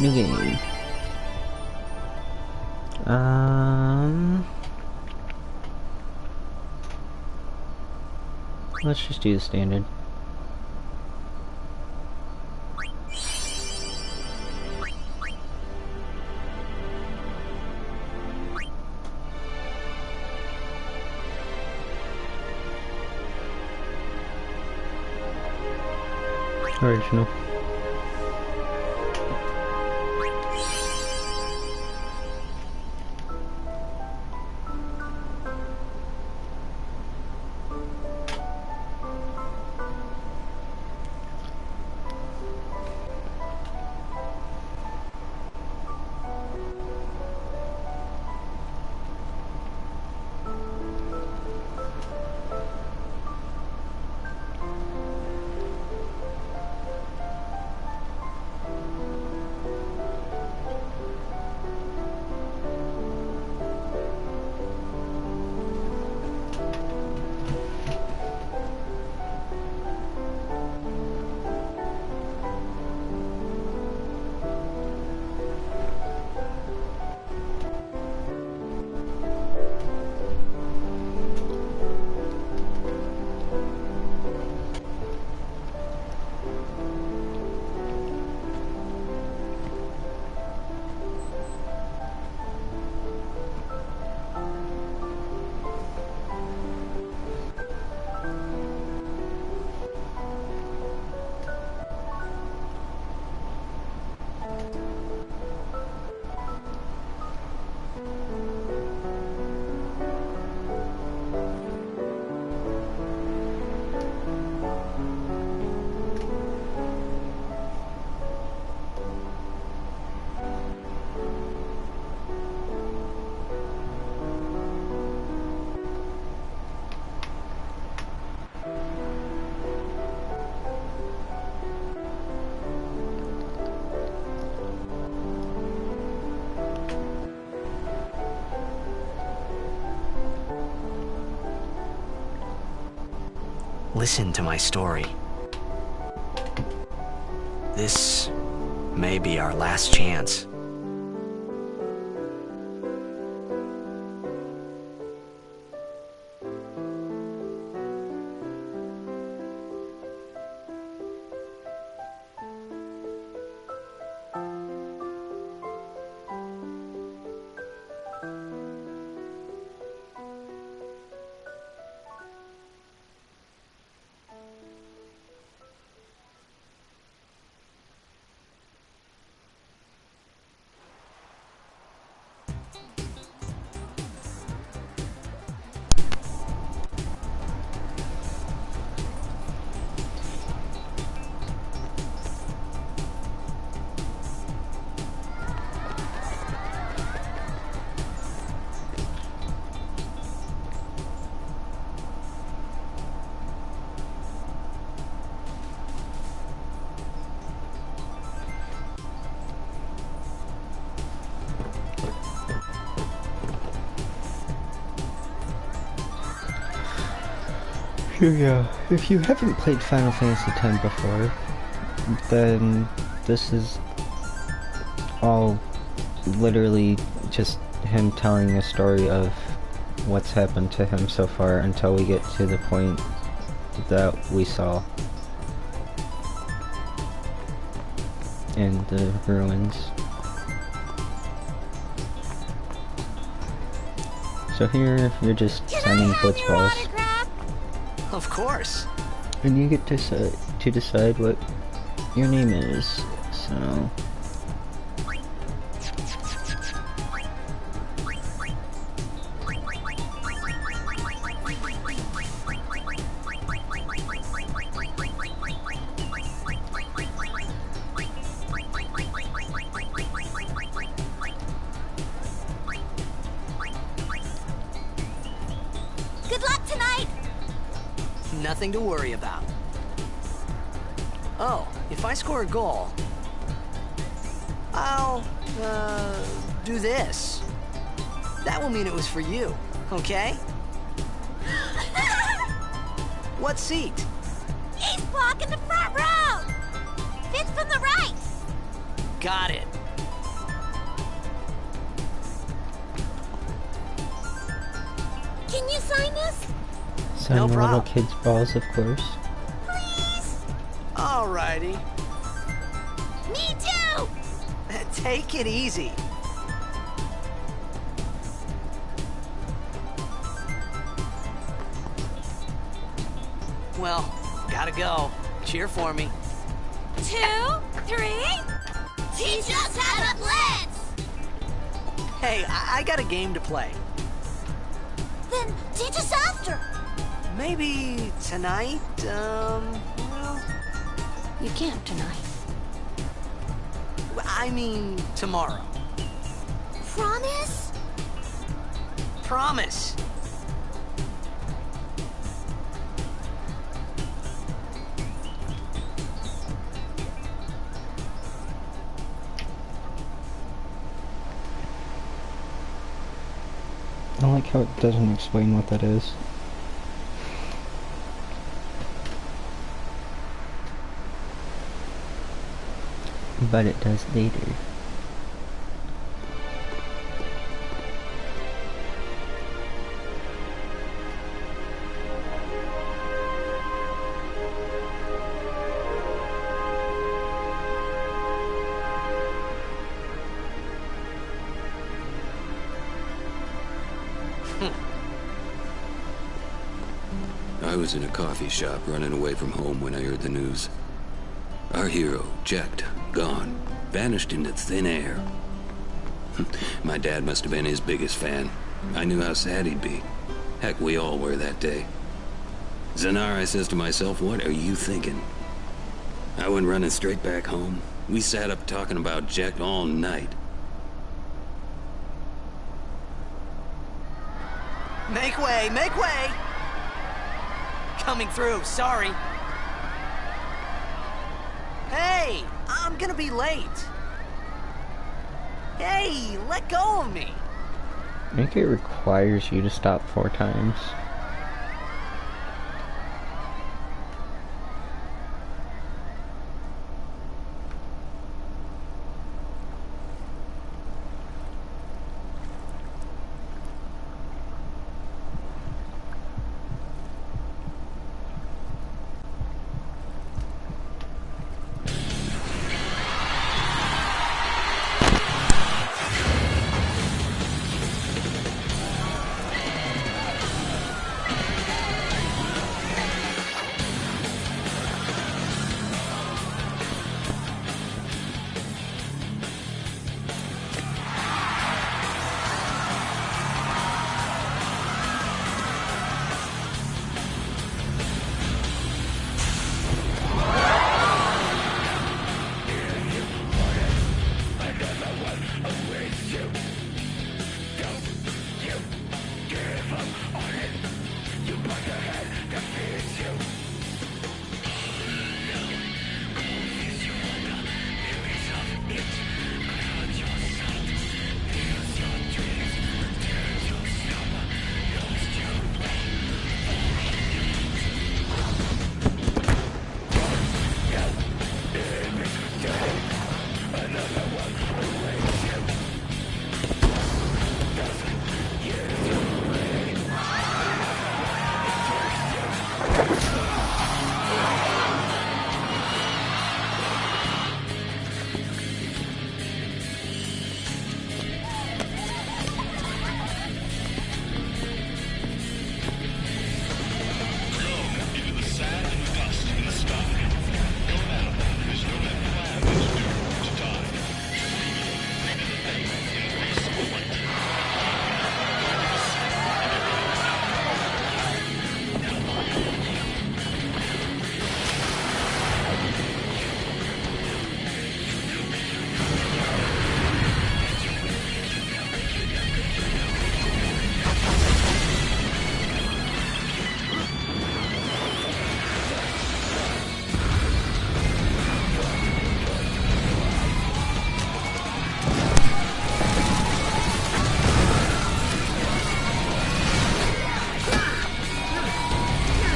New game. Let's just do the standard. Original. Listen to my story. This may be our last chance. Yeah, if you haven't played Final Fantasy X before, then this is all literally just him telling a story of what's happened to him so far until we get to the point that we saw in the ruins. So here, you're just sending footballs. Of course. And you get to decide what your name is, so... Good luck tonight! Nothing to worry about. Oh, if I score a goal, I'll, do this. That will mean it was for you, okay? What seat? He's blocking the front row! Fifth from the right! Got it. sign this? Sign No the little problem. kid's balls, of course. Please? Alrighty. Me too! Take it easy. Well, gotta go. Cheer for me. 2, 3. Teach us how to blitz! Hey, I got a game to play. Then teach us after. Maybe tonight, well, You can't tonight. I mean tomorrow. Promise? Promise. I like how it doesn't explain what that is. But it does later. I was in a coffee shop running away from home when I heard the news. Our hero, checked, gone, vanished into thin air. My dad must have been his biggest fan. I knew how sad he'd be. Heck, we all were that day. Zanar, I says to myself, what are you thinking? I went running straight back home. We sat up talking about Jack all night. Make way, make way! Coming through, sorry. Hey, I'm gonna be late. Hey, let go of me. I think it requires you to stop 4 times.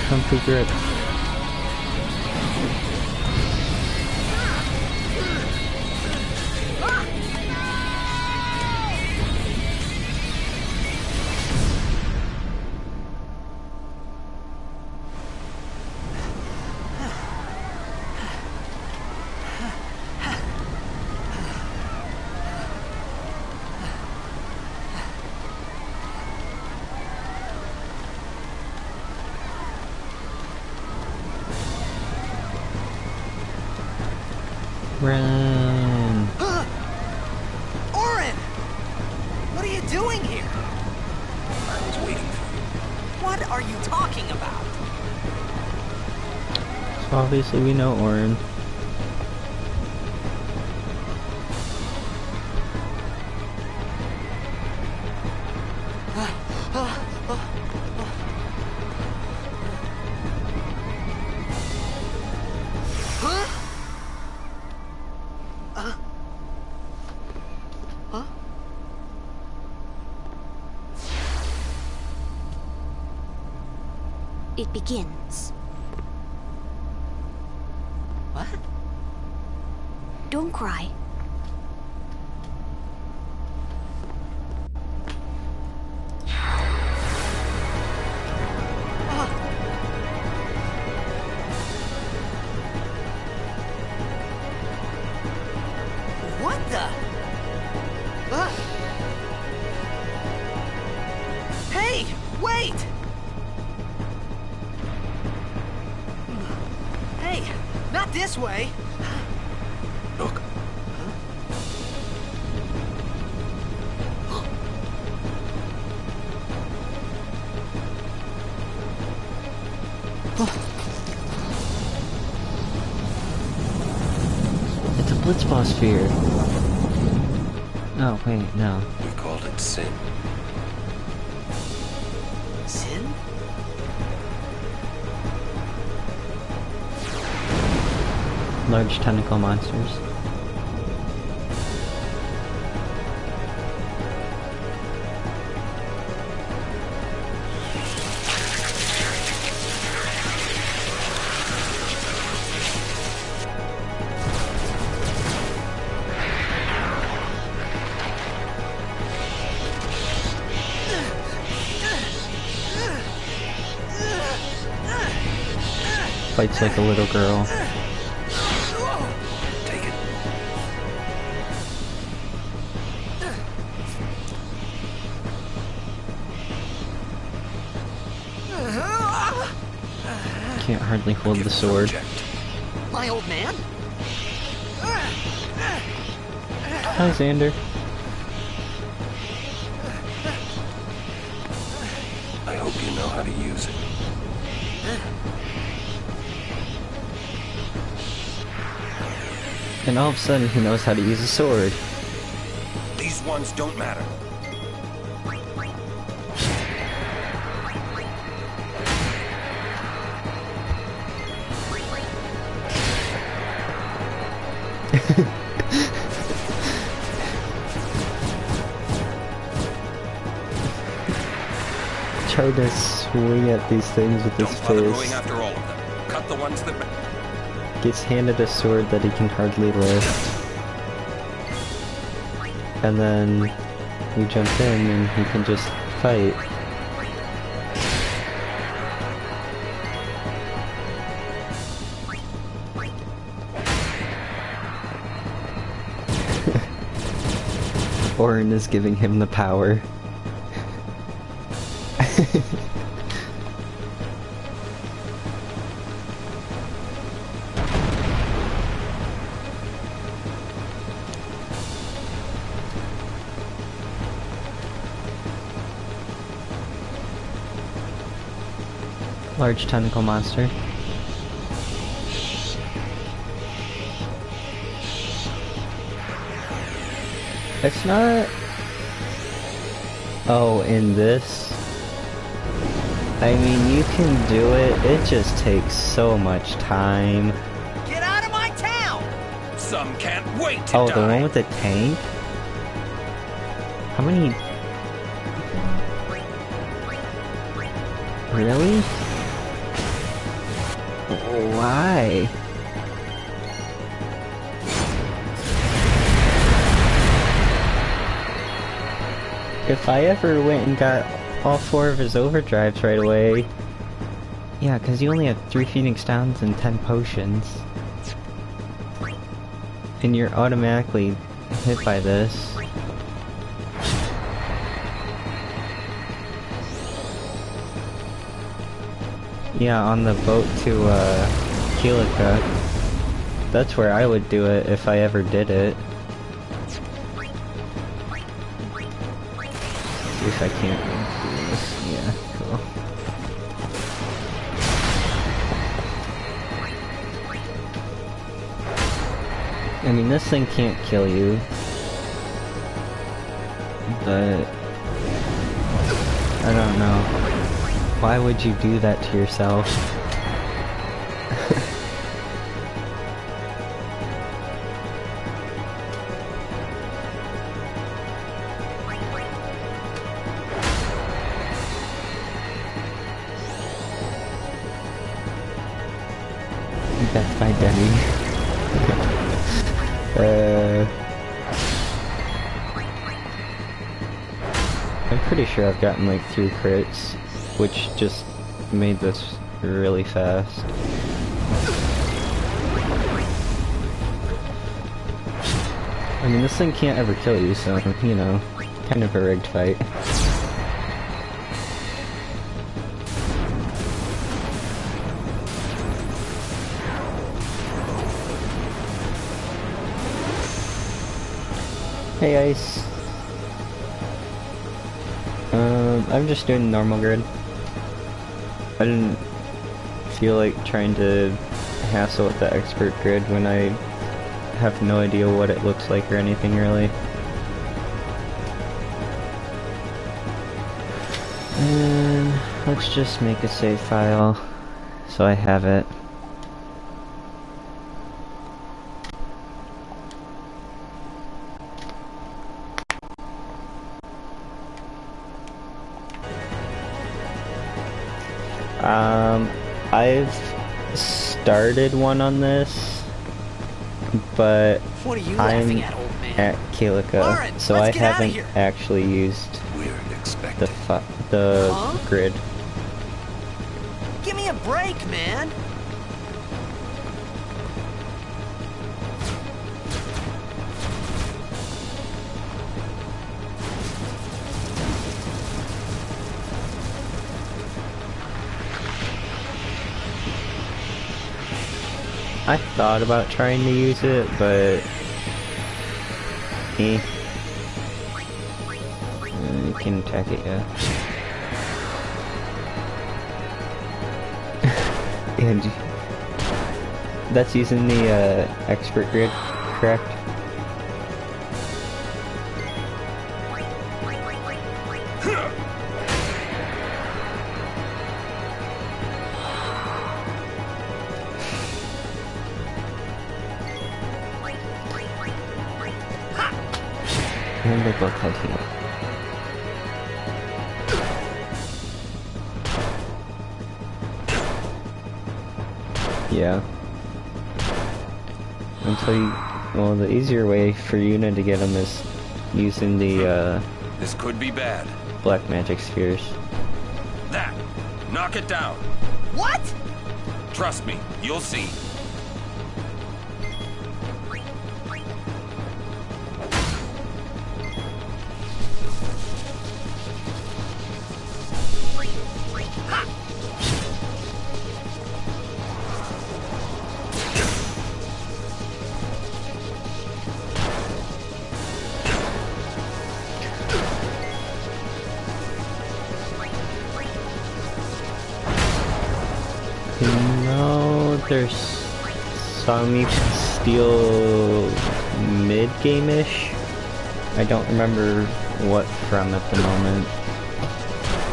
Comfy grip. Run. Orin! What are you doing here? I was waiting for you. What are you talking about? So obviously we know Orin. It begins. What? Don't cry. What the? Hey, wait! Hey, not this way. Look. It's a Blitzball sphere. Oh, wait, no. We called it sin. Sin? Large tentacle monsters. Fights like a little girl. Take it. Can't hardly hold the sword. My old man? Hi, Xander. I hope you know how to use it. And all of a sudden, he knows how to use a sword. These ones don't matter. Try to swing at these things with his Don't bother going fist. after all of them. Cut the ones that Gets handed a sword that he can hardly lift. And then we jump in and he can just fight. Orin is giving him the power. Large tentacle monster. It's not... Oh, in this? I mean, you can do it, it just takes so much time. Get out of my town! some can't wait to Oh, die. the one with the tank? How many... Really? Why? If I ever went and got all 4 of his overdrives right away... Yeah, because you only have 3 Phoenix Downs and 10 potions. And you're automatically hit by this. Yeah, on the boat to, Kilika. That's where I would do it if I ever did it. See if I can't do this. Yeah, cool. I mean, this thing can't kill you, but I don't know. Why would you do that to yourself? Death by Demi. I'm pretty sure I've gotten like 3 crits, which just made this really fast. I mean, this thing can't ever kill you, so, you know, kind of a rigged fight. Hey Ice. I'm just doing normal grid. I didn't feel like trying to hassle with the expert grid when I have no idea what it looks like or anything really. And let's just make a save file so I have it. I've started one on this, but What are you I'm laughing at, old man? at Kalika, Lauren, so let's I get outta haven't here. actually used We're expected. the Huh? grid. Give me a break, man. I thought about trying to use it, but you can attack it, yeah. And that's using the expert grid, correct? And they both had heal. Yeah. Until you... Well, the easier way for Yuna to get them is using the, This could be bad. black magic spheres. That! Knock it down! What? Trust me, you'll see. No, there's some you can steal mid-game-ish. I don't remember what from at the moment.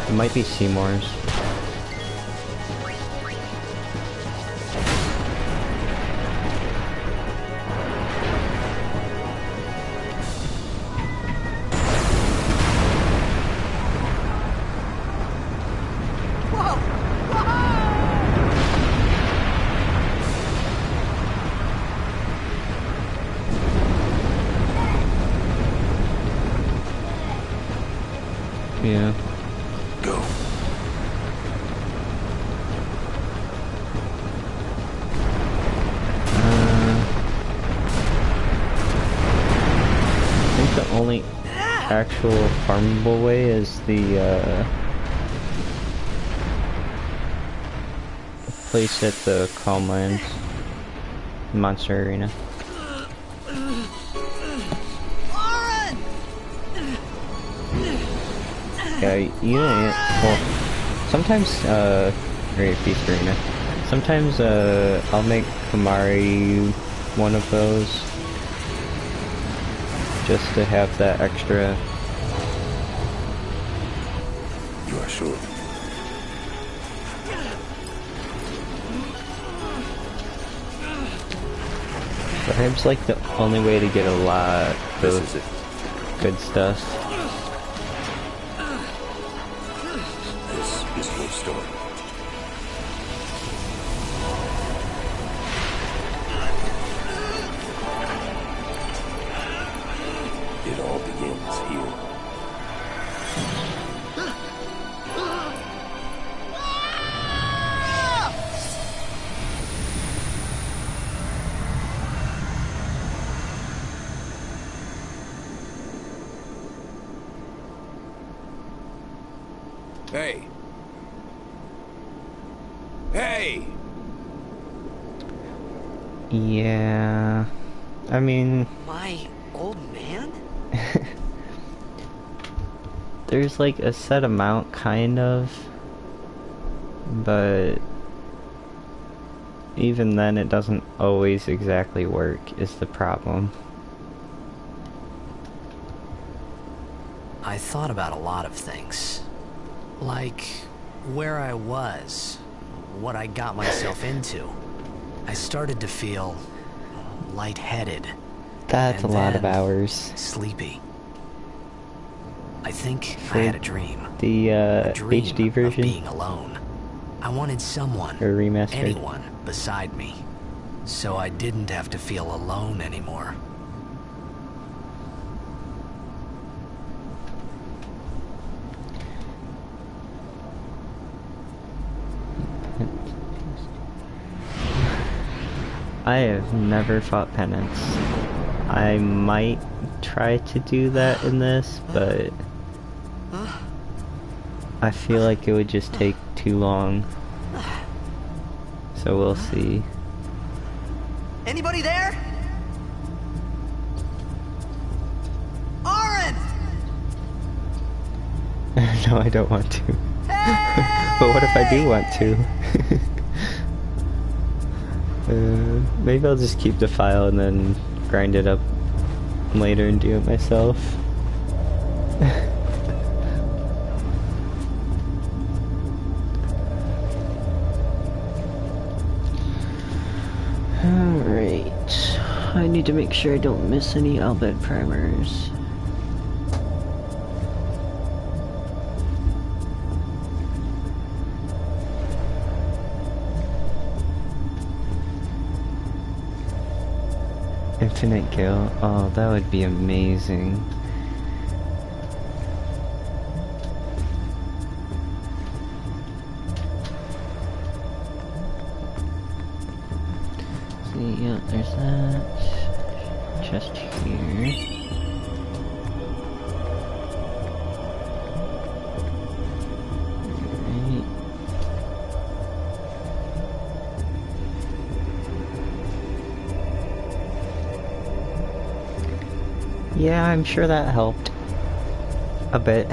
It might be Seymour's. Whoa! Whoa! Yeah. Go. I think the only actual farmable way is the place at the Calm Mines. Monster Arena. Aaron! Yeah, well, sometimes, or Beast Arena. Sometimes, I'll make Kamari one of those. Just to have that extra. You are sure? Perhaps like the only way to get a lot This of is it. good stuff. This is your story. It all begins here. Hey! Hey! Yeah, I mean, My old man? there's like a set amount, kind of, but even then it doesn't always exactly work, is the problem. I thought about a lot of things. Like, where I was, what I got myself into. I started to feel lightheaded. That's a And lot of then hours. sleepy. I think I had a dream. The A dream HD of version, being alone. I wanted someone, or remastered. anyone, beside me. So I didn't have to feel alone anymore. I have never fought Penance. I might try to do that in this, but I feel like it would just take too long. So we'll see. Anybody there? Aaron! No, I don't want to. But what if I do want to? Maybe I'll just keep the file and then grind it up later and do it myself. Alright. I need to make sure I don't miss any Albed primers. Infinite Gale. Oh, that would be amazing. See, yeah, there's that. Just here. Alright. Yeah, I'm sure that helped a bit.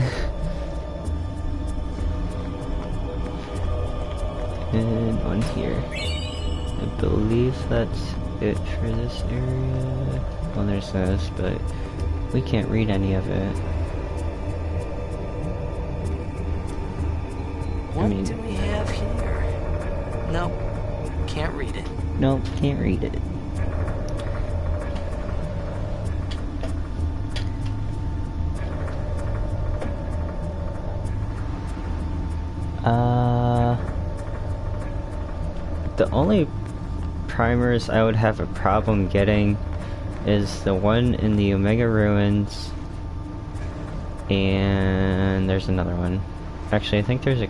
And one here. I believe that's it for this area. Well, there's this, but we can't read any of it. What do we have here? Nope. Can't read it. Nope, can't read it. The only primers I would have a problem getting is the one in the Omega Ruins, and there's another one. Actually, I think there's a...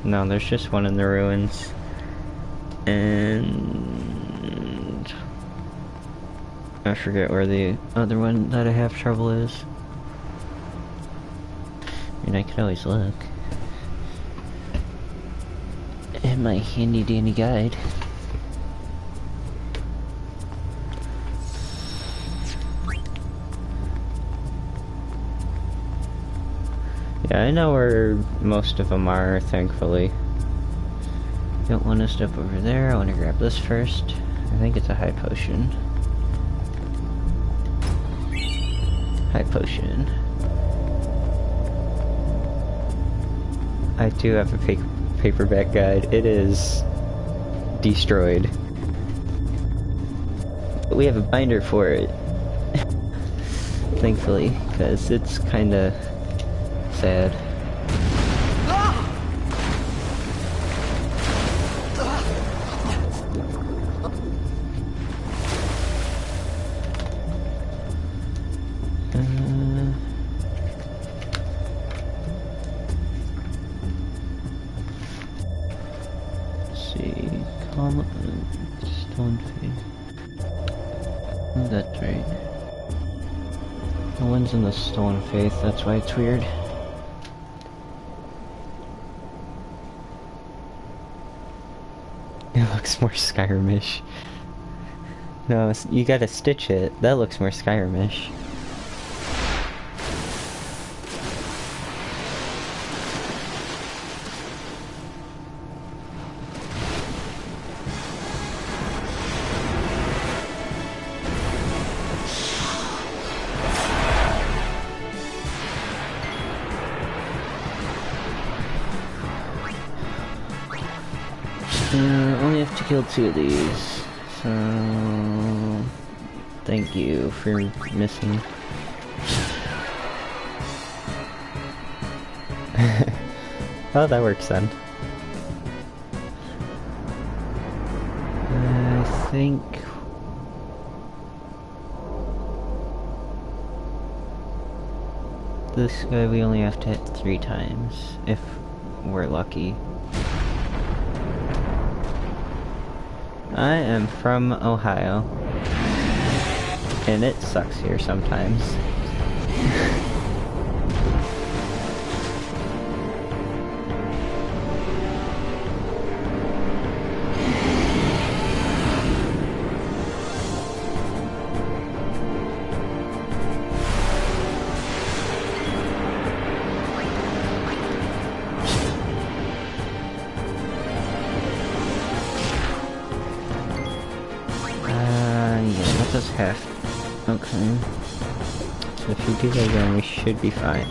No, there's just one in the ruins. And... I forget where the other one that I have trouble is. I mean, I could always look in my handy dandy guide. Yeah, I know where most of them are, thankfully. Don't want to step over there. I want to grab this first. I think it's a high potion. High potion. I do have a paperback guide. It is destroyed. But we have a binder for it. Thankfully, because it's kinda sad. Stone face. Oh, that's right. The one's in the Stone Faith, that's why it's weird. It looks more Skyrimish. No, you gotta stitch it. That looks more Skyrimish. Only have to kill 2 of these, so thank you for missing. Oh, that works then. I think this guy we only have to hit 3 times, if we're lucky. I am from Ohio, and it sucks here sometimes. Does half. Okay. So if you do that again, we should be fine.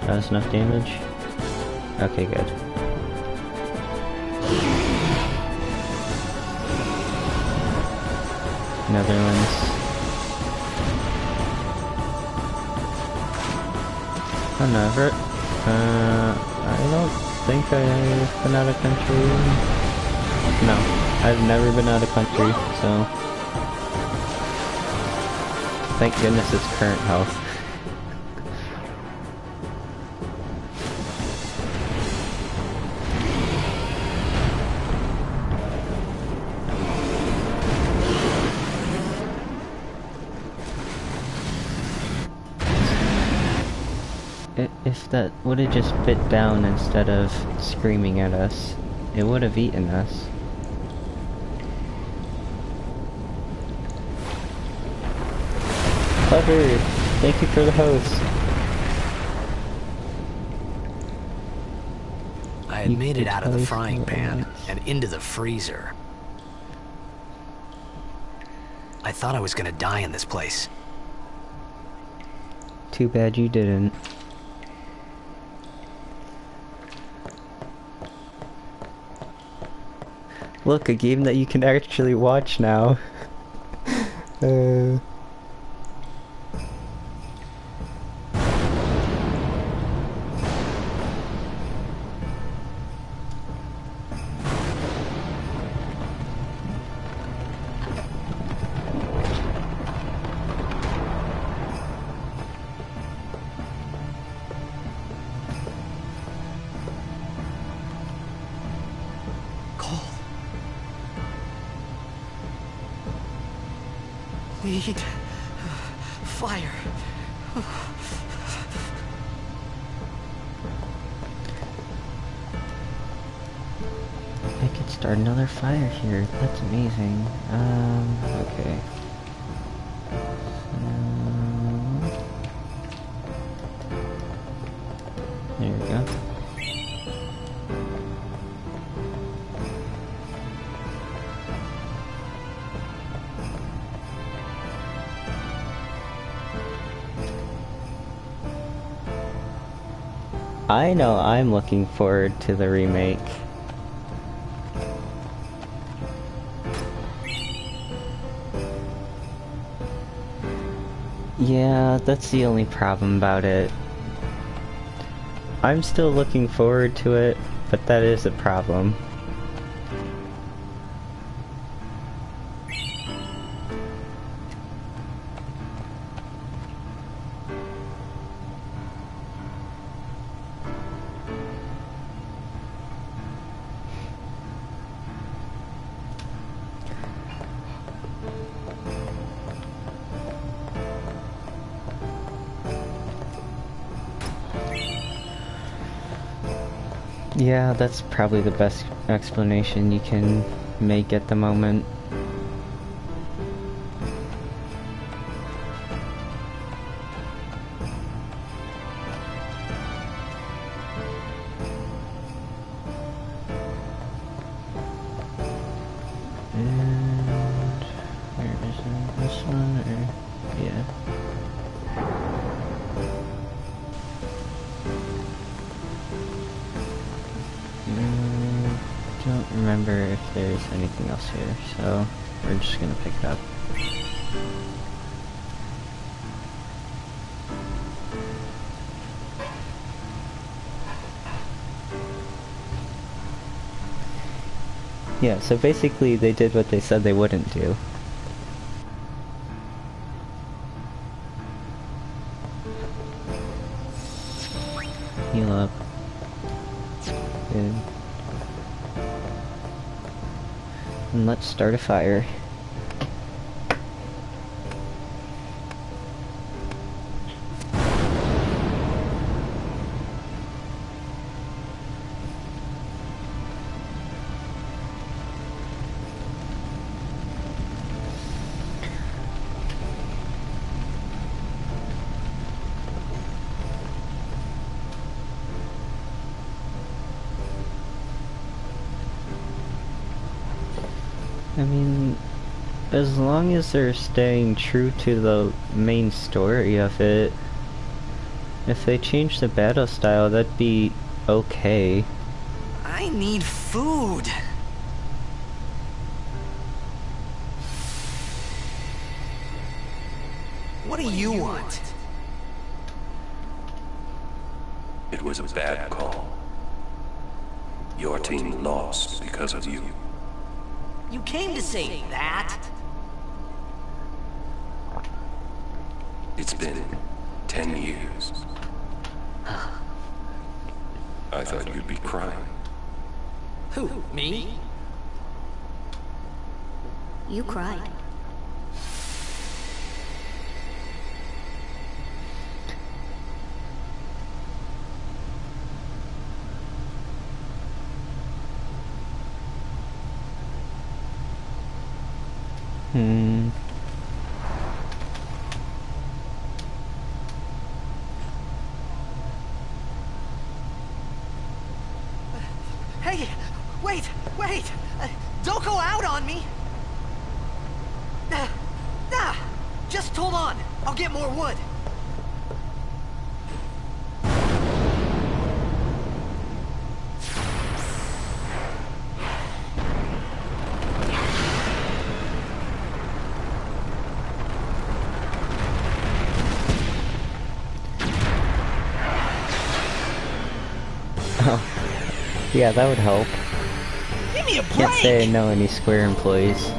That was enough damage? Okay, good. Netherlands. Never. I don't think I've been out of country. No. I've never been out of country, so thank goodness it's current health. If that would have just bit down instead of screaming at us, it would have eaten us. Clever! Thank you for the host. I had made it out of the frying pan and into the freezer. I thought I was gonna die in this place. Too bad you didn't. Look, a game that you can actually watch now. Need fire. I could start another fire here. That's amazing. Okay. There we go. I know I'm looking forward to the remake. Yeah, that's the only problem about it. I'm still looking forward to it, but that is a problem. Yeah, that's probably the best explanation you can make at the moment. And where is it? This one or yeah. Don't remember if there's anything else here, so we're just gonna pick it up. Yeah, so basically they did what they said they wouldn't do. Heal up. Good. And let's start a fire. I mean, as long as they're staying true to the main story of it, if they change the battle style, that'd be okay. I need food. What do you want? It was a bad call. Your team lost because of you. You came to say that? It's been 10 years. I thought you'd be crying. Who, me? You cried. Hey, wait! Don't go out on me! Just hold on. I'll get more wood. Yeah, that would help. Give me a break! Can't say I know any Square employees.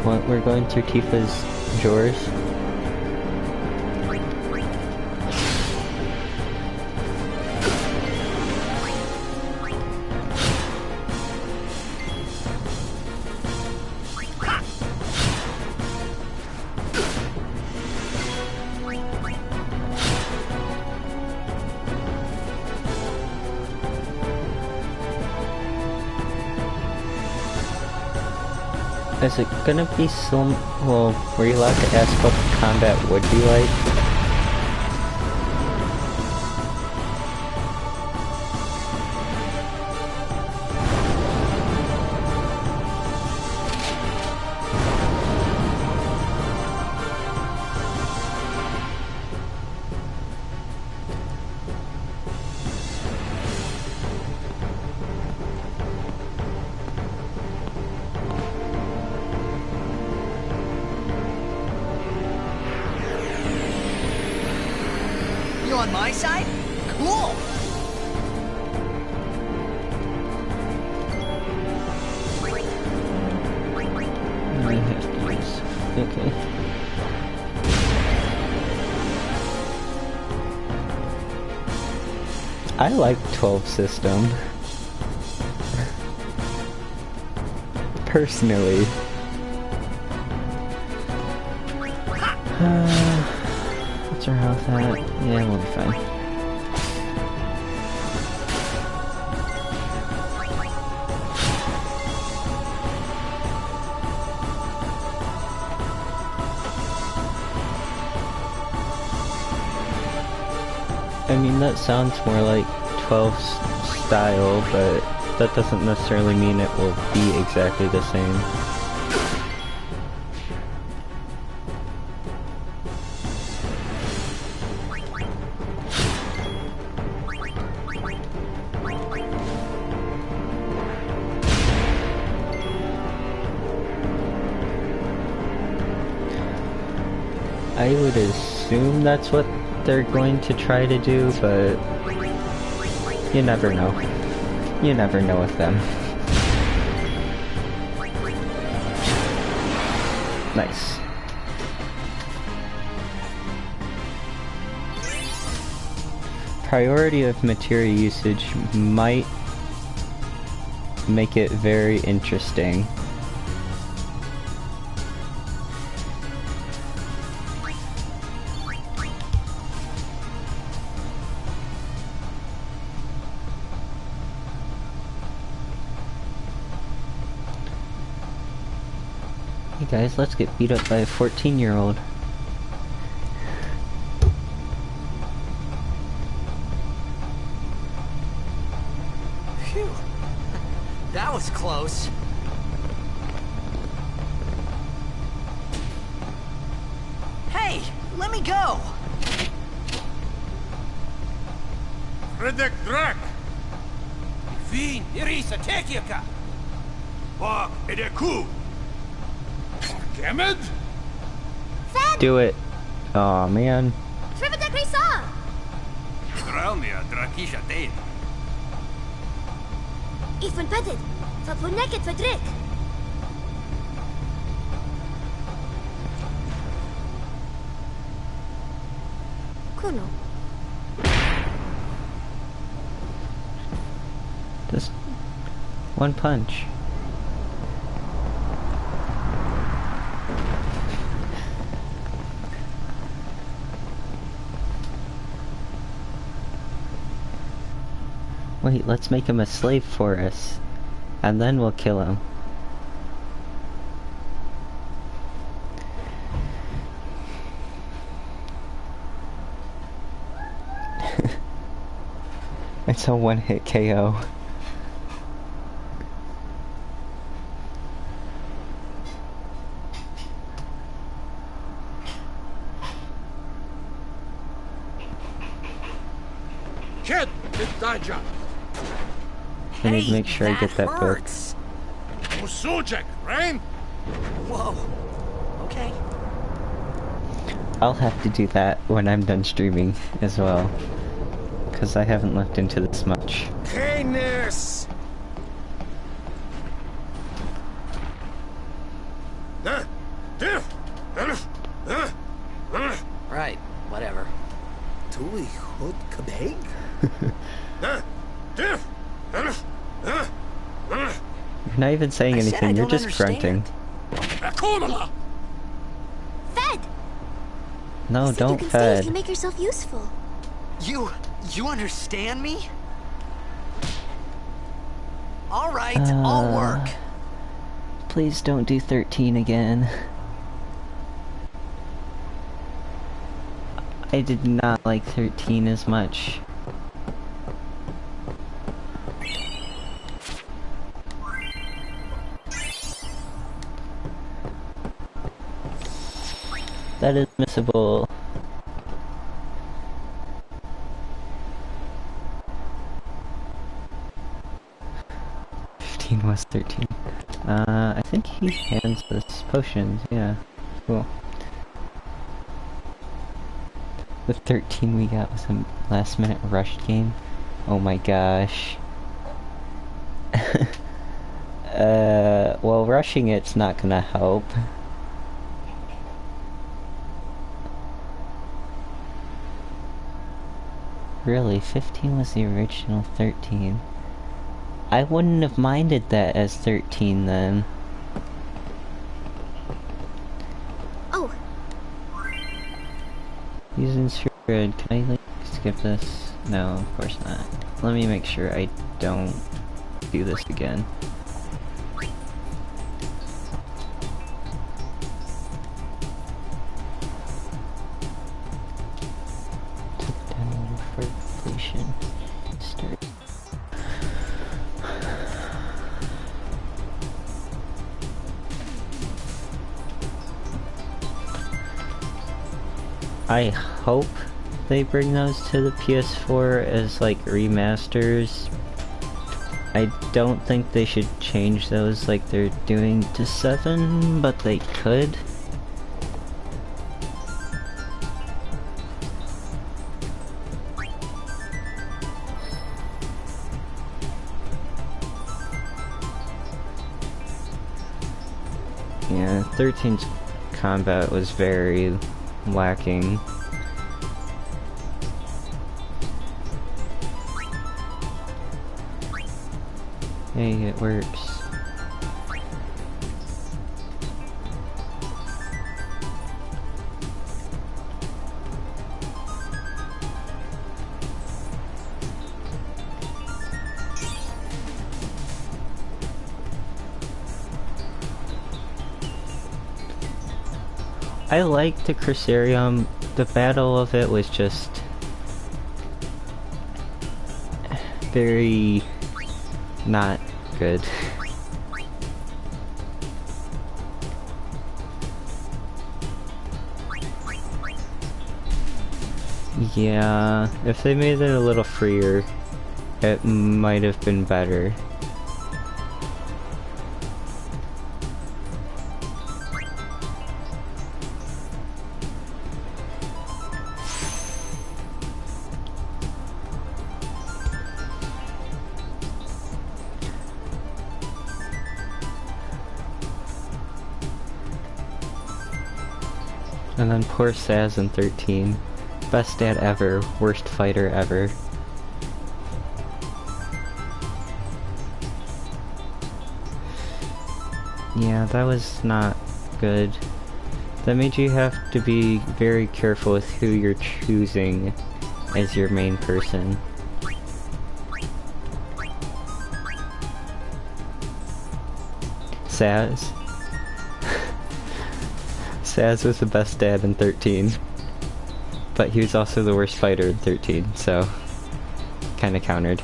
What, we're going through Tifa's drawers? Is it gonna be some... Well, were you allowed to ask what the combat would be like? On my side? Cool! I have to use... Okay. I like 12 system. Personally. What's our health at? Yeah, we'll be fine. I mean, that sounds more like 12 style, but that doesn't necessarily mean it will be exactly the same. I would assume that's what they're going to try to do, but you never know. You never know with them. Nice. Priority of materia usage might make it very interesting. Hey guys, let's get beat up by a 14-year-old. Phew. That was close. Hey, let me go! Redek Drak! Vin, Irisa, Tekika! Bog, Edeku! Kemed? Do it. Aw, man. Trivida Grisa! Dralmia, Drakisha Date. Ifun Petit, Fapuneket Fadrik. Kuno. Just one punch. Wait, let's make him a slave for us, and then we'll kill him. It's a one-hit KO. Kid, it's Daja. I need to make sure I get that book. Musujek, right? Whoa. Okay. I'll have to do that when I'm done streaming as well, because I haven't looked into this much. Kindness! Right, whatever. Tuli Hud Kabeg? You're not even saying anything, you're just grunting. Fed! No, So don't you can stay if fed. you make yourself useful. You understand me? Alright, I'll work. Please don't do 13 again. I did not like 13 as much. That is missable. Was 13. I think he hands us potions, yeah. Cool. The 13 we got was a last minute rush game. Oh my gosh. Well, rushing it's not gonna help. Really, 15 was the original 13. I wouldn't have minded that as 13 then. Oh. Using Grid. Can I like skip this? No, of course not. Let me make sure I don't do this again. Download for completion. Start. I hope they bring those to the PS4 as like remasters. I don't think they should change those like they're doing to 7, but they could. Yeah, 13's combat was very lacking. Hey, it works. I liked the Crucerium. The battle of it was just very not good. Yeah, if they made it a little freer, it might have been better. And then poor Saz in 13. Best dad ever, worst fighter ever. Yeah, that was not good. That made you have to be very careful with who you're choosing as your main person. Saz. Saz was the best dad in 13, but he was also the worst fighter in 13, so kinda countered.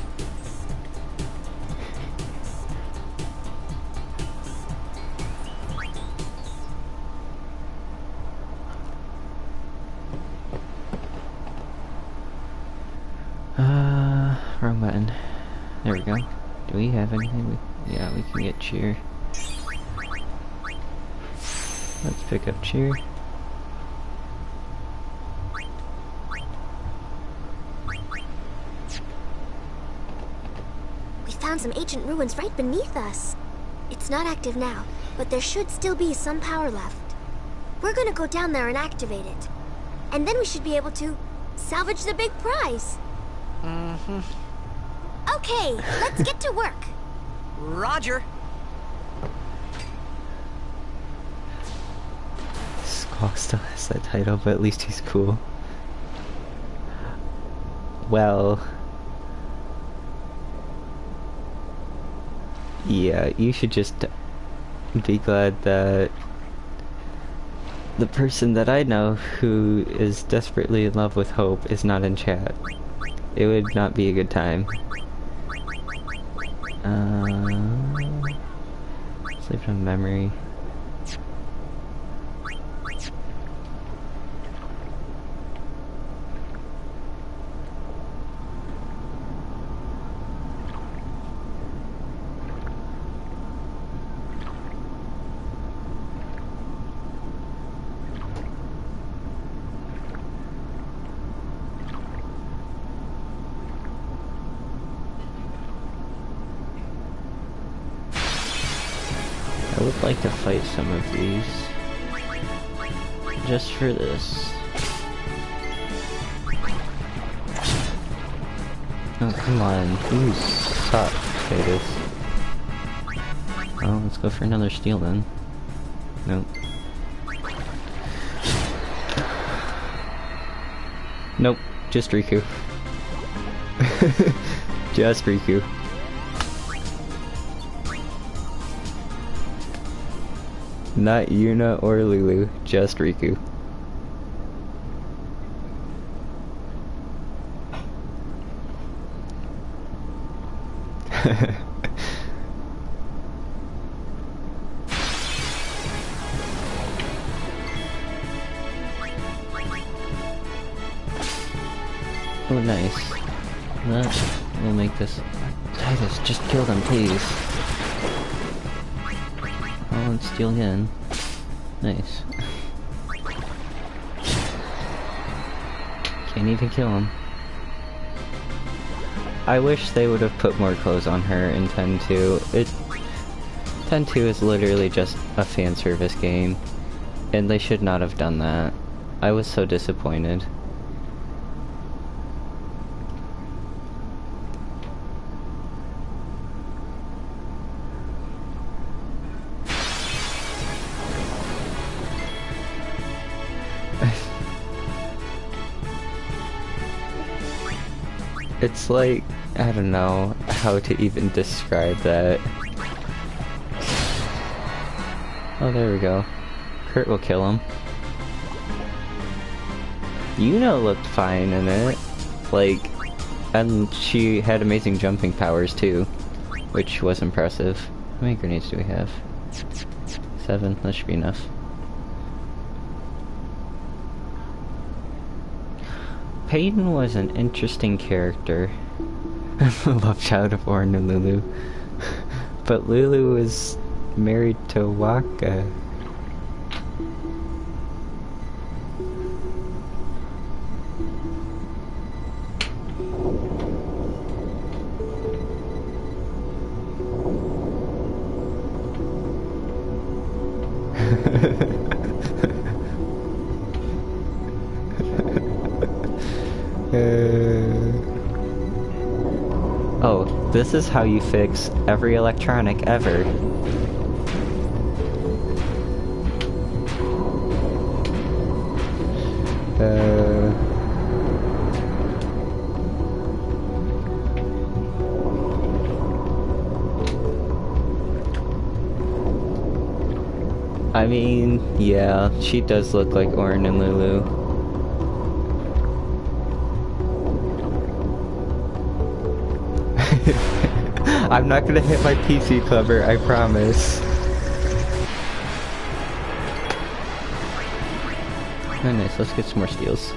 Wrong button. There we go. Do we have anything? Yeah, we can get cheer. Let's pick up cheer. We found some ancient ruins right beneath us. It's not active now, but there should still be some power left. We're gonna go down there and activate it. And then we should be able to salvage the big prize. Mm-hmm. Okay, let's get to work. Roger. Squawk still has that title, but at least he's cool. Well... yeah, you should just be glad that the person that I know who is desperately in love with Hope is not in chat. It would not be a good time. Sleep on memory. I would like to fight some of these. Just for this. Oh, come on. Who's suck, Titus? Oh, let's go for another steal then. Nope. Nope, just Riku. Just Riku. Not Yuna or Lulu, just Riku. Oh, nice. That will make this... Titus, just kill them, please. Oh, and steal again. Nice. Can't even kill him. I wish they would have put more clothes on her in 10-2. 10-2 is literally just a fan service game, and they should not have done that. I was so disappointed. It's like, I don't know how to even describe that. Oh, there we go. Kurt will kill him. Yuna looked fine in it. Like, and she had amazing jumping powers too, which was impressive. How many grenades do we have? 7, that should be enough. Peyton was an interesting character. Love child of Orin and Lulu. But Lulu was married to Waka. Oh, this is how you fix every electronic ever. I mean, yeah, she does look like Orin and Lulu. I'm not gonna hit my PC cover, I promise. Oh, nice, let's get some more steals.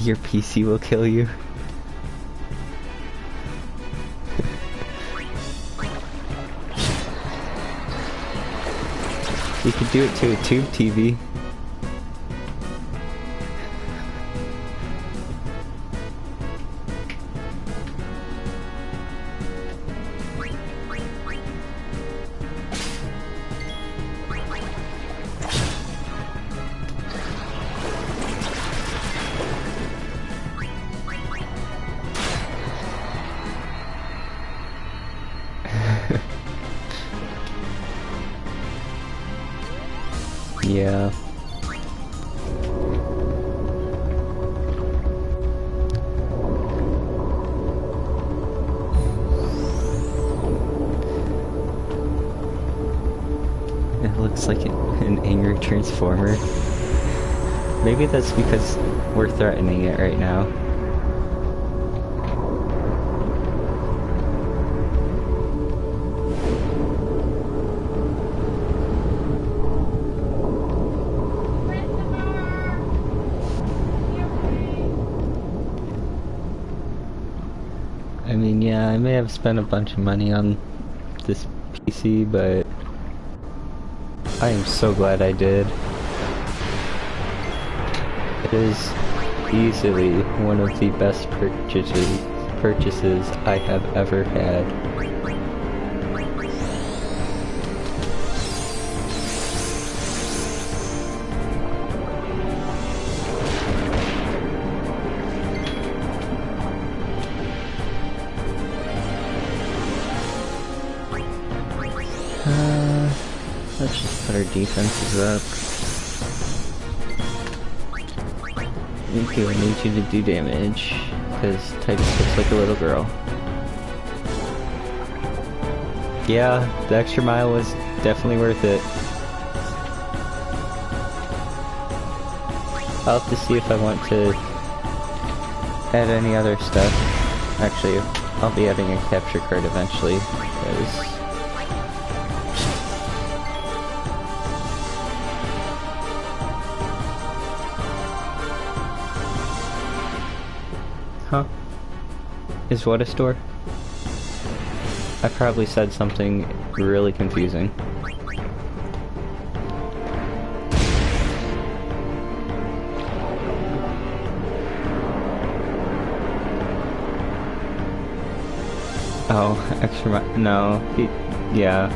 Your PC will kill you. You could do it to a tube TV. Yeah. It looks like an angry transformer. Maybe that's because we're threatening it right now. I mean, yeah, I may have spent a bunch of money on this PC, but I am so glad I did. It is easily one of the best purchases I have ever had. Let's just put our defenses up. Okay, I need you to do damage, because Titus looks like a little girl. Yeah, the extra mile was definitely worth it. I'll have to see if I want to add any other stuff. Actually, I'll be adding a capture card eventually, because huh? Is what a store? I probably said something really confusing. Oh, no, yeah.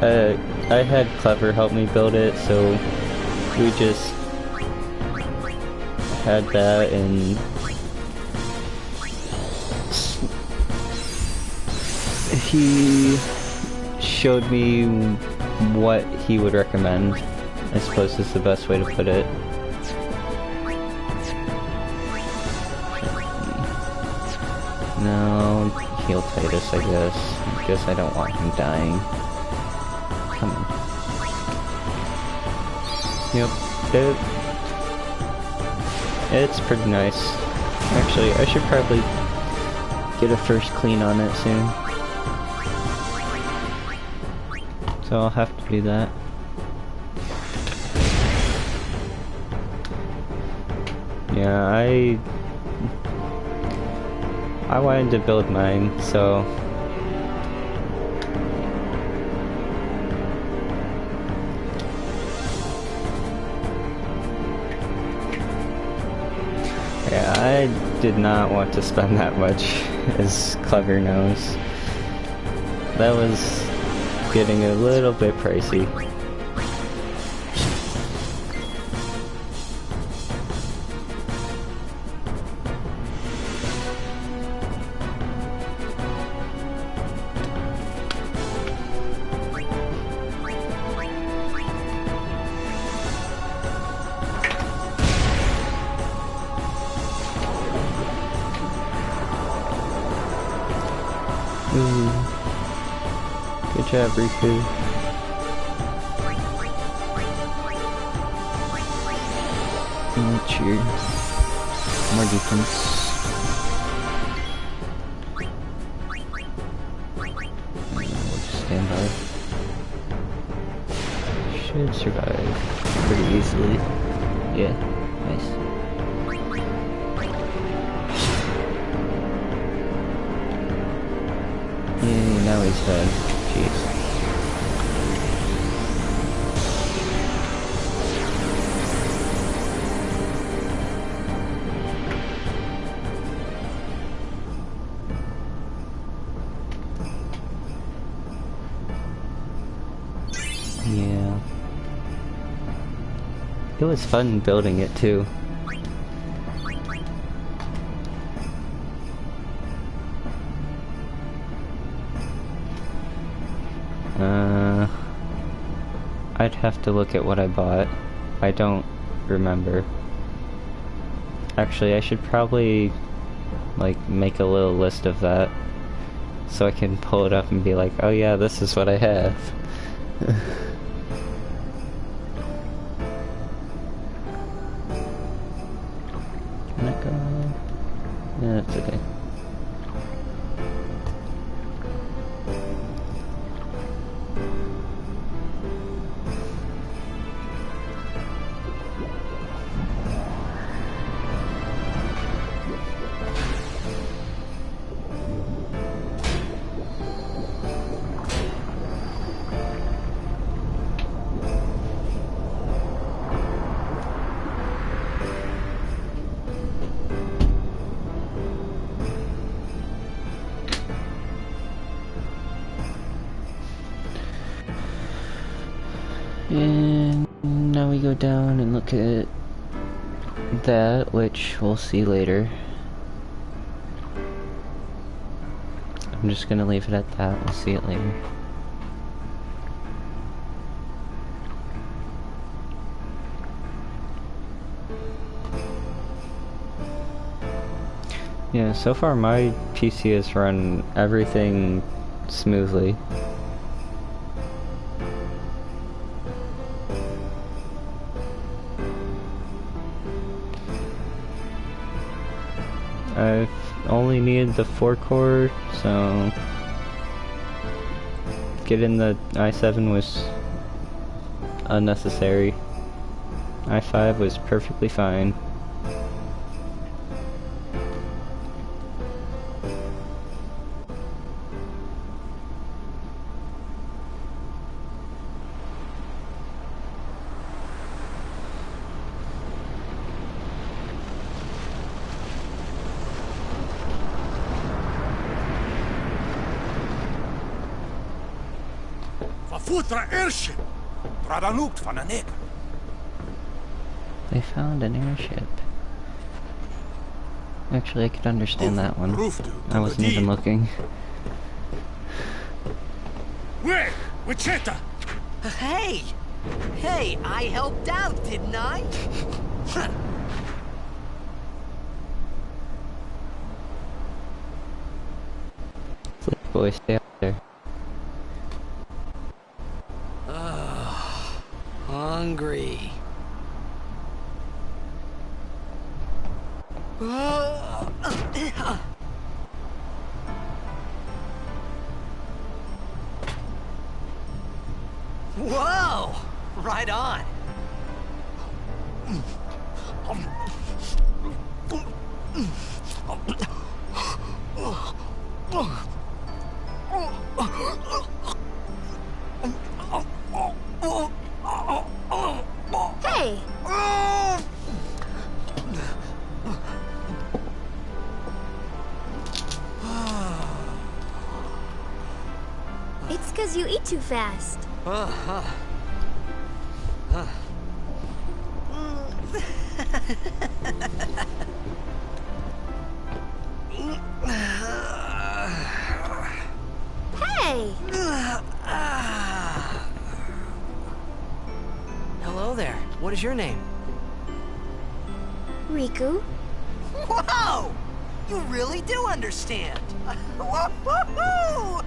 I had Clever help me build it, so we just had that, and he showed me what he would recommend, I suppose is the best way to put it. No, heal Titus, I guess. I guess I don't want him dying. Come on. Yep, it's pretty nice. Actually, I should probably get a first clean on it soon. So I'll have to do that. Yeah, I wanted to build mine, so yeah, I did not want to spend that much, as Clever knows. That was getting a little bit pricey. Ooh. Good job, Riku. Cheer. More defense. We'll just stand by. Should survive pretty easily. Yeah, nice. Now he's dead. Jeez. Yeah. It was fun building it too. I'd have to look at what I bought. I don't remember. Actually, I should probably like make a little list of that, so I can pull it up and be like, oh yeah, this is what I have. Can I go? Yeah, it's okay. And now we go down and look at that, which we'll see later. I'm just gonna leave it at that, we'll see it later. Yeah, so far my PC has run everything smoothly. I've only needed the 4-core, so getting the i7 was unnecessary. i5 was perfectly fine. Futra airship! Dradanukt van een nek. They found an airship. Actually, I could understand that one. I wasn't even looking. Wait! Wichita! Hey! Hey, I helped out, didn't I? Flip boy, stay up there. Hungry. Whoa! Right on. Hey! It's 'cause you eat too fast. Hey! Hello there. What is your name? Riku? Whoa! You really do understand. Woo-hoo-hoo!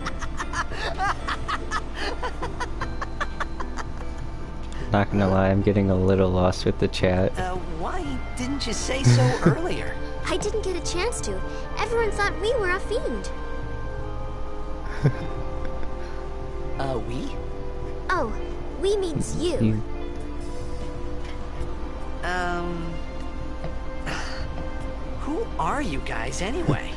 Not gonna lie, I'm getting a little lost with the chat. Why didn't you say so earlier? I didn't get a chance to. Everyone thought we were a fiend. We? Oh, we means you. Who are you guys anyway?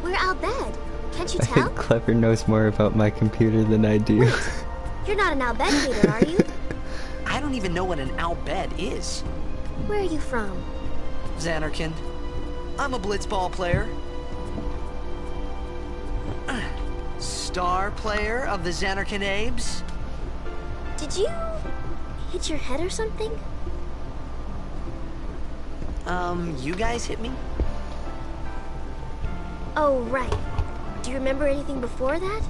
We're Albed. Can't you I tell? think Clever knows more about my computer than I do. You're not an Albed hater, are you? I don't even know what an Albed is. Where are you from? Xanarkin. I'm a blitzball player. Star player of the Xanarkin Abes. Did you hit your head or something? You guys hit me? Oh, right. Do you remember anything before that?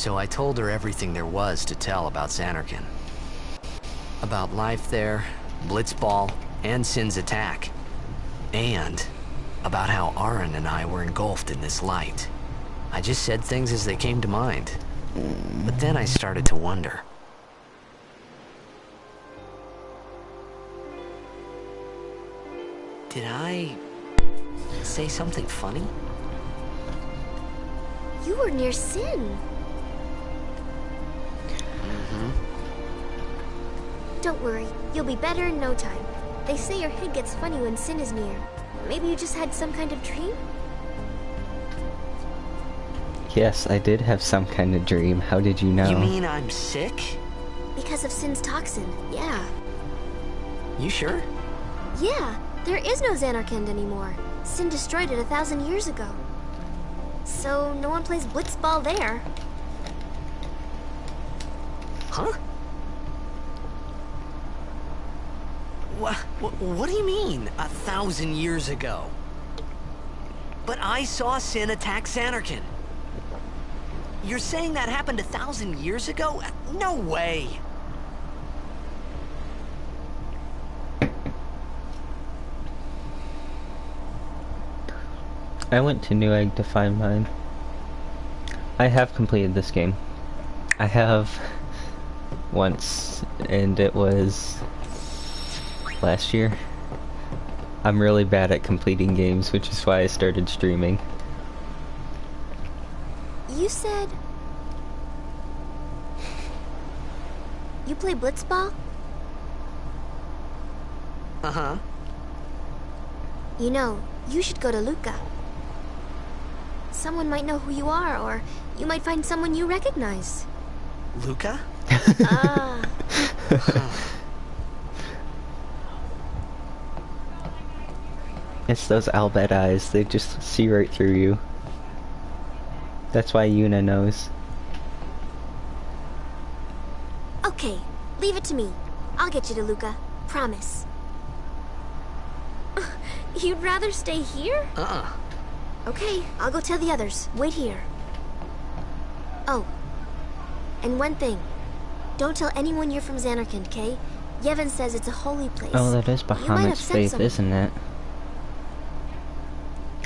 So I told her everything there was to tell about Zanarkand. About life there, Blitzball, and Sin's attack. And about how Aaron and I were engulfed in this light. I just said things as they came to mind. But then I started to wonder. Did I say something funny? You were near Sin. Don't worry, you'll be better in no time. They say your head gets funny when Sin is near. Maybe you just had some kind of dream? Yes, I did have some kind of dream. How did you know? You mean I'm sick? Because of Sin's toxin, yeah. You sure? Yeah, there is no Zanarkand anymore. Sin destroyed it 1,000 years ago. So no one plays Blitzball there. Huh? What do you mean, 1,000 years ago? But I saw Sin attack Zanarkand. You're saying that happened 1,000 years ago? No way! I went to Newegg to find mine. I have completed this game. I have once, and it was last year. I'm really bad at completing games, which is why I started streaming. You said... you play Blitzball? Uh-huh. You know, you should go to Luca. Someone might know who you are, or you might find someone you recognize. Luca? Ah. It's those Albed eyes, they just see right through you. That's why Yuna knows. Okay, leave it to me. I'll get you to Luca. Promise. You'd rather stay here? Okay, I'll go tell the others. Wait here. Oh, and one thing. Don't tell anyone you're from Zanarkand, okay? Yevon says it's a holy place. Oh, that is You might Bahamut's upset faith, someone. isn't it?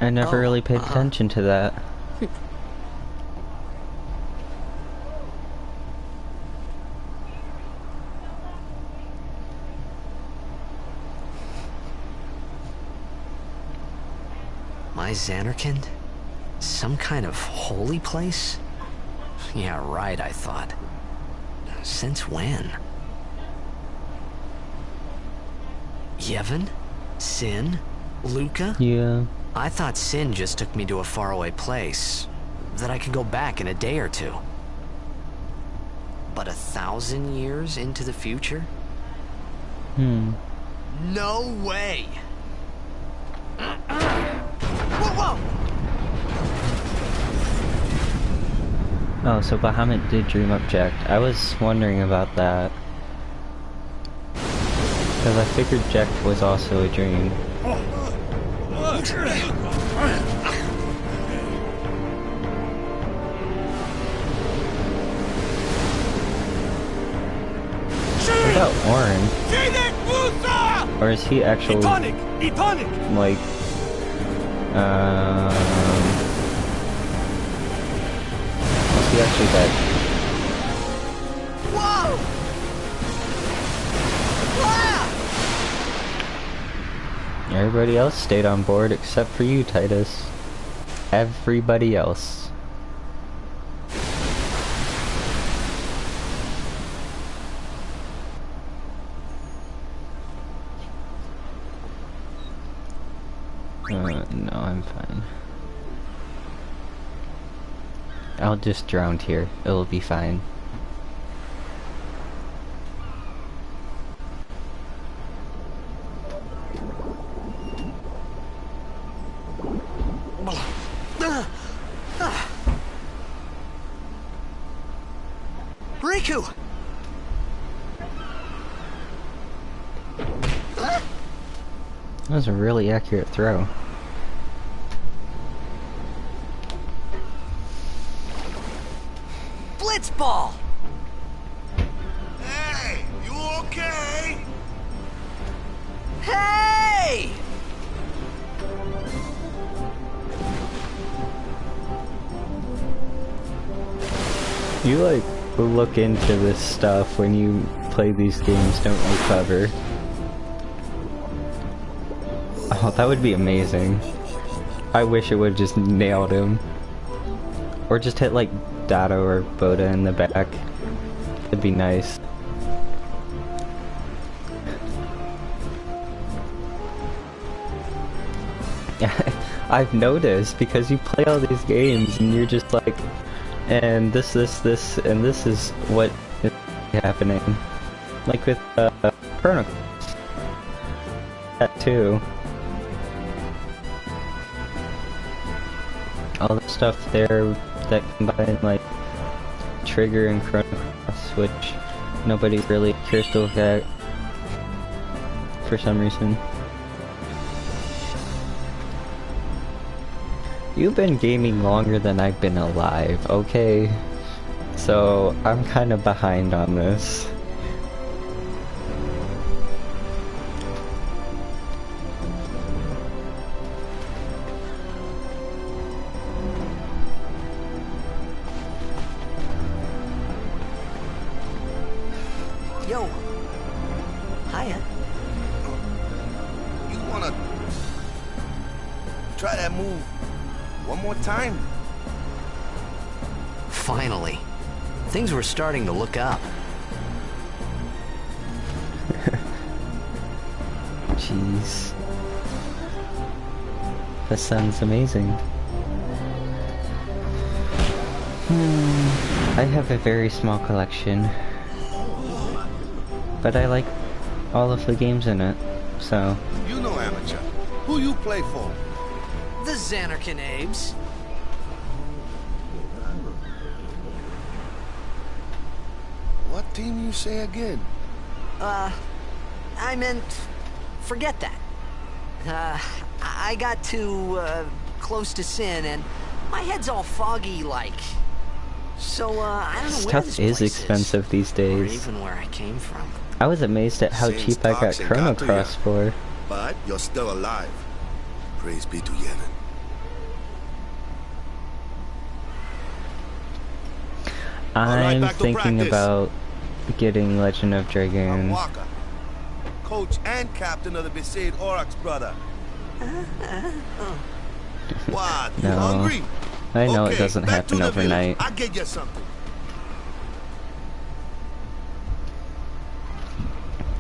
I never really paid attention to that. My Zanarkand? Some kind of holy place? Yeah, right, I thought. Since when? Yevon? Sin? Luca? Yeah. I thought Sin just took me to a faraway place, that I could go back in a day or two. But 1,000 years into the future? No way! Whoa, whoa! Oh, so Bahamut did dream up Jecht. I was wondering about that. Because I figured Jecht was also a dream. What about Orin? Or is he actually like is he actually dead? Whoa! Everybody else stayed on board except for you, Titus. Everybody else. No, I'm fine. I'll just drown here. It'll be fine. Riku! That was a really accurate throw. Okay. Hey! You like look into this stuff when you play these games, don't you, Clever? Oh, that would be amazing. I wish it would just nailed him. Or just hit like Dado or Boda in the back. It'd be nice. I've noticed because you play all these games and you're just like, and this, and this is what is happening. Like with Chrono Cross. That too. All the stuff there that combine like Trigger and Chrono Cross, which nobody really cares to look at for some reason. You've been gaming longer than I've been alive, okay? So I'm kind of behind on this. Yo. Hiya. You wanna try that move one more time? Finally. Things were starting to look up. Jeez. That sounds amazing. I have a very small collection. But I like all of the games in it, so... You know, amateur. Who you play for? The Xanarkin Abes. What team you say again? I meant... forget that. I got too, close to Sin, and my head's all foggy, like. So, I don't know where Stuff this is place expensive these or days. even where I came from. I was amazed at how Since cheap I got Toxin Chrono got to Cross ya. for. But you're still alive. Praise be to Yevon. I'm back to thinking practice. about getting Legend of I'm Dragoon. Waka, coach and captain of the Besaid Aurochs, brother. What? You No. hungry? I know Okay, it doesn't back to happen the village. overnight. I'll get you something.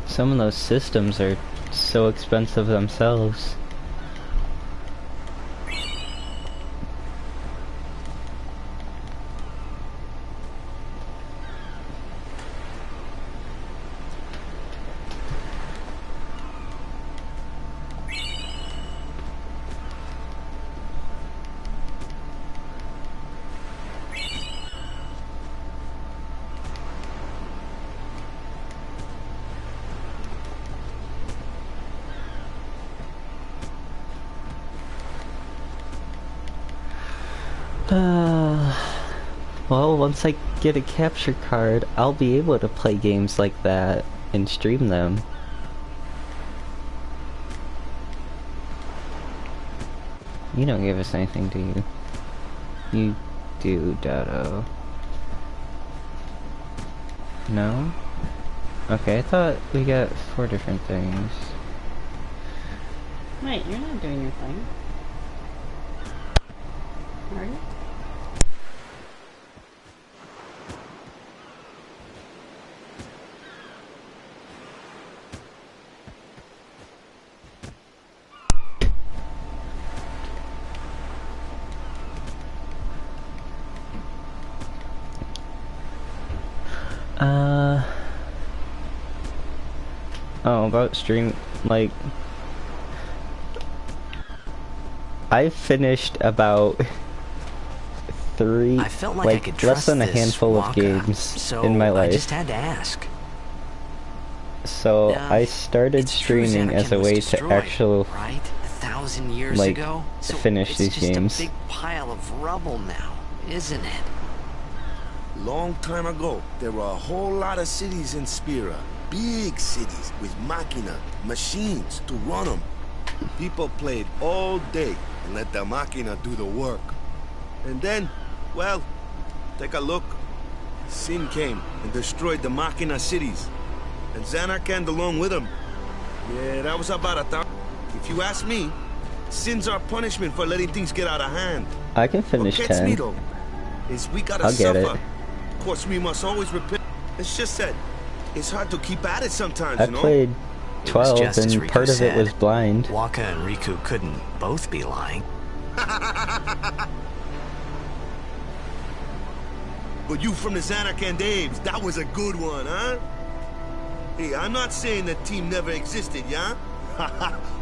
Some of those systems are so expensive themselves. Well, once I get a capture card, I'll be able to play games like that and stream them. You don't give us anything, do you? You do, Dado. No? Okay, I thought we got 4 different things. Wait, you're not doing your thing. Are you? Oh, about stream, like... I finished about 3, I felt like I could less trust than a this handful of Waka, games so in my I life. just had to ask. So I started It's true streaming as a Xanarkin was way destroyed, to actually right? 1,000 years like, ago? So finish it's these just games. a big pile of rubble now, isn't it? Long time ago, there were a whole lot of cities in Spira. Big cities with machina, machines to run them. People played all day and let the machina do the work. And then, well, take a look. Sin came and destroyed the machina cities. And Zanarkand along with them. Yeah, that was about 1,000. If you ask me, Sin's our punishment for letting things get out of hand. I can finish What gets 10. me though, is we gotta I'll get suffer. it. Of course, we must always repent. It's just that it's hard to keep at it sometimes, I you know? played It was 12 just as and Riku part of it said. was blind. Waka and Riku couldn't both be lying. But you from the Zanarkand Daves, that was a good one, huh? Hey, I'm not saying that team never existed, yeah?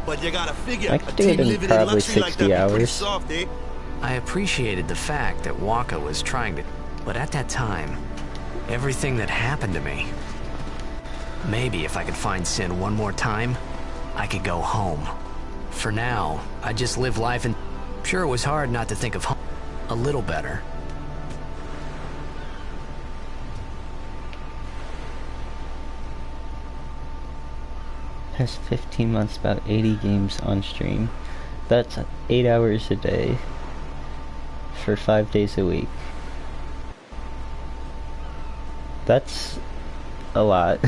But you gotta figure, I a could do it team in living in probably luxury like 60 that be pretty hours. soft, eh? I appreciated the fact that Waka was trying to... But at that time, everything that happened to me... Maybe if I could find Sin one more time, I could go home. For now, I just live life and... Sure, it was hard not to think of home a little better. Has 15 months, about 80 games on stream. That's 8 hours a day for 5 days a week. That's a lot.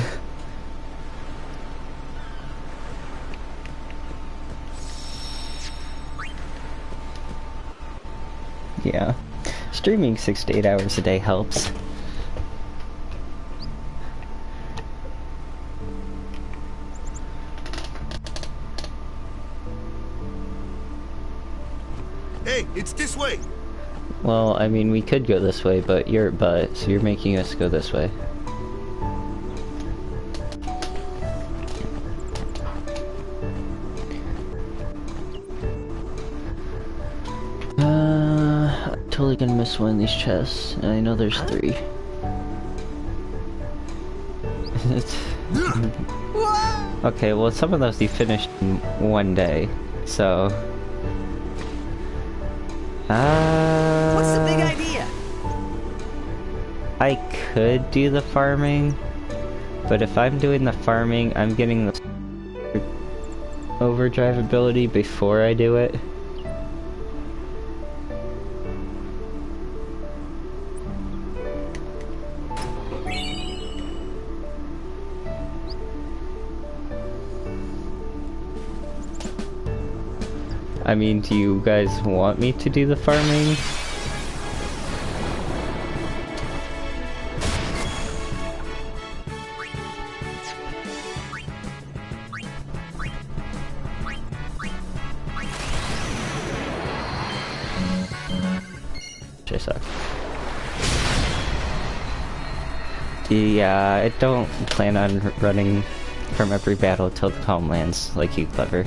Yeah. Streaming 6 to 8 hours a day helps. Hey, it's this way. Well, I mean, we could go this way, but you're at butt, so you're making us go this way. Totally gonna miss one of these chests, and I know there's 3. Okay, well, some of those you finished in 1 day, so... What's the big idea? I could do the farming, but if I'm doing the farming, I'm getting the overdrive ability before I do it. I mean, do you guys want me to do the farming? I suck. Yeah, I don't plan on running from every battle till the calm lands, like you, Clever.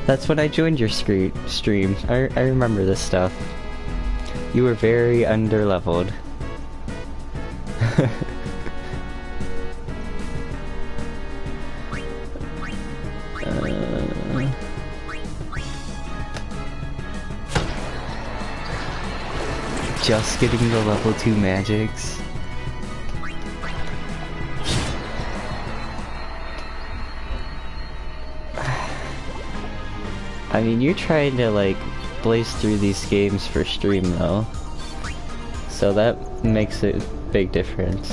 That's when I joined your stream. I remember this stuff. You were very underleveled. Just getting the level 2 magics. I mean, you're trying to, like, blaze through these games for stream, though. So that makes a big difference.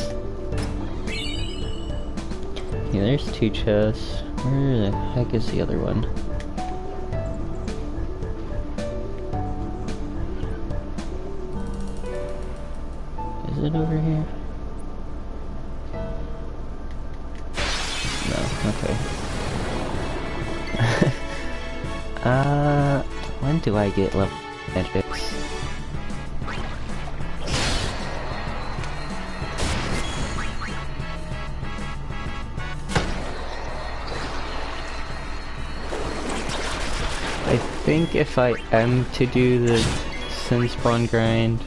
Yeah, there's 2 chests. Where the heck is the other one? Is it over here? No, okay. When do I get level magics? I think if I am to do the Sin Spawn grind,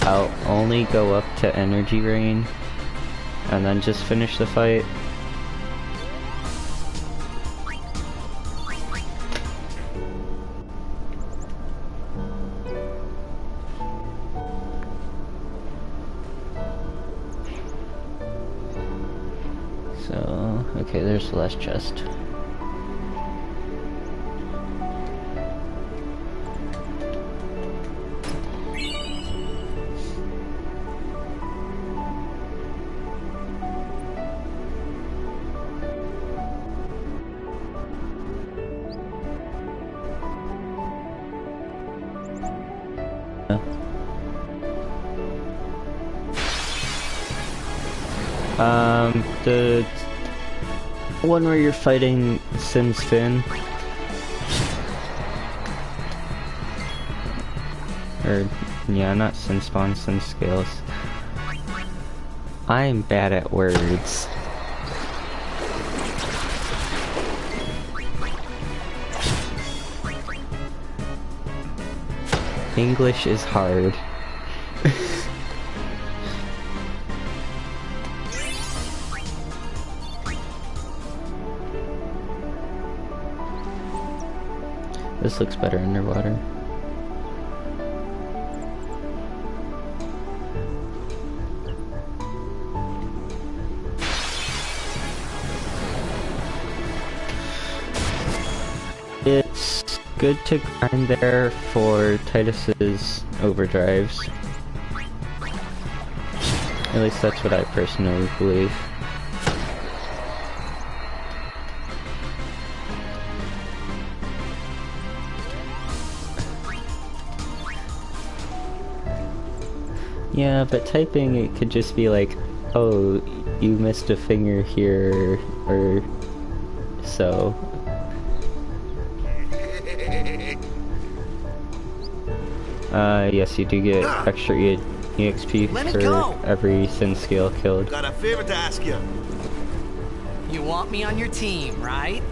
I'll only go up to Energy Rain, and then just finish the fight. So, okay, there's the last chest. The one where you're fighting Sin's Fin. Or, yeah, not Sin Spawn, Sin Scales. I'm bad at words. English is hard. This looks better underwater. It's good to grind there for Titus's overdrives. At least that's what I personally believe. Yeah, but typing, it could just be like, oh, you missed a finger here, or so. Yes, you do get extra EXP for every Sin Scale killed. Got a favor to ask you. You want me on your team, right?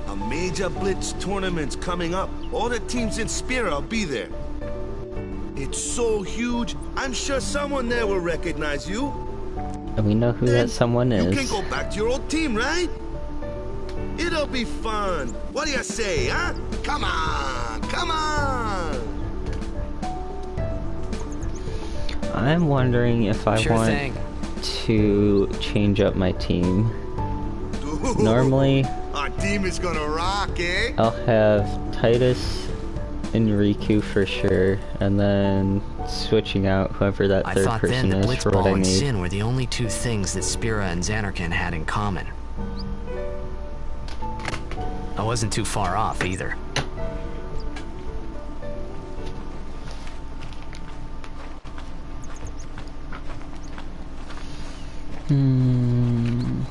A major Blitz tournament's coming up. All the teams in Spira will be there. It's so huge, I'm sure someone there will recognize you. And we know who that someone is. You can go back to your old team, right? It'll be fun. What do you say, huh? Come on, come on! I'm wondering if I want to change up my team. Dude, normally, our team is gonna rock, eh? I'll have Titus and Riku for sure, and then switching out whoever that third person is for what I Blitzball and need. Sin were the only two things that Spira and Zanarkand had in common. I wasn't too far off either.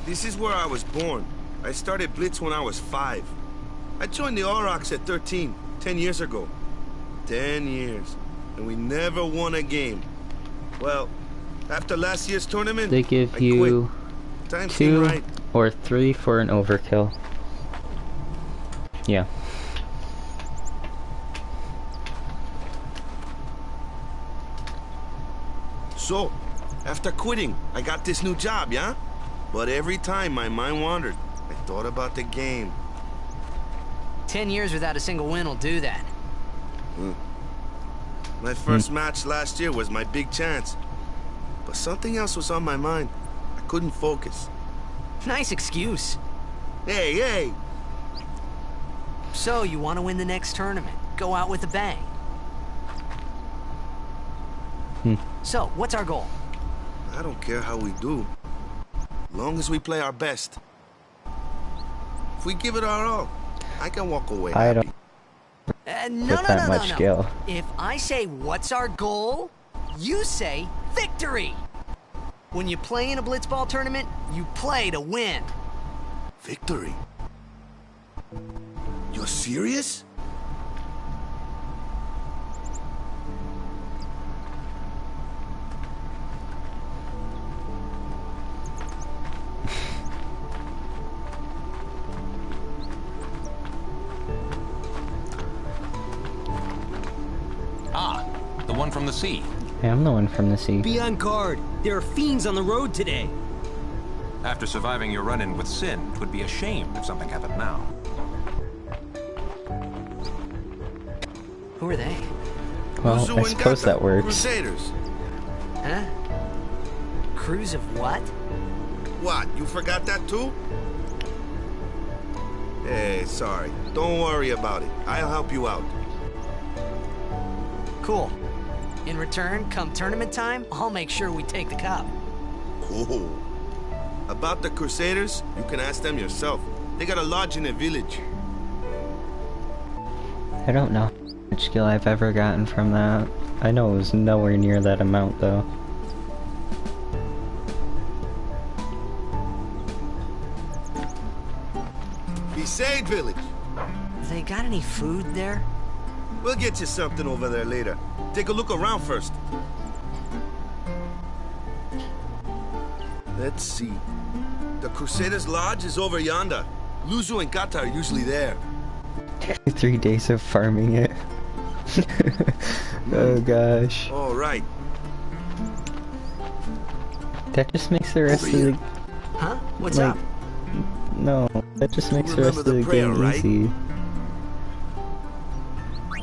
This is where I was born. I started Blitz when I was 5. I joined the Aurochs at 13, 10 years ago. 10 years. And we never won a game. Well, after last year's tournament, They give I you quit. Time seemed 2 right. or 3 for an overkill. Yeah. So, after quitting, I got this new job, yeah? But every time my mind wandered, I thought about the game. 10 years without a single win will do that. My first match last year was my big chance. But something else was on my mind. I couldn't focus. Nice excuse. Hey, hey! So, you want to win the next tournament? Go out with a bang. So, what's our goal? I don't care how we do. Long as we play our best. If we give it our all, I can walk away I happy. don't get that much skill. If I say, what's our goal? You say, victory! When you play in a Blitzball tournament, you play to win. Victory? You're serious? Ah, the one from the sea. Hey, I'm the one from the sea. Be on guard. There are fiends on the road today. After surviving your run-in with Sin, it would be a shame if something happened now. Who are they? Well, Uzu I and suppose Gata, that works. Crusaders. Huh? Crews of what? What, you forgot that too? Hey, sorry. Don't worry about it. I'll help you out. Cool. In return, come tournament time, I'll make sure we take the cup. Cool. About the Crusaders, you can ask them yourself. They got a lodge in a village. I don't know how much skill I've ever gotten from that. I know it was nowhere near that amount though. Besaid village. They got any food there? We'll get you something over there later. Take a look around first. Let's see. The Crusaders' lodge is over yonder. Luzu and Gata are usually there. 3 days of farming it. Oh gosh. All right. That just makes the rest of the... Huh? What's like, up? No, that just makes the rest remember of the the prayer, game right? easy.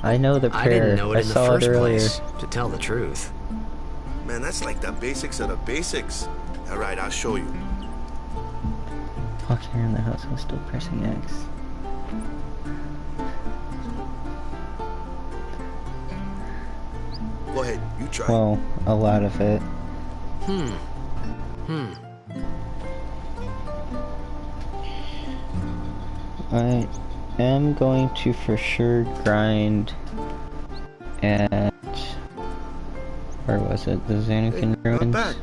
I know the prayer. I didn't know it in the saw first it earlier. place, to tell the truth. Man, that's like the basics of the basics. All right, I'll show you. Walk here in the house while still pressing X. Go ahead, you try. Well, a lot of it. I am going to for sure grind at... Where was it? The Xanakin Hey, not Ruins? bad.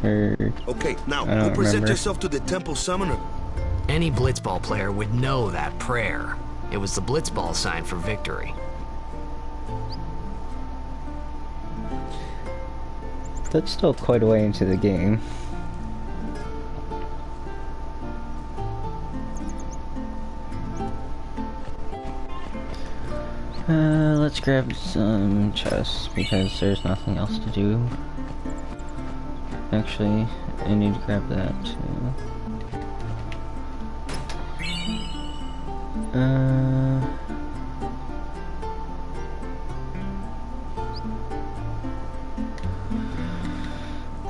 Or... Okay, now I don't go present remember. yourself to the temple summoner. Any blitzball player would know that prayer. It was the blitzball sign for victory. That's still quite a way into the game. Let's grab some chests because there's nothing else to do. Actually, I need to grab that too.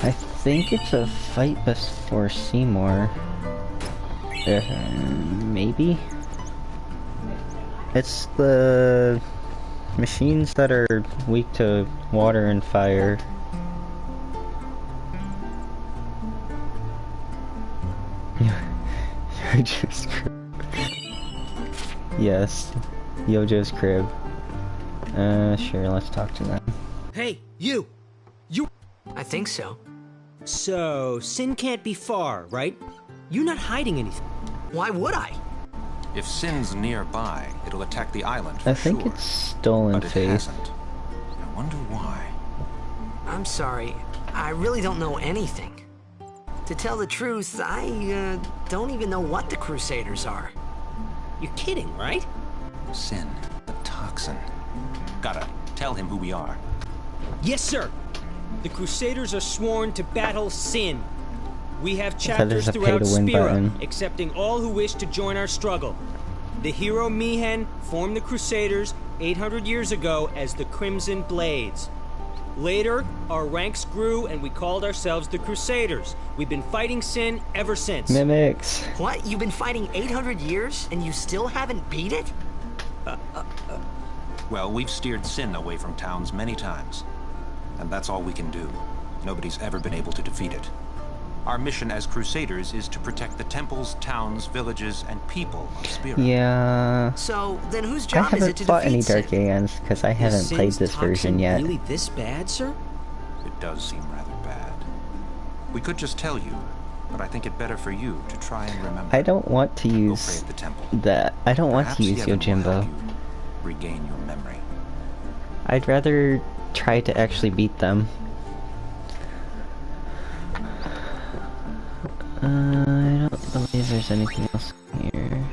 I think it's a fight before Seymour. Maybe? It's the machines that are weak to water and fire. Yojo's crib. Yes, Yojo's crib. Sure, let's talk to them. Hey, you! You! I think so. So, Sin can't be far, right? You're not hiding anything. Why would I? If Sin's nearby, it'll attack the island for I think sure. it's stolen But it faith. hasn't. I wonder why. I'm sorry. I really don't know anything. To tell the truth, I don't even know what the Crusaders are. You're kidding, right? Sin, the toxin. Gotta tell him who we are. Yes, sir! The Crusaders are sworn to battle Sin. We have thought there's chapters a throughout pay-to-win Spira, button. accepting all who wish to join our struggle. The hero Mihen formed the Crusaders 800 years ago as the Crimson Blades. Later, our ranks grew and we called ourselves the Crusaders. We've been fighting Sin ever since. Mimics. What? You've been fighting 800 years and you still haven't beat it? Well, we've steered Sin away from towns many times. And that's all we can do. Nobody's ever been able to defeat it. Our mission as Crusaders is to protect the temples, towns, villages, and people of Spira. Yeah. So, then whose I job is it haven't to fought defeat any Sin? Dark ANs because I haven't Is played Sin's this version toxin yet. really this bad, sir? It does seem rather bad. We could just tell you, but I think it better for you to try and remember. I don't want to Go pray use at the temple. that. I don't want Perhaps to use Yevon will Yojimbo. help you regain your memory. I'd rather try to actually beat them. I don't believe there's anything else here.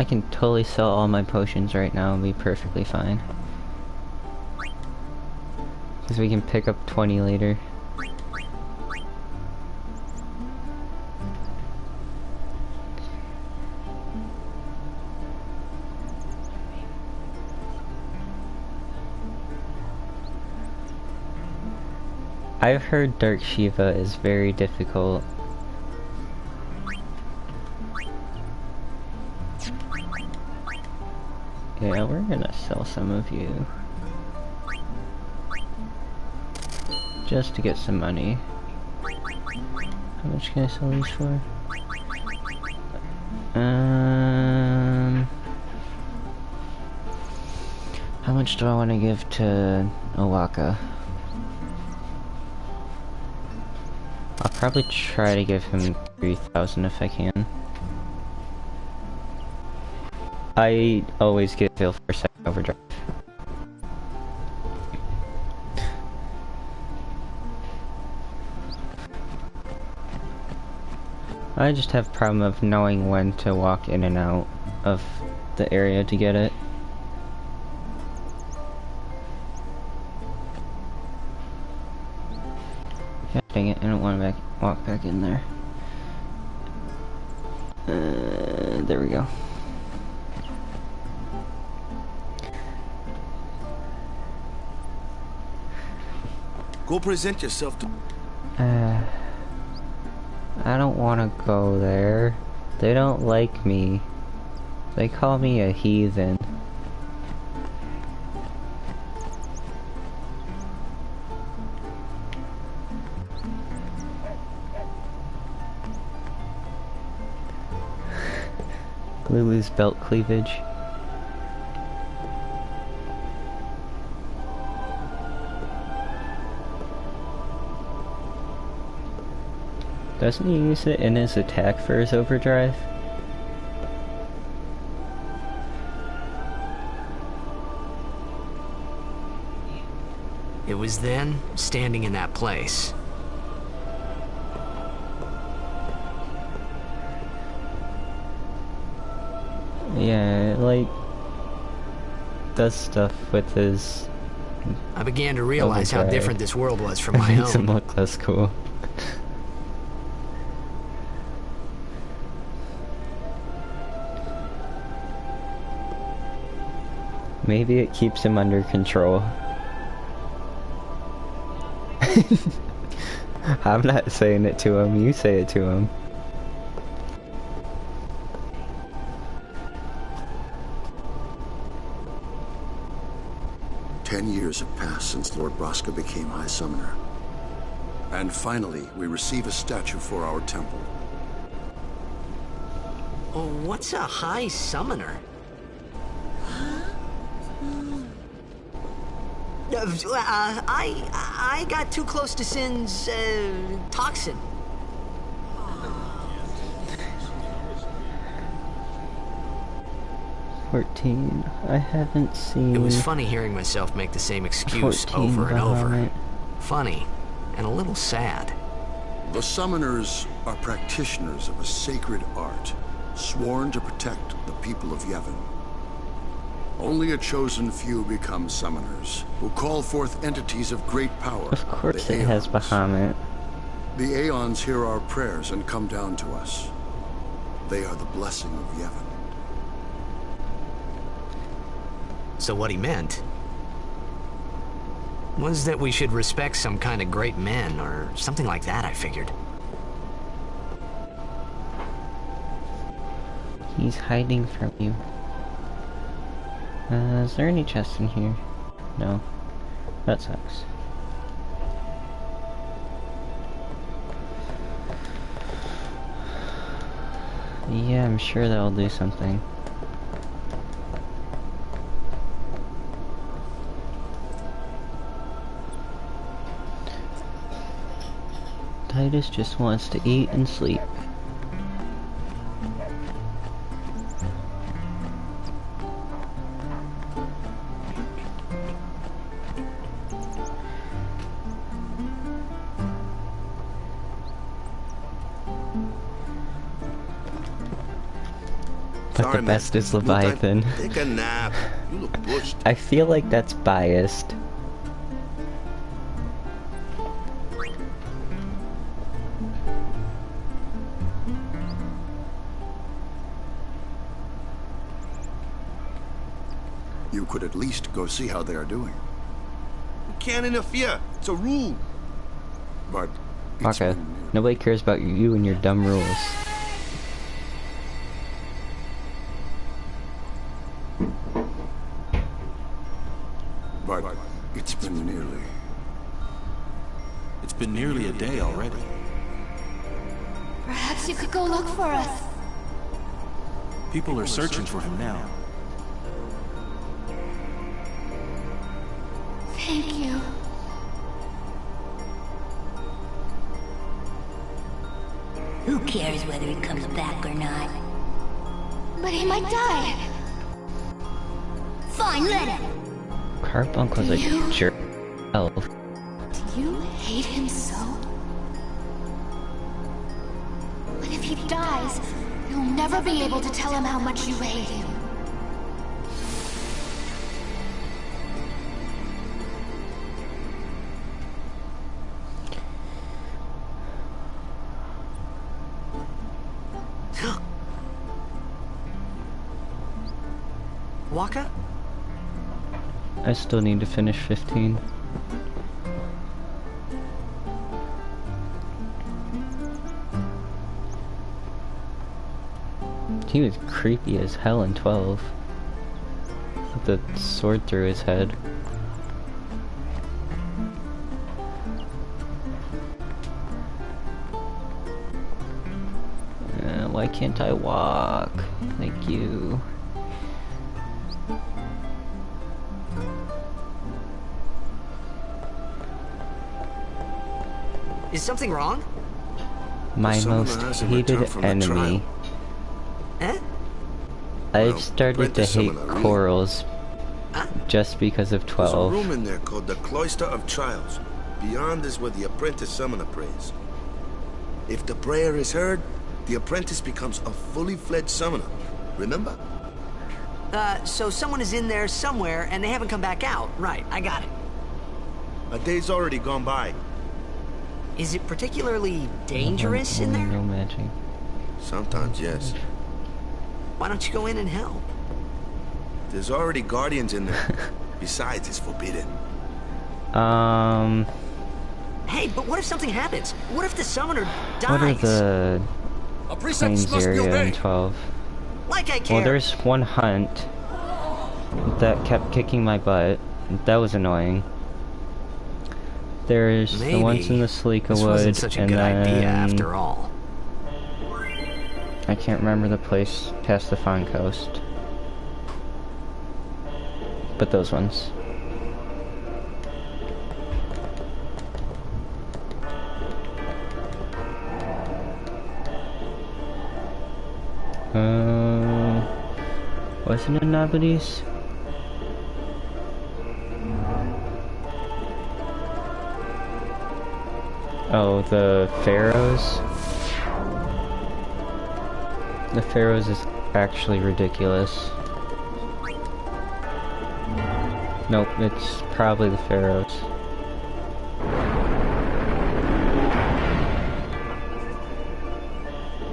I can totally sell all my potions right now and be perfectly fine. Because we can pick up 20 later. I've heard Dark Shiva is very difficult. Yeah, we're gonna sell some of you. Just to get some money. How much can I sell these for? How much do I want to give to Owaka? I'll probably try to give him 3,000 if I can. I always get Phil for second overdrive. I just have a problem of knowing when to walk in and out of the area to get it. Yeah, dang it, I don't want to walk back in there. There we go. Go present yourself to... I don't want to go there. They don't like me. They call me a heathen. Lulu's belt cleavage. Doesn't he use it in his attack for his overdrive? It was then, standing in that place. Yeah, like, does stuff with his... I began to realize how overdrive. different this world was from my Makes him own. look less cool. Maybe it keeps him under control. I'm not saying it to him, you say it to him. Years have passed since Lord Braska became High Summoner. And finally, we receive a statue for our temple. Oh, what's a High Summoner? I got too close to Sin's, toxin. I haven't seen... It was funny hearing myself make the same excuse over and over. Funny, and a little sad. The Summoners are practitioners of a sacred art, sworn to protect the people of Yevon. Only a chosen few become Summoners, who call forth entities of great power. Of course it has Bahamut. The Aeons hear our prayers and come down to us. They are the blessing of Yevon. So what he meant was that we should respect some kind of great men, or something like that, I figured. He's hiding from you. Is there any chests in here? No. That sucks. Yeah, I'm sure that'll do something. Titus just wants to eat and sleep. thought Sorry, the man. best is No time. Leviathan. Take a nap. You look pushed. I feel like that's biased. You could at least go see how they are doing. You can't interfere. It's a rule. But it's Okay, nobody cares about you and your dumb rules. But it's been nearly... It's been nearly a day already. Perhaps you could go look for us. People are searching for him now. Thank you. Who cares whether he comes back or not? But he might die. Fine, let him. Carbuncle's a jerk. Oh. Do you hate him so? But if he dies, you'll never be able to tell him how much you hate him. Wakka? I still need to finish 15. He was creepy as hell in 12. With the sword through his head. Why can't I walk? Thank you. Is something wrong? My most hated enemy. Eh? I've started to hate corals just because of There's a 12. room in there called the Cloister of Trials. Beyond is where the apprentice summoner prays. If the prayer is heard, the apprentice becomes a fully fledged summoner. Remember? So someone is in there somewhere and they haven't come back out. Right, I got it. A day's already gone by. Is it particularly dangerous in there? No magic. Sometimes, yes. Why don't you go in and help? There's already guardians in there. Besides, it's forbidden. Hey, but what if something happens? What if the summoner dies? What are the plains area in 12? Like I care. Well, there's one hunt that kept kicking my butt. That was annoying. There's the ones in the Sleeka Wood, such a and good then idea after all. I can't remember the place past the Fawn Coast. But those ones. Wasn't it Nabodes? Oh, the Pharaohs? The Pharaohs is actually ridiculous. Nope, it's probably the Pharaohs.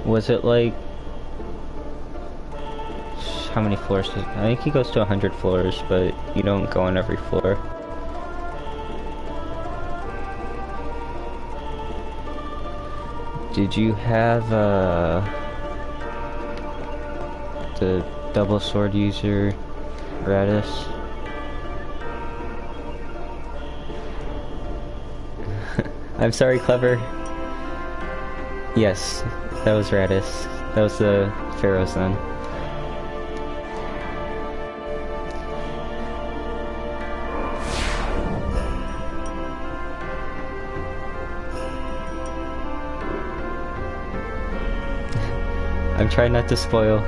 Was it like... How many floors does... I think he goes to 100 floors, but you don't go on every floor. Did you have, the double sword user, Radis? I'm sorry, Clever. Yes, that was Radis. That was the Pharaohs then. I'm trying not to spoil.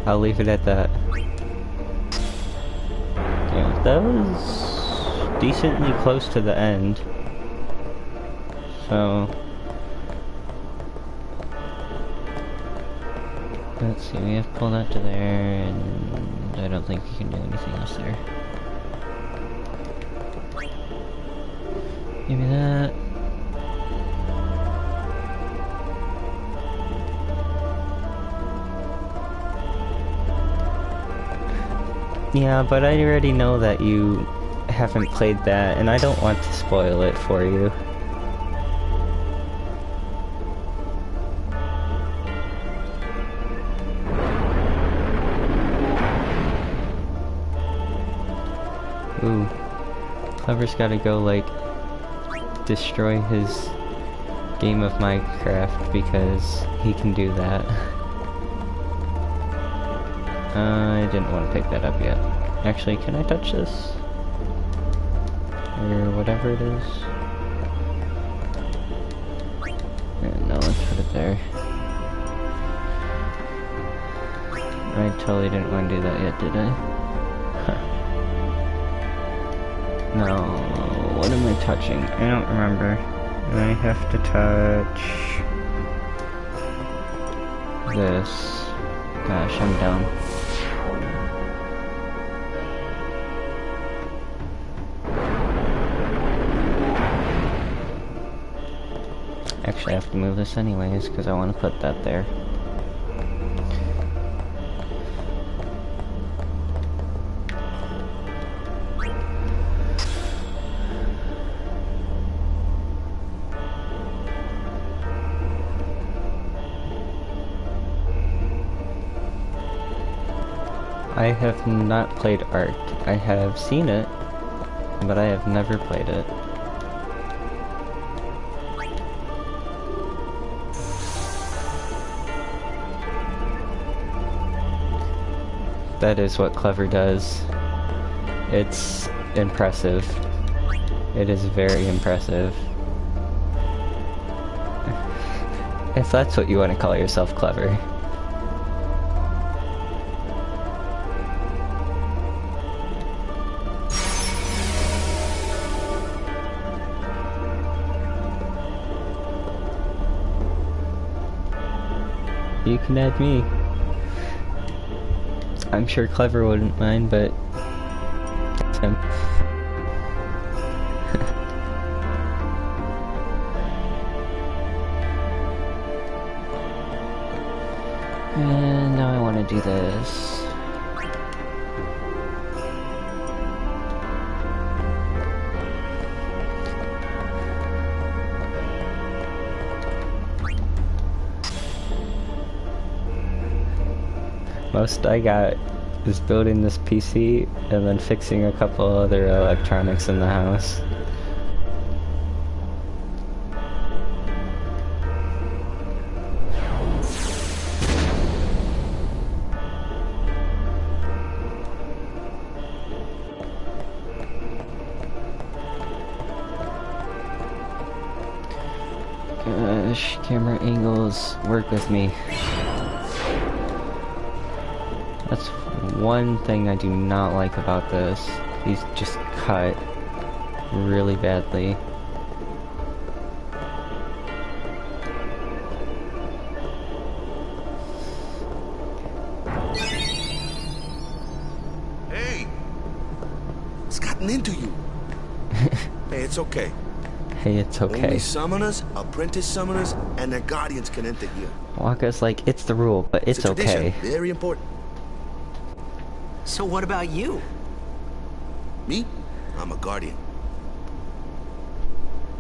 I'll leave it at that. Yeah, that was decently close to the end. So Let's see, we have pulled that to there, and I don't think we can do anything else there. Maybe that. Yeah, but I already know that you haven't played that, and I don't want to spoil it for you. Ooh. Clever's gotta go, like, destroy his game of Minecraft because he can do that. I didn't want to pick that up yet. Actually, can I touch this? Or whatever it is? No, let's put it there. I totally didn't want to do that yet, did I? Huh. No, what am I touching? I don't remember. I have to touch this. Gosh, I'm dumb. Actually, I have to move this anyways, because I want to put that there. I have not played Ark. I have seen it, but I have never played it. That is what Clever does. It's impressive. It is very impressive. If that's what you want to call yourself, Clever. You can add me. I'm sure Clever wouldn't mind, but it's him. And now I want to do this. Most I got is building this PC and then fixing a couple other electronics in the house. Gosh, camera angles, work with me. That's one thing I do not like about this. These just cut really badly. Hey! It's gotten into you. Hey, it's okay. Hey, it's okay. Only summoners, apprentice summoners, and their guardians can enter here. Wakka's like, it's the rule, but it's a tradition, okay. Very important. So what about you? Me? I'm a guardian.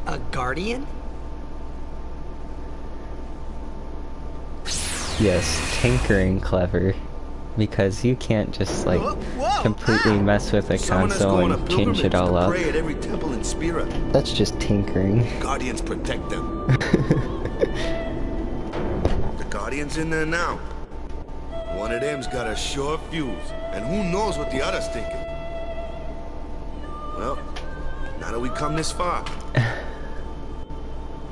A guardian? Yes, tinkering Clever. Because you can't just, like, completely mess with the console and change it all up. Pray at every temple in Spira. That's just tinkering. Guardians protect them. The guardian's in there now. One of them's got a short fuse, and who knows what the other's thinking. Well, now that we come this far,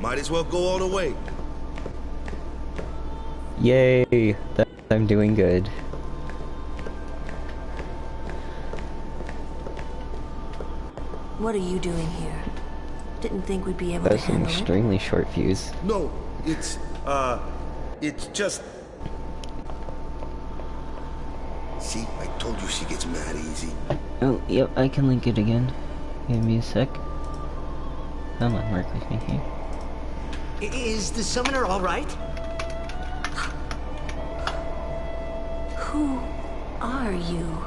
might as well go all the way. Yay! I'm doing good. What are you doing here? Didn't think we'd be able to That's an handle it. extremely short fuse. No, it's just... See, I told you she gets mad easy. Oh, yep, I can link it again. Give me a sec. Come on, work with me here. Is the summoner all right? Who are you?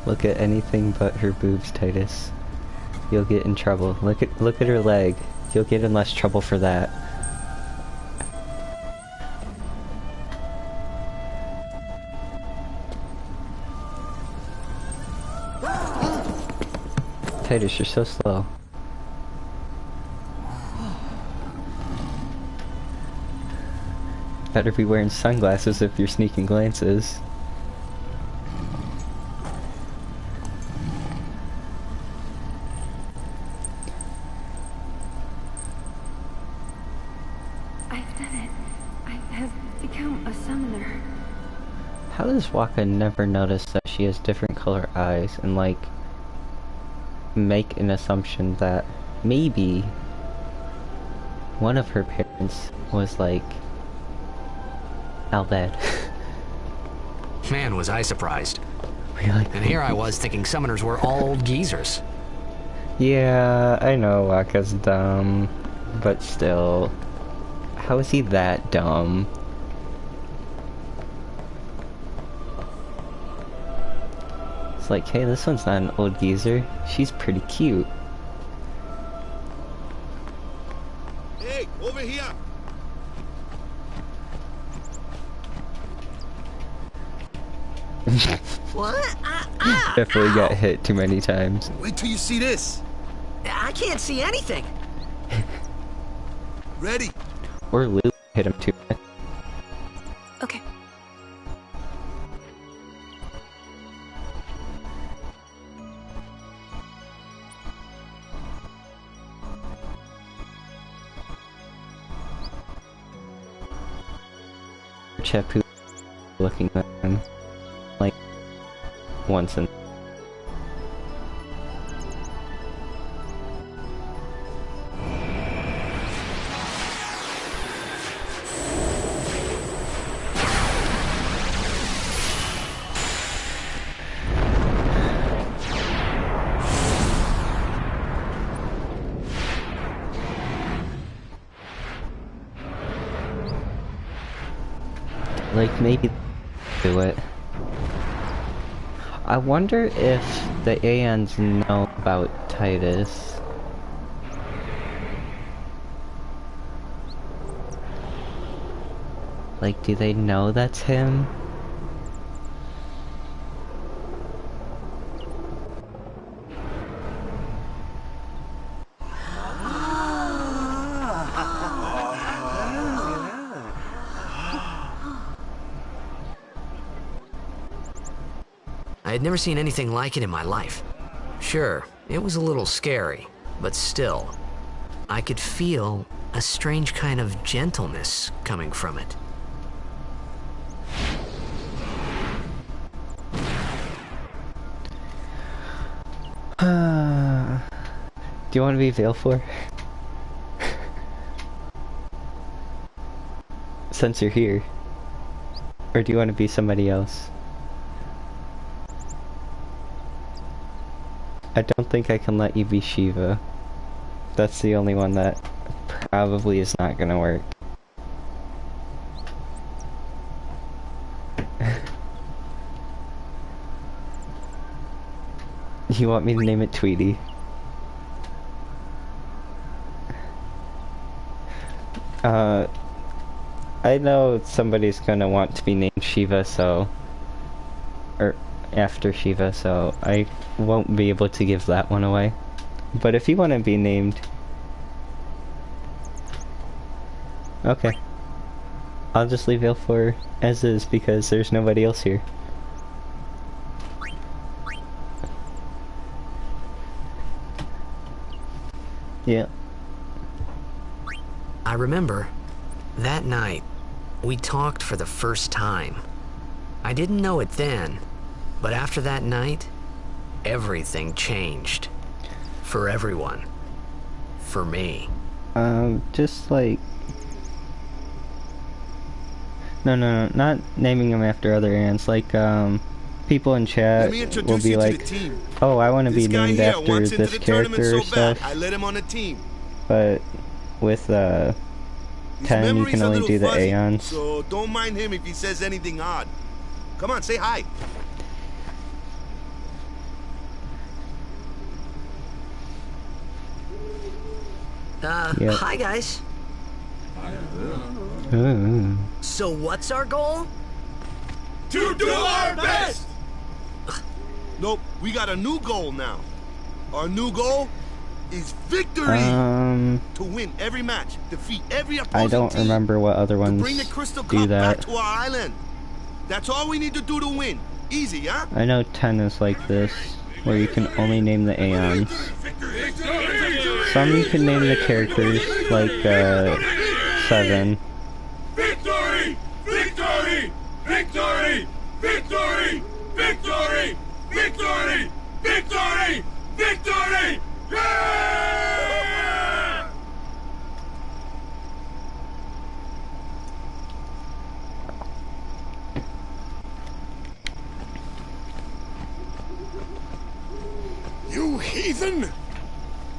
Look at anything but her boobs, Titus. You'll get in trouble. Look at her leg. You'll get in less trouble for that. Titus, you're so slow. Better be wearing sunglasses if you're sneaking glances. I've done it. I have become a summoner. How does Wakka never notice that she has different color eyes and, like, make an assumption that maybe one of her parents was, like, Albed? Man, was I surprised. Really? And here I was thinking summoners were all old geezers. Yeah, I know Wakka's dumb, but still. How is he that dumb? It's like, hey, this one's not an old geezer. She's pretty cute. Hey, over here! What? Definitely got hit too many times. Wait till you see this. I can't see anything. Ready? Or Lou hit him too. Okay. Chepu looking at him like once and like maybe do it. I wonder if the Aeons know about Titus. Like, do they know that's him? I had never seen anything like it in my life. Sure, it was a little scary, but still, I could feel a strange kind of gentleness coming from it. Do you want to be Valefor? Since you're here. Or do you want to be somebody else? I don't think I can let you be Shiva. That's the only one that probably is not gonna work. You want me to name it Tweety? I know somebody's gonna want to be named Shiva, so... or after Shiva, so I won't be able to give that one away. But if you want to be named... okay. I'll just leave Valefor as is, because there's nobody else here. Yeah. I remember, that night, we talked for the first time. I didn't know it then, but after that night, everything changed. For everyone. For me. Just like... No, not naming them after other ants. Like, people in chat will be like, oh, I want to be named after this character or stuff. I let him on the team. But with, 10, you can only do the Aeons. So don't mind him if he says anything odd. Come on, say hi. Yep. Hi guys. Ooh. So what's our goal? To do our best! Nope, we got a new goal now. Our new goal is victory! To win every match, defeat every opposing I don't team, remember what other ones bring the Crystal do Cup that. back to our island. That's all we need to do to win. Easy, huh? I know 10 is like this, where you can only name the Aeons. Some you can name the characters, like, 7. Victory! Victory! Victory! Victory! Victory! Victory! Victory! Victory! Yeah! You heathen!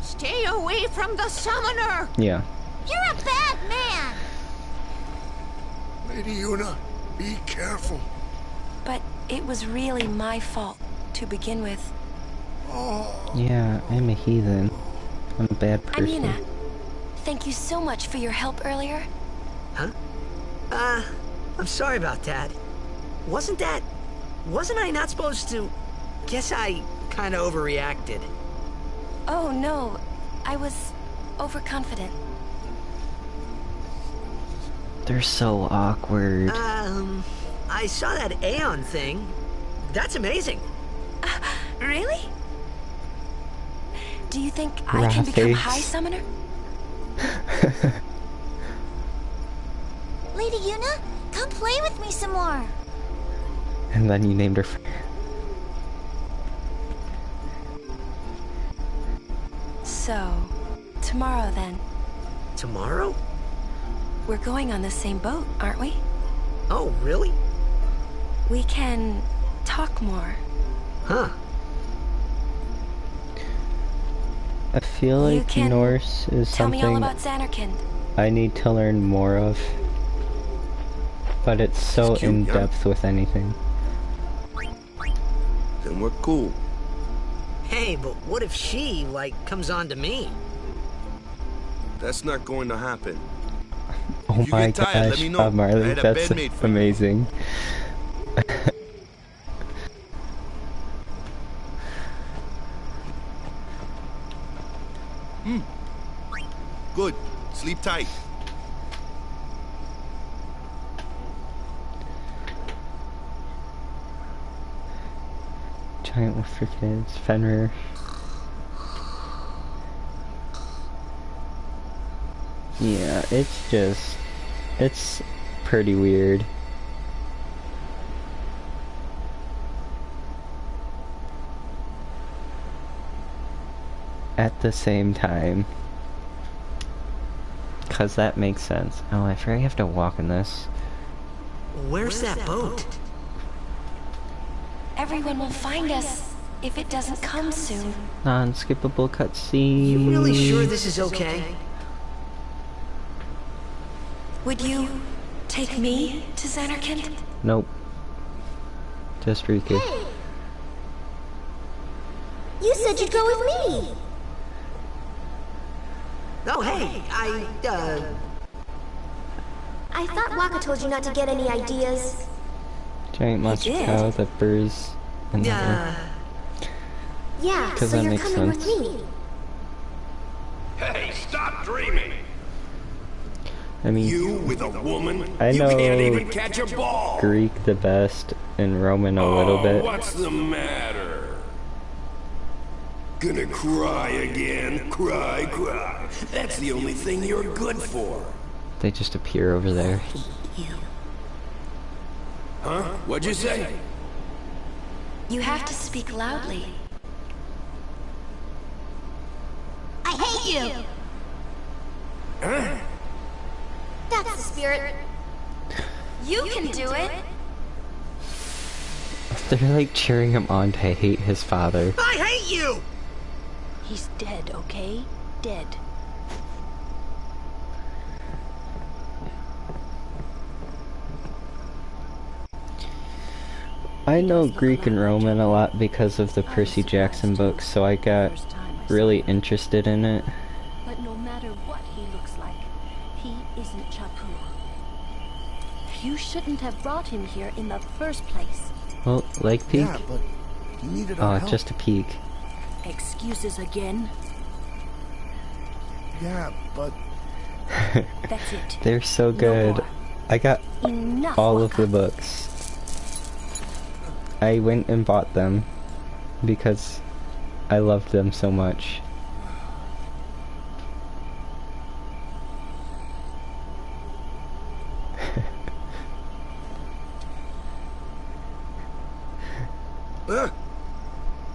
Stay away from the summoner! Yeah. You're a bad man! Lady Yuna, be careful. But it was really my fault to begin with. Yeah, I'm a heathen. I'm a bad I'm person. Yuna. Thank you so much for your help earlier. Huh? I'm sorry about that. Wasn't I not supposed to... Guess I kinda overreacted. Oh no, I was overconfident. They're so awkward. I saw that Aeon thing. That's amazing. Really? Do you think I can become High Summoner? Lady Yuna, come play with me some more. And then you named her. So, tomorrow then. Tomorrow? We're going on the same boat, aren't we? Oh, really? We can talk more. Huh. I feel like Norse is tell me all something about Zanarkand. I need to learn more of. But it's so in depth with anything. Then we're cool. Hey, but what if she, like, comes on to me? That's not going to happen. Oh If you my get tired, let gosh, me know. Bob Marley, I had a that's bed made for you. amazing. Good. Sleep tight. Giant Wolf for Kids, Fenrir. Yeah, it's pretty weird. At the same time. Cause that makes sense. Oh, I forgot you have to walk in this. Where's that boat? Everyone will find us if it doesn't come soon. Non-skippable cutscene. You really sure this is okay? Would you take me to Zanarkand? Nope. Just Riku. Hey! You said you'd go with me! Oh, hey, I thought Wakka told you not to get any ideas. Giant monster did. cow that burrs in the air. Yeah, 'Cause so that you're makes coming sense. with me. Hey, stop dreaming! I mean, You with a woman? I You know can't even catch a ball! Greek the best and Roman a little bit. What's the matter? Gonna cry again? Cry, cry. That's the only thing you're good for. They just appear over there. Huh? What'd you say? You have to speak loudly. I hate you! Huh? That's the spirit. You can do it! They're like cheering him on to hate his father. I hate you! He's dead, okay? Dead. I know Greek and Roman a lot because of the Percy Jackson books, so I got really interested in it. But no matter what he looks like, he isn't Chapu. You shouldn't have brought him here in the first place. Well, Lake Peak? Yeah, but he needed our help. Just a peek. Excuses again? Yeah, but... That's it. They're so good. I got Enough, all of the books. I went and bought them because I loved them so much.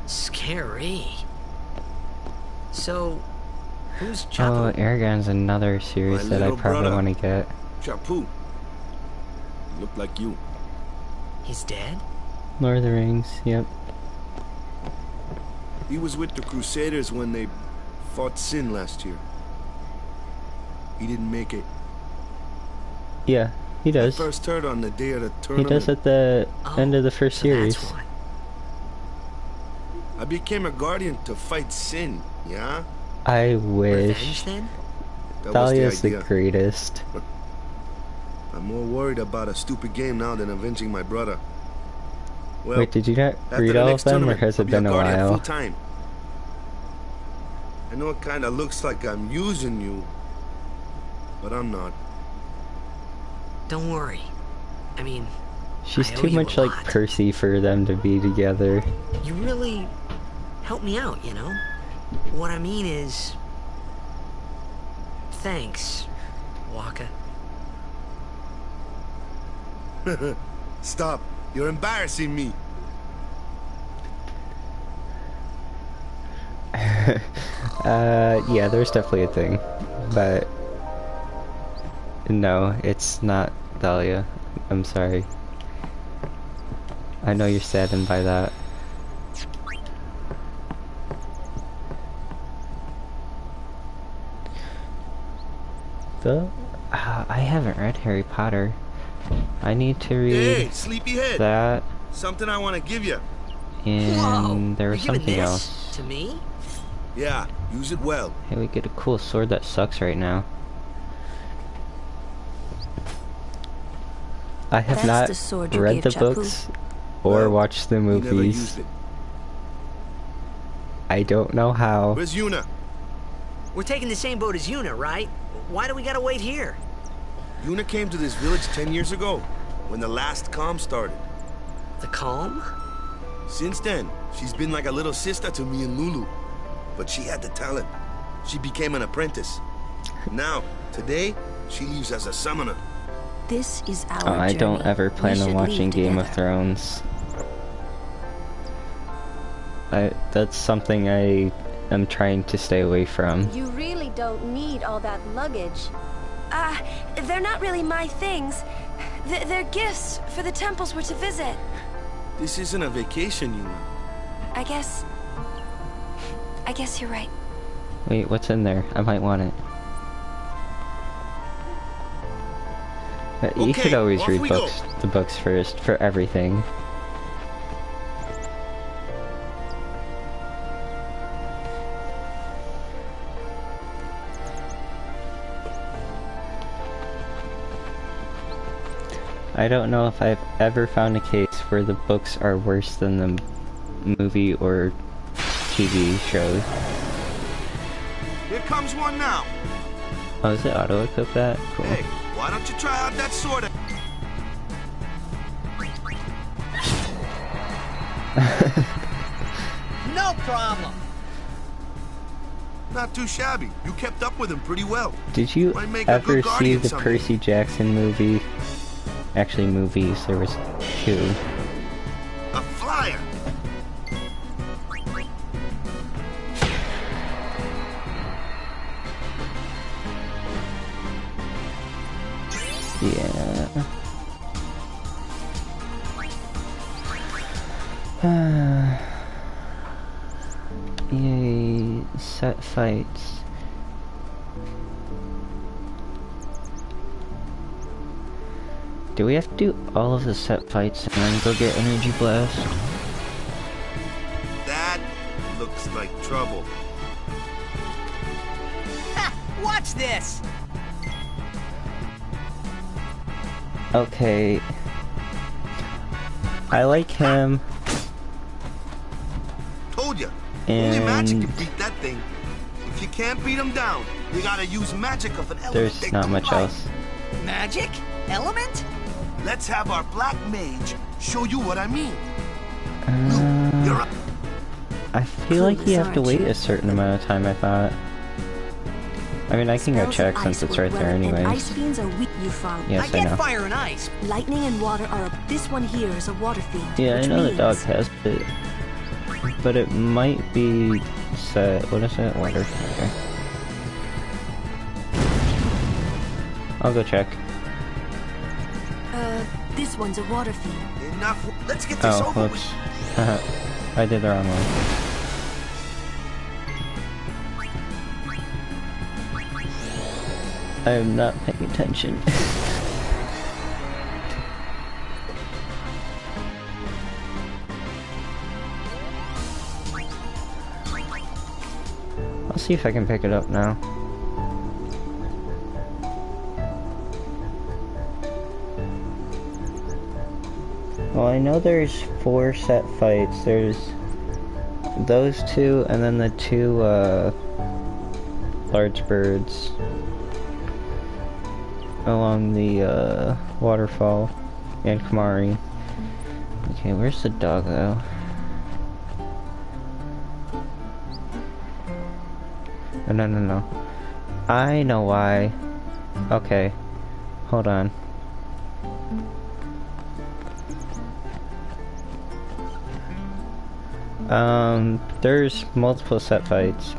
Scary. So, who's Oh, Chapu? Aragon's another series My that I little probably brother. want to get. Chapu. Look like you. He's dead? Lord of the Rings, yep. He was with the Crusaders when they fought Sin last year. He didn't make it. Yeah, he does. I first heard on the day of the He tournament. does at the end of the first series. I became a guardian to fight Sin, yeah? I wish. Revenge, then? That was Thalia's the idea. greatest. I'm more worried about a stupid game now than avenging my brother. Well, Wait, did you not after read the all of next them, or tournament, has I'll it be been a guardian while? full time. I know it kinda looks like I'm using you, but I'm not. Don't worry. I mean, She's I owe too you much a like lot. Percy for them to be together. You really helped me out, you know? What I mean is... Thanks, Waka. Stop. You're embarrassing me. Yeah, there's definitely a thing, but no, it's not Thalia. I'm sorry. I know you're saddened by that. I haven't read Harry Potter. I need to read Hey, sleepyhead. that, Something I want to give you. and there was You're giving something this else. to me? Yeah, use it well. Hey, we get a cool sword that sucks right now. I have That's the not sword you read gave the Chapu. books or Well, watched the You never movies. used it. I don't know how. Where's Yuna? We're taking the same boat as Yuna, right? Why do we gotta wait here? Yuna came to this village 10 years ago, when the last calm started. The calm? Since then, she's been like a little sister to me and Lulu. But she had the talent. She became an apprentice. Now, today, she leaves as a summoner. This is our I don't journey. ever We plan on should watching leave Game of together. Thrones. That's something I am trying to stay away from. You really don't need all that luggage. They're not really my things. They're gifts for the temples we're to visit. This isn't a vacation, Yuna. I guess you're right. Wait, what's in there? I might want it. You Okay, should always off read we go. books, the books first, for everything. I don't know if I've ever found a case where the books are worse than the movie or TV shows. Here comes one now. Oh, is it auto-equip that? Cool. Hey, why don't you try out that sword? No problem. not too shabby. You kept up with him pretty well. Did you Might make a ever good see guardian the someday. Percy Jackson movie? Actually, movies. There was 2. A flyer. Yeah. Yay, set fights. Do we have to do all of the set fights and then go get Energy Blast? That looks like trouble. Ha! Watch this! Okay. I like him. Told ya. Only magic And can beat that thing. If you can't beat him down, you gotta use magic of an element. there's they not don't much like. else. Magic? Element? Let's have our black mage show you what I mean. You're up. I feel like you have to wait a certain amount of time, I thought. I mean, I can go check since it's right there anyways. Ice fiends are weak, you found. Yes, I know. Fire and ice. Lightning and water are a... This one here is a water fiend. Yeah, I which know the means... dog has it. But it might be set. What is it? Water fire. I'll go check. This one's a water fiend. Enough. Let's get this Oh, over whoops. with. I did the wrong one. I'm not paying attention. I'll see if I can pick it up now. Well, I know there's 4 set fights. There's those 2, and then the 2 large birds along the waterfall and Kamari. Okay, where's the dog though? Oh, no. I know why. Okay, hold on. There's multiple set fights.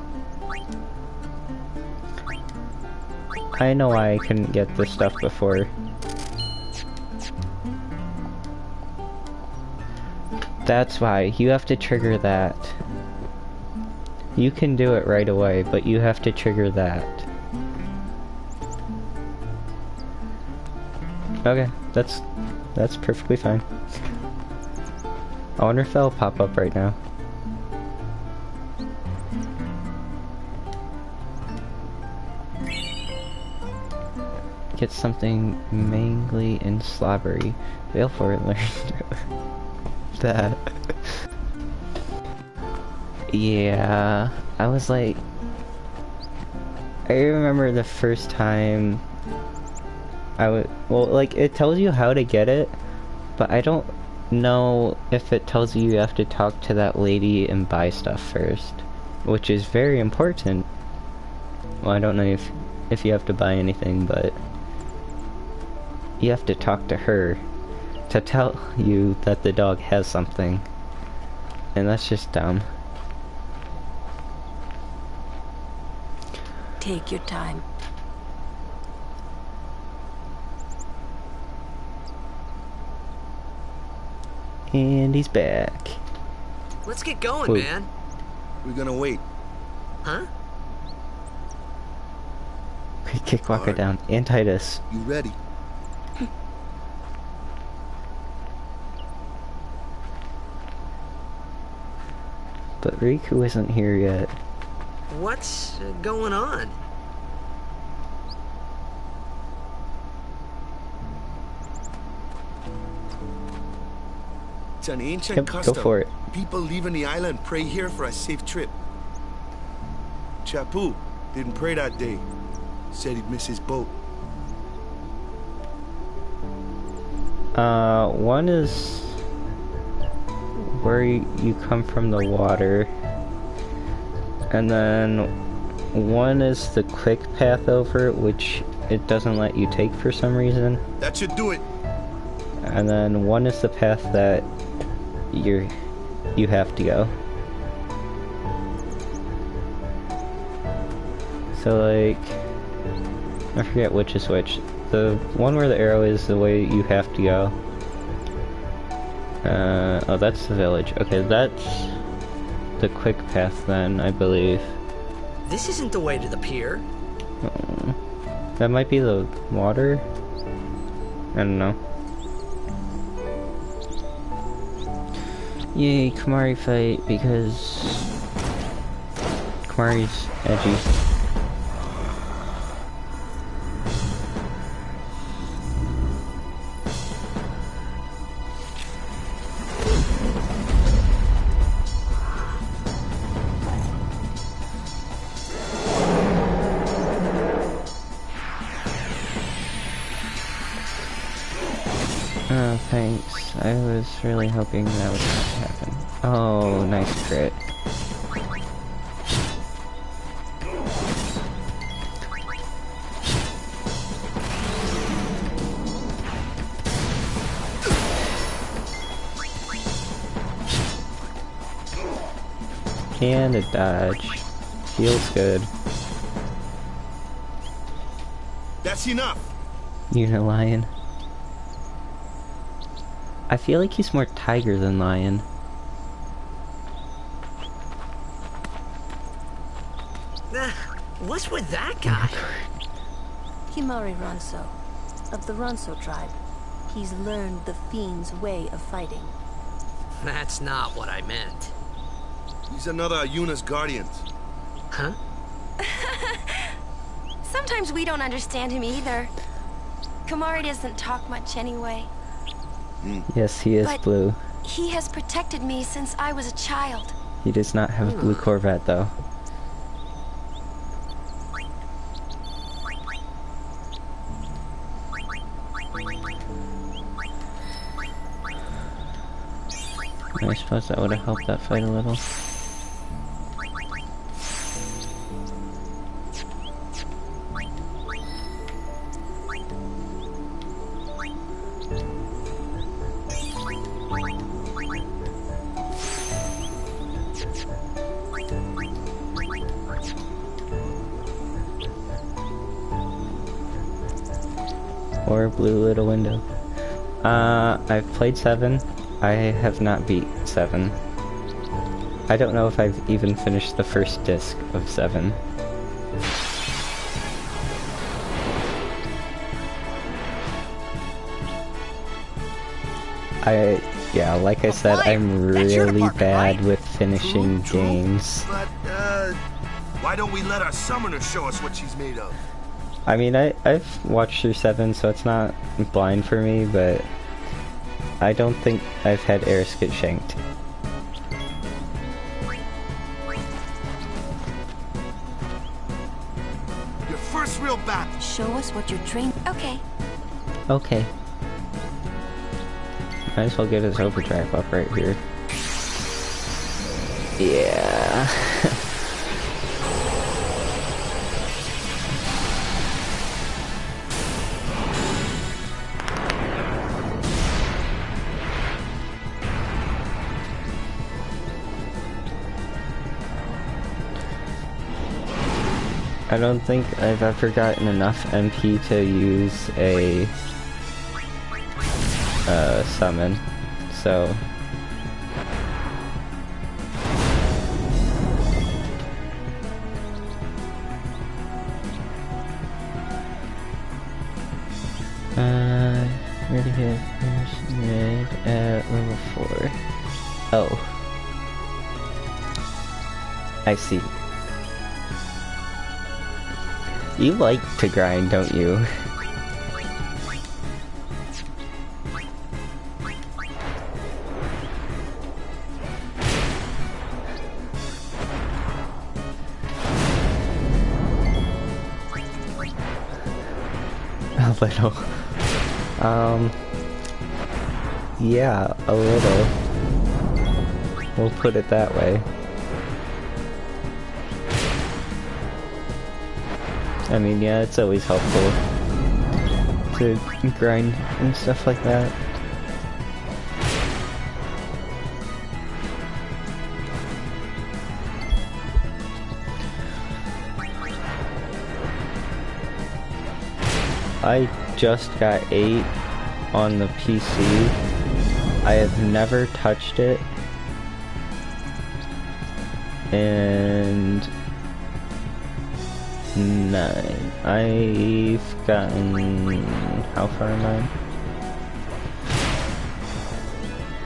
I know why I couldn't get this stuff before. That's why. You have to trigger that. You can do it right away, but you have to trigger that. Okay, that's perfectly fine. I wonder if that'll pop up right now. Get something mangly and slobbery. Fail for it, learn that. Yeah, I was like... I remember the first time I would... Well, like, it tells you how to get it, but I don't know if it tells you have to talk to that lady and buy stuff first, which is very important. Well, I don't know if you have to buy anything, but you have to talk to her to tell you that the dog has something, and that's just dumb. Take your time. And he's back. Let's get going, Wait. man. We're gonna wait. Huh? Quick kick Walker down. And Titus. You ready? But Riku isn't here yet. What's going on? It's an ancient Yep, custom. go for it. People leaving the island pray here for a safe trip. Chapu didn't pray that day. Said he'd miss his boat. One is where you come from the water, and then one is the quick path over, which it doesn't let you take for some reason. That should do it. And then one is the path that you have to go. So like, I forget which is which. The one where the arrow is the way you have to go. Oh, that's the village. Okay, that's the quick path then, I believe. This isn't the way to the pier. Oh, that might be the water? I don't know. Yay, Kimahri fight, because Kimahri's edgy. Oh, thanks. I was really hoping that would not happen. Oh, nice crit. And a dodge. Feels good. That's enough. Unilion. I feel like he's more tiger than lion. What's with that guy? Kimahri Ronso, of the Ronso tribe. He's learned the Fiend's way of fighting. That's not what I meant. He's another Yuna's guardians. Huh? Sometimes we don't understand him either. Kimahri doesn't talk much anyway. Yes, he is But blue. he has protected me since I was a child. He does not have a blue Corvette, though. I suppose that would have helped that fight a little. Or blue little window. I've played 7. I have not beat 7. I don't know if I've even finished the first disc of 7. Yeah, like I said, I'm really bad with finishing games. But, why don't we let our summoner show us what she's made of? I mean, I've watched through 7, so it's not blind for me, but I don't think I've had Eris get shanked. Your first real battle. Show us what you're trained. Okay. Okay. Might as well get his overdrive up right here. Yeah. I don't think I've ever gotten enough MP to use a summon, so where to hit mid at level 4. Oh, I see. You like to grind, don't you? A little. Yeah, a little. We'll put it that way. I mean, yeah, it's always helpful to grind and stuff like that. I just got 8 on the PC. I have never touched it. And 9. I've gotten... how far am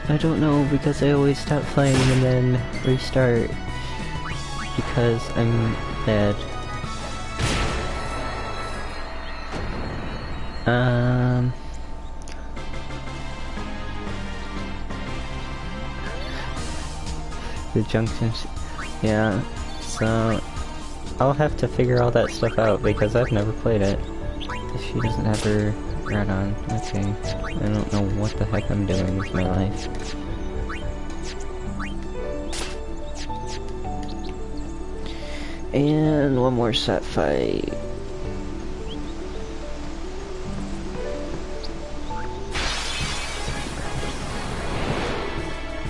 I? I don't know, because I always stop playing and then restart. Because I'm bad. The junctions, yeah, so I'll have to figure all that stuff out because I've never played it. She doesn't have her rat on, okay, I don't know what the heck I'm doing with my life. And one more set fight.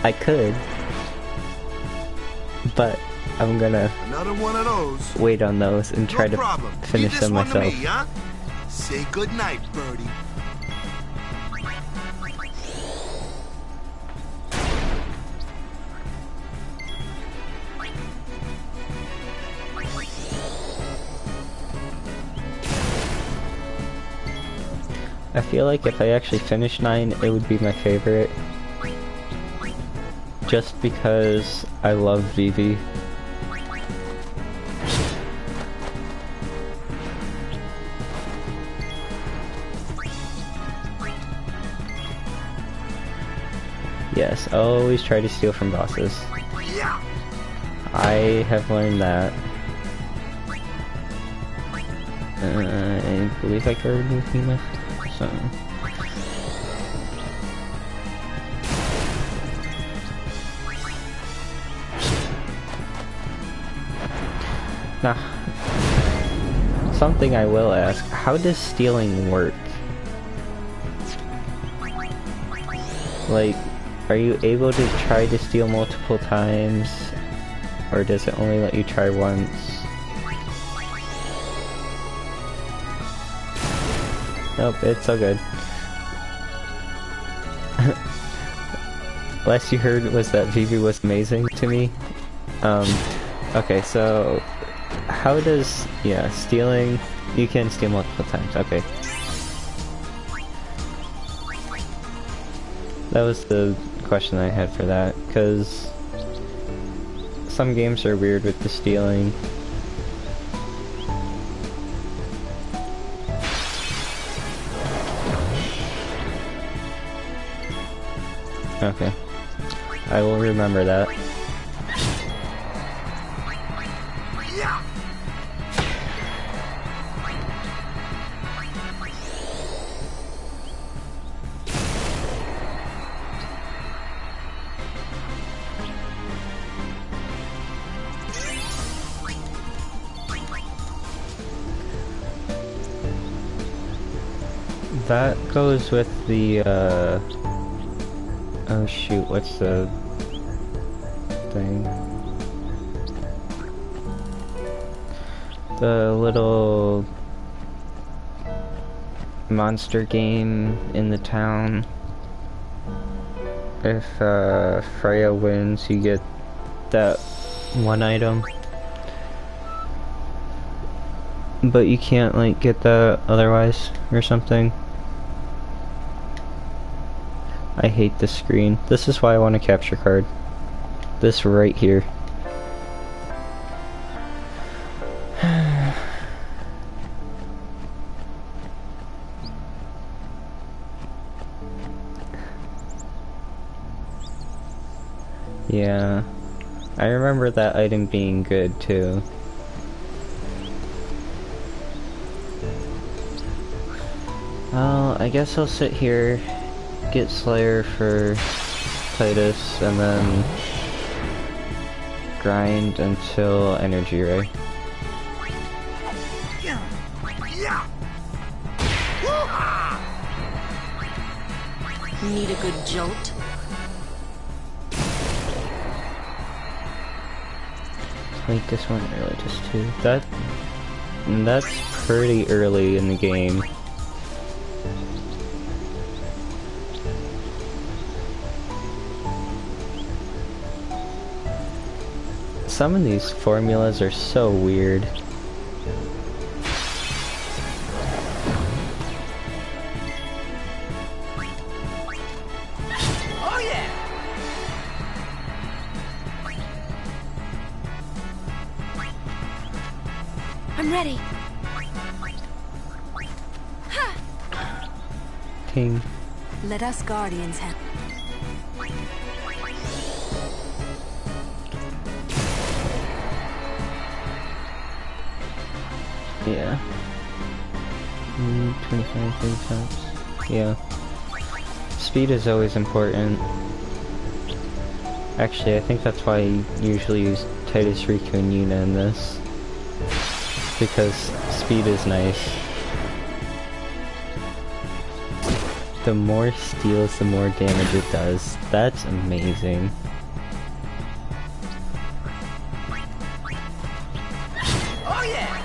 I could, but I'm gonna another one of those. Wait on those and try to finish them myself. Me, huh? Say goodnight, birdie. I feel like if I actually finish 9, it would be my favorite. Just because I love Vivi. Yes, always try to steal from bosses. I have learned that. I believe I covered with Hema, so... Now, something I will ask, how does stealing work? Like, are you able to try to steal multiple times? Or does it only let you try once? Nope, it's all good. Last you heard was that Vivi was amazing to me. Okay, so... how does... yeah, stealing... you can steal multiple times, okay. That was the question I had for that, because... some games are weird with the stealing. Okay. I will remember that. That goes with the, oh shoot, what's the thing? The little monster game in the town. If, Freya wins, you get that one item. But you can't, like, get that otherwise, or something. I hate this screen. This is why I want a capture card. This right here. Yeah. I remember that item being good too. Well, I guess I'll sit here, get Slayer for Titus, and then grind until Energy Ray. Need a good jolt? Wait, this one early just too. That's pretty early in the game. Some of these formulas are so weird. Oh yeah! I'm ready. King. Let us Guardians have. Yeah. 25, 30 shots. Yeah. Speed is always important. Actually, I think that's why I usually use Titus, Riku, and Yuna in this. Because speed is nice. The more steals, the more damage it does. That's amazing. Oh yeah!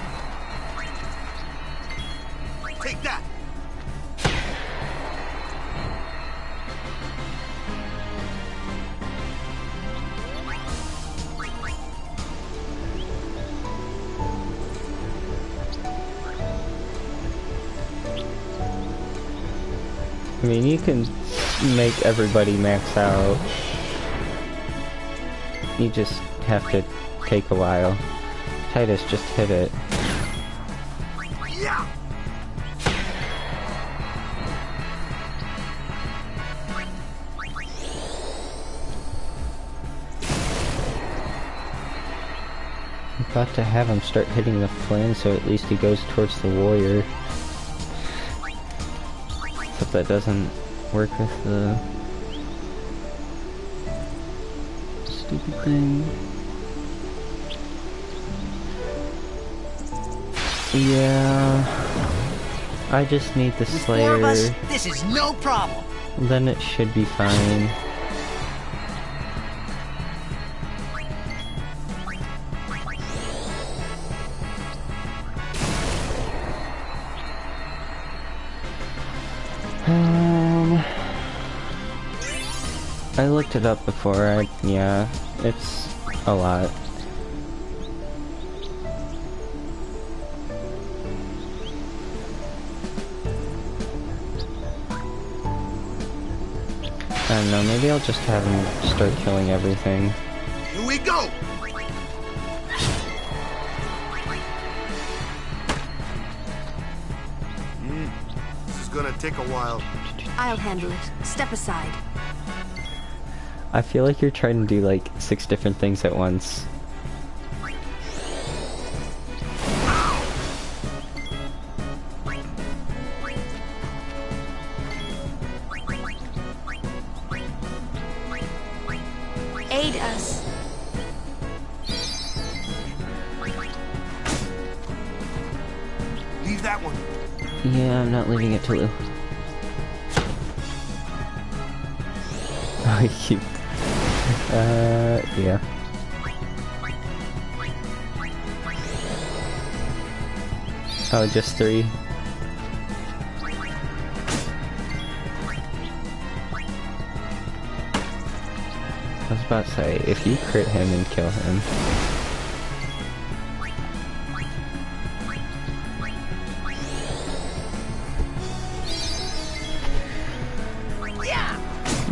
Take that! I mean, you can make everybody max out. You just have to take a while. Titus, just hit it. Yeah! I'm about to have him start hitting the Flynn, so at least he goes towards the warrior. Except that doesn't work with the stupid thing. Yeah, I just need the Slayer. 4 of us, this is no problem. Then it should be fine. I looked it up before. Yeah, it's a lot. I don't know, maybe I'll just have him start killing everything. Here we go! This is gonna take a while. I'll handle it. Step aside. I feel like you're trying to do like 6 different things at once. Aid us. Leave that one. Yeah, I'm not leaving it to Lou. Oh, cute. Yeah. Oh, just 3. I was about to say, if you crit him and kill him.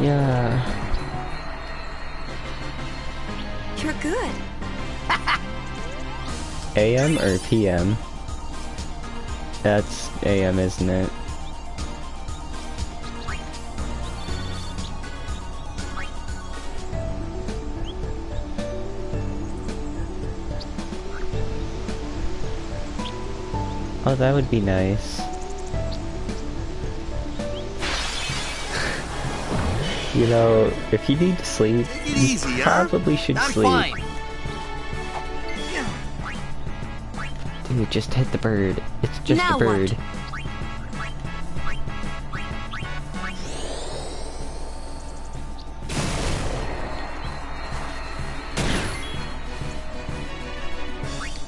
Yeah. You're good. AM or PM? That's AM, isn't it? Oh, that would be nice. You know, if you need to sleep, you probably should sleep. Fine. Dude, just hit the bird. It's just Now a bird.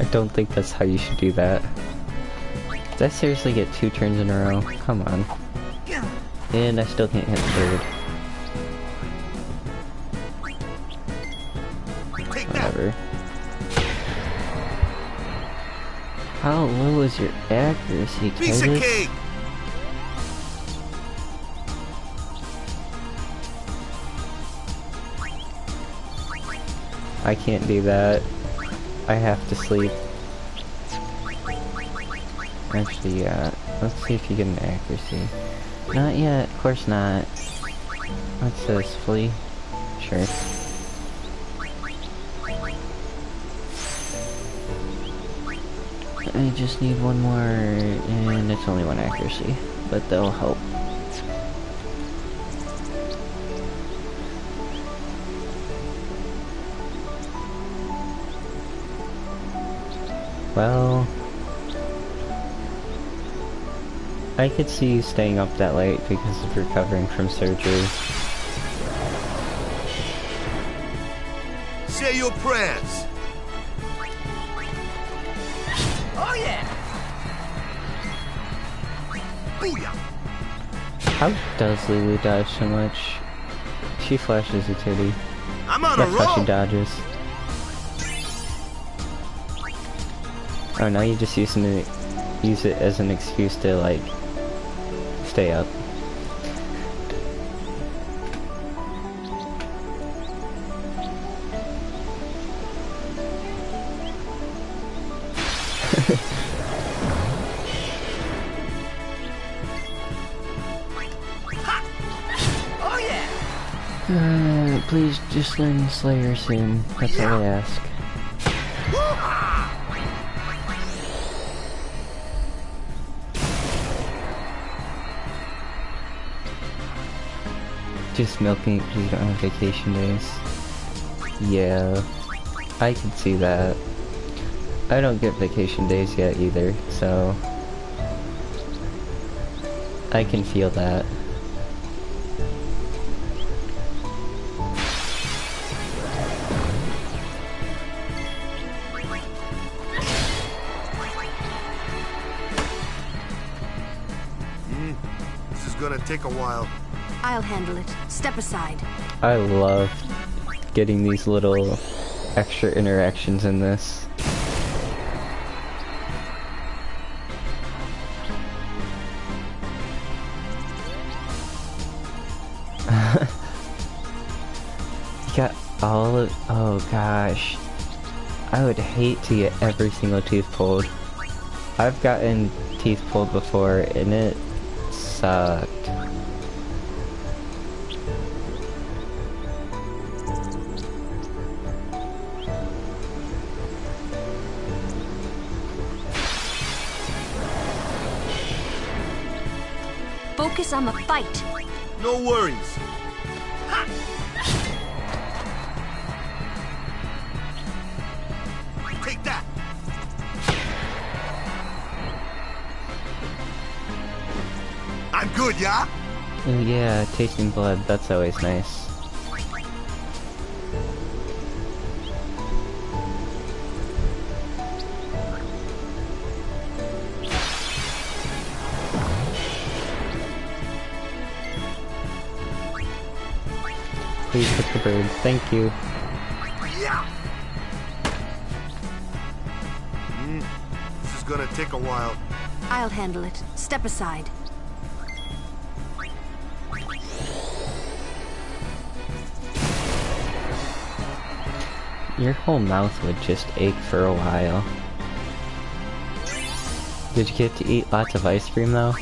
I don't think that's how you should do that. Did I seriously get 2 turns in a row? Come on. And I still can't hit third. Whatever. How low is your accuracy, Piece of cake! I can't do that. I have to sleep. Actually, yeah. Let's see if you get an accuracy. Not yet, of course not. What's this, flea? Sure. I just need one more, and it's only 1 accuracy, but that'll help. Well, I could see you staying up that late because of recovering from surgery. Say your prayers. Oh yeah! Booyah! How does Lulu dodge so much? She flashes a titty. I'm on That's a roll. how she dodges. Oh, now you're just use it as an excuse to, like, stay up. Oh yeah! Please just learn Slayer soon. That's all I ask. Just milking it because you don't have vacation days. Yeah, I can see that. I don't get vacation days yet either, so I can feel that. This is gonna take a while. I'll handle it. Step aside. I love getting these little extra interactions in this. You got all of— oh gosh. I would hate to get every single tooth pulled. I've gotten teeth pulled before and it sucked. Focus on the fight. No worries. Take that. I'm good, yeah? Oh yeah, tasting blood, that's always nice. Please hit the bird, thank you. This is gonna take a while. I'll handle it. Step aside. Your whole mouth would just ache for a while. Did you get to eat lots of ice cream though?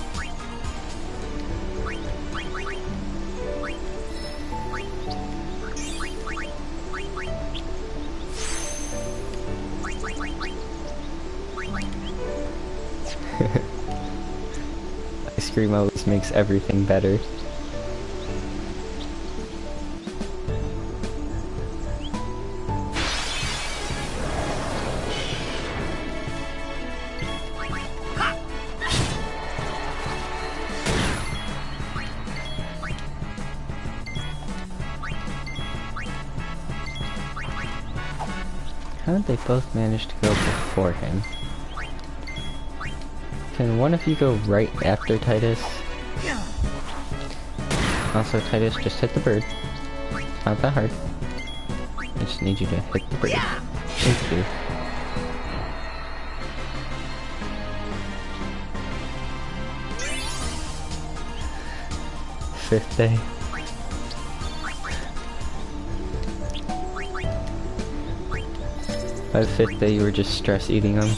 Ice cream always makes everything better. How did they both manage to go before him? Can one of you go right after Titus? Also, Titus, just hit the bird. It's not that hard. I just need you to hit the bird. Thank you. Fifth day. By the fifth day, you were just stress eating them.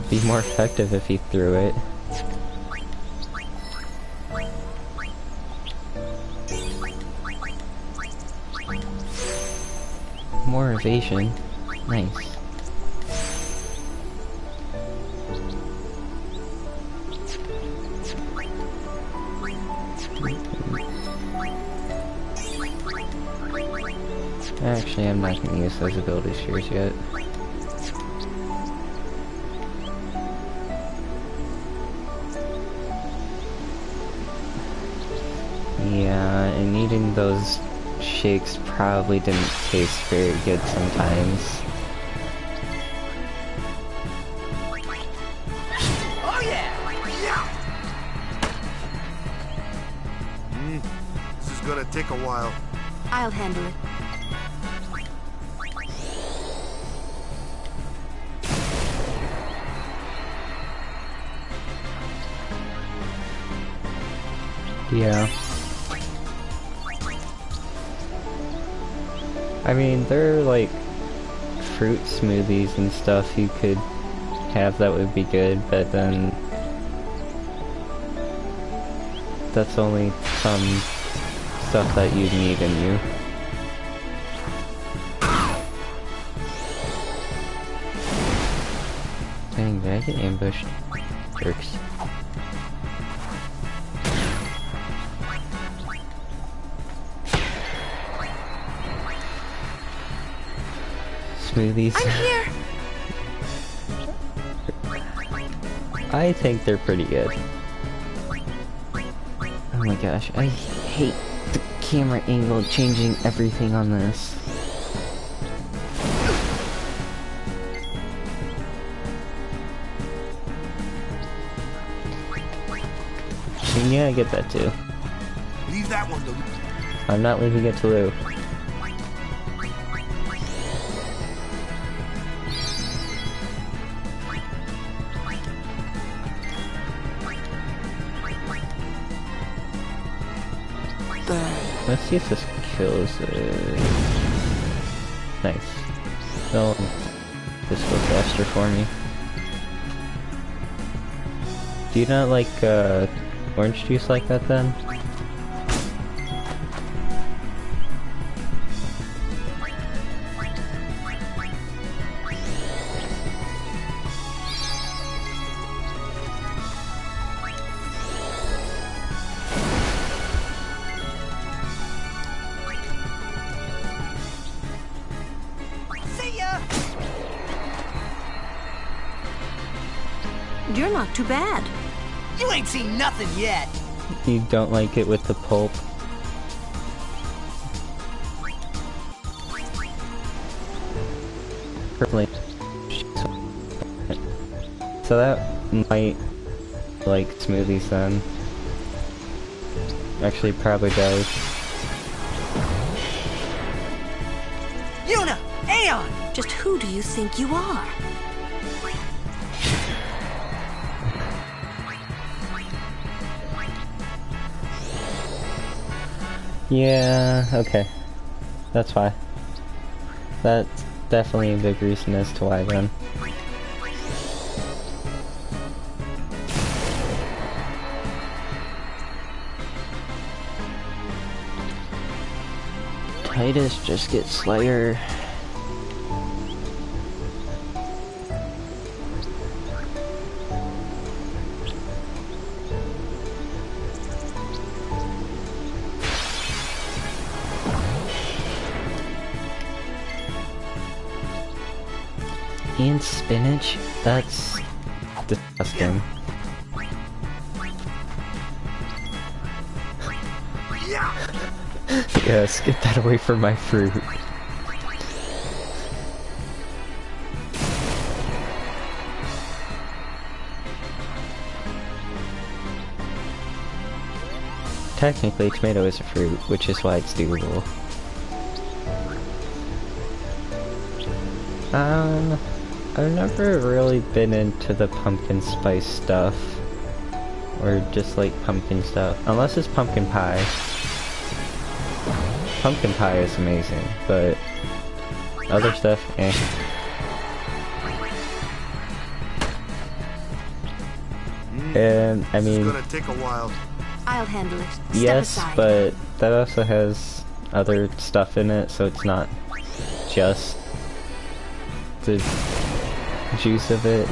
Be more effective if he threw it. More evasion. Nice. Actually, I'm not going to use those ability spheres yet. Yeah, and eating those shakes probably didn't taste very good sometimes. Oh yeah! This is gonna take a while. I'll handle it. Yeah. I mean, there are like fruit smoothies and stuff you could have that would be good, but then that's only some stuff that you need in you. Dang, did I get ambushed? Jerks. Smoothies. I'm here. I think they're pretty good. Oh my gosh, I hate the camera angle changing everything on this. And yeah, I get that too. Leave that one to Lou. I'm not leaving it to Lou. Let's see if this kills it. Nice. No, this goes faster for me. Do you not like orange juice like that then? You're not too bad. You ain't seen nothing yet. You don't like it with the pulp? Personally. So that might like smoothies then. Actually probably does. Yuna! Aeon! Just who do you think you are? Yeah, okay. That's why. That's definitely a big reason as to why then. Titus, just get Slayer. And spinach? That's disgusting. Yes, get that away from my fruit. Technically, tomato is a fruit, which is why it's doable. I've never really been into the pumpkin spice stuff. Or just like pumpkin stuff. Unless it's pumpkin pie. Pumpkin pie is amazing, but other stuff, eh. And I mean, it's gonna take a while. I'll handle it. Yes, but that also has other stuff in it, so it's not just the juice of it.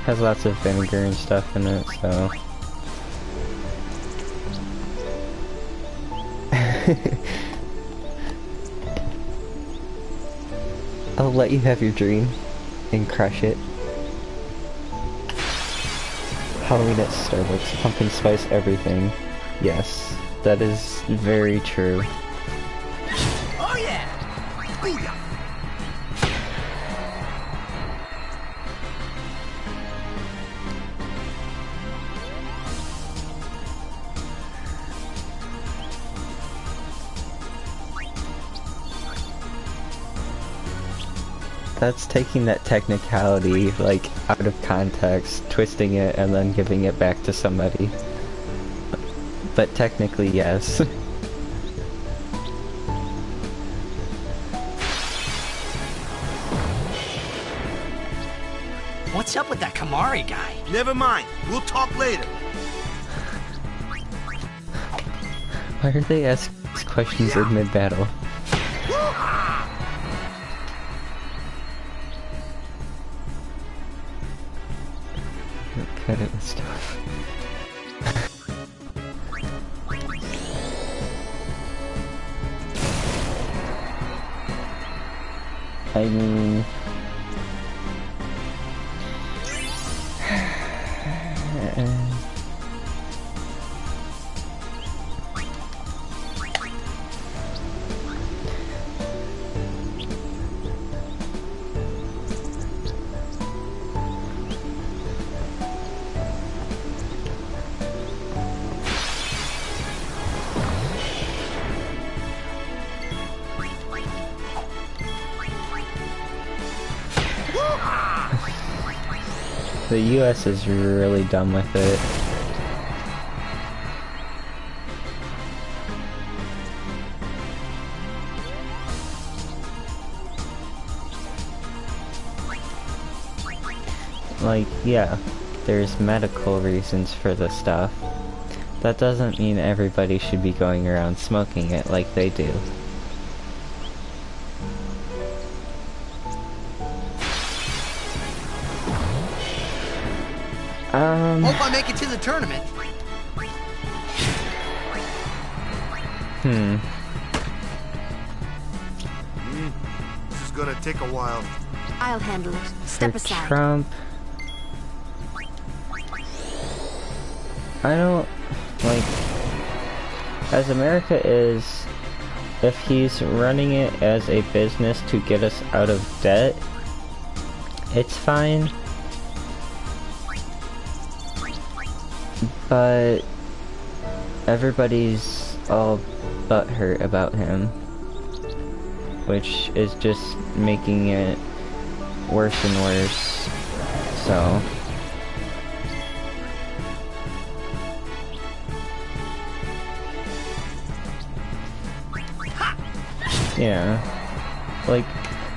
Has lots of vinegar and stuff in it, so. I'll let you have your dream and crush it. Halloween at Starbucks, pumpkin spice everything. Yes, that is very true. Oh yeah! Booyah! That's taking that technicality, like, out of context, twisting it, and then giving it back to somebody. But technically, yes. What's up with that Kamari guy? Never mind. We'll talk later. Why are they asking these questions in mid-battle? Cut it with stuff. I mean... The US is really dumb with it. Like, yeah, there's medical reasons for the stuff. That doesn't mean everybody should be going around smoking it like they do. Hope I make it to the tournament. This is gonna take a while. I'll handle it. Step aside. Trump... I don't... like... As America is... If he's running it as a business to get us out of debt, it's fine. But everybody's all butthurt about him, which is just making it worse and worse, so... Yeah, like,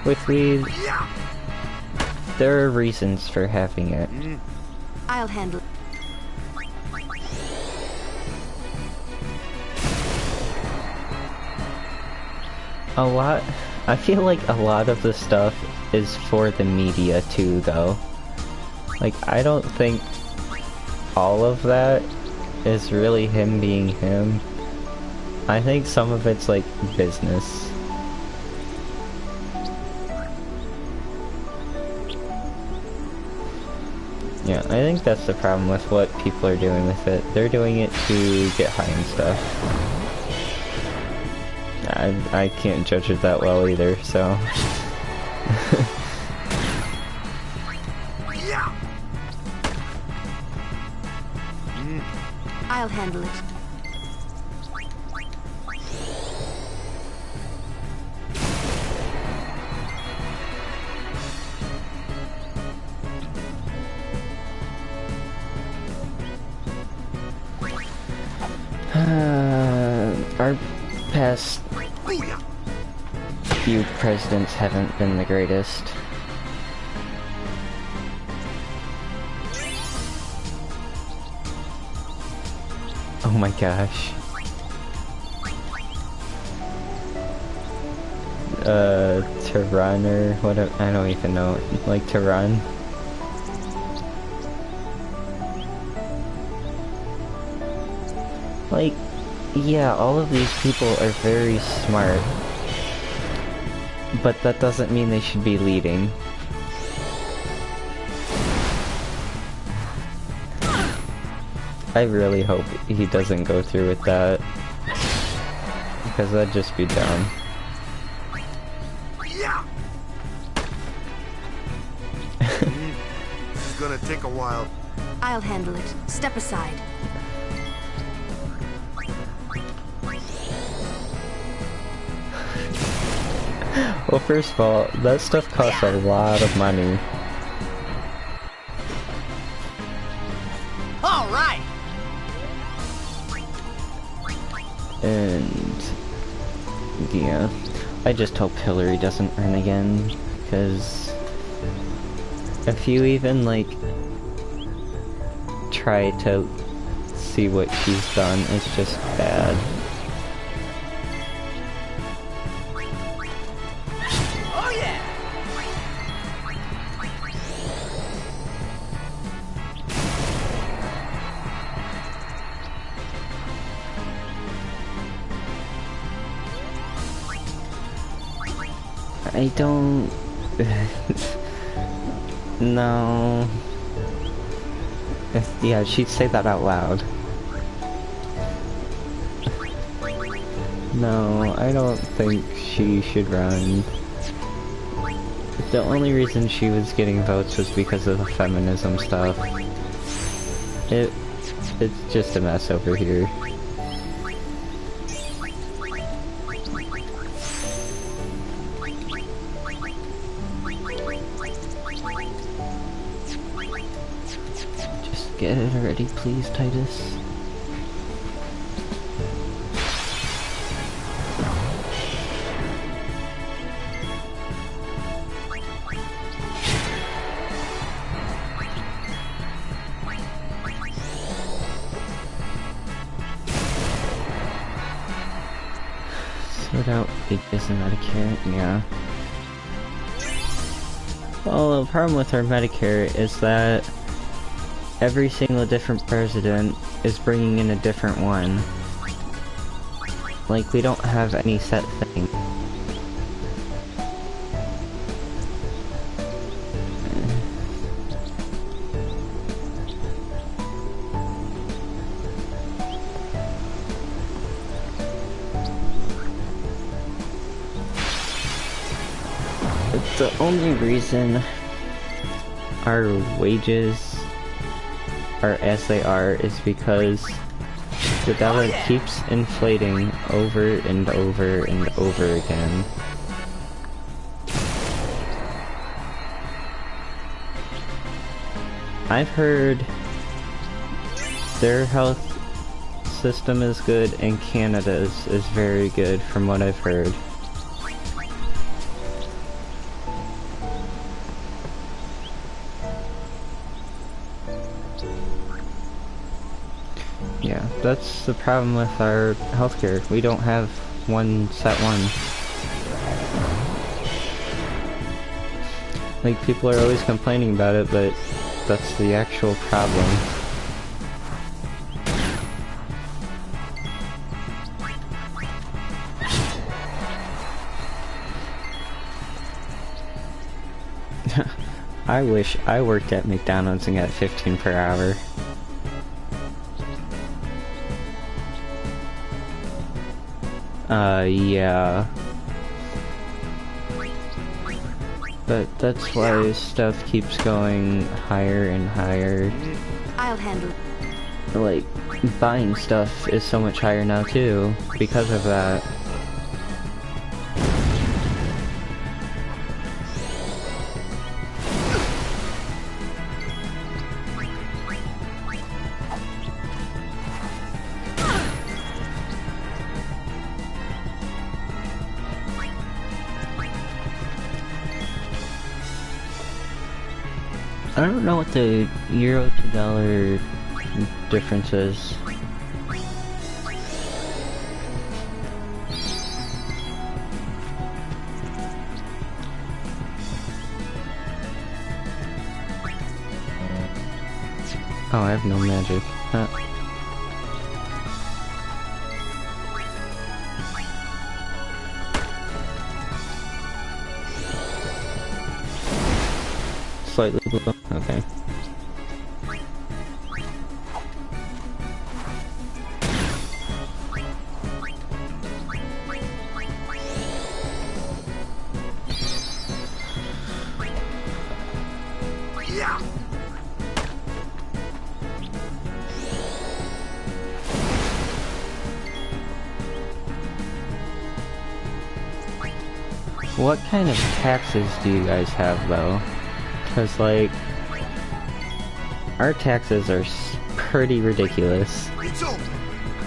with weed, there are reasons for having it. I'll handle it. I feel like a lot of the stuff is for the media too, though. Like, I don't think all of that is really him being him. I think some of it's like business. Yeah, I think that's the problem with what people are doing with it. They're doing it to get high and stuff. I can't judge it that well either, so... I'll handle it. Our past few presidents haven't been the greatest. Oh my gosh. Tehran or whatever, I don't even know, like Tehran. Like, yeah, all of these people are very smart, but that doesn't mean they should be leading. I really hope he doesn't go through with that, because that'd just be dumb. This is gonna take a while. I'll handle it. Step aside. Well, first of all, that stuff costs a lot of money. All right. And yeah, I just hope Hillary doesn't run again, because if you even like try to see what she's done, it's just bad. Oh yeah. I don't... No... Yeah, she'd say that out loud. No, I don't think she should run. The only reason she was getting votes was because of the feminism stuff. It's just a mess over here. Just get it already, please, Titus. Sort out wages and Medicare, yeah. Well, the problem with our Medicare is that every single different president is bringing in a different one. Like, we don't have any set thing. The only reason our wages are as they are is because the dollar keeps inflating over and over and over again. I've heard their health system is good and Canada's is very good from what I've heard. Yeah, that's the problem with our healthcare. We don't have one set one. Like, people are always complaining about it, but that's the actual problem. I wish I worked at McDonald's and got 15 per hour. Yeah. But that's why stuff keeps going higher and higher. I'll handle it. Like, buying stuff is so much higher now too, because of that. I don't know what the euro to dollar difference is. Oh, I have no magic. Huh. Slightly below. Okay. Yeah. What kind of taxes do you guys have though? Because like, our taxes are pretty ridiculous.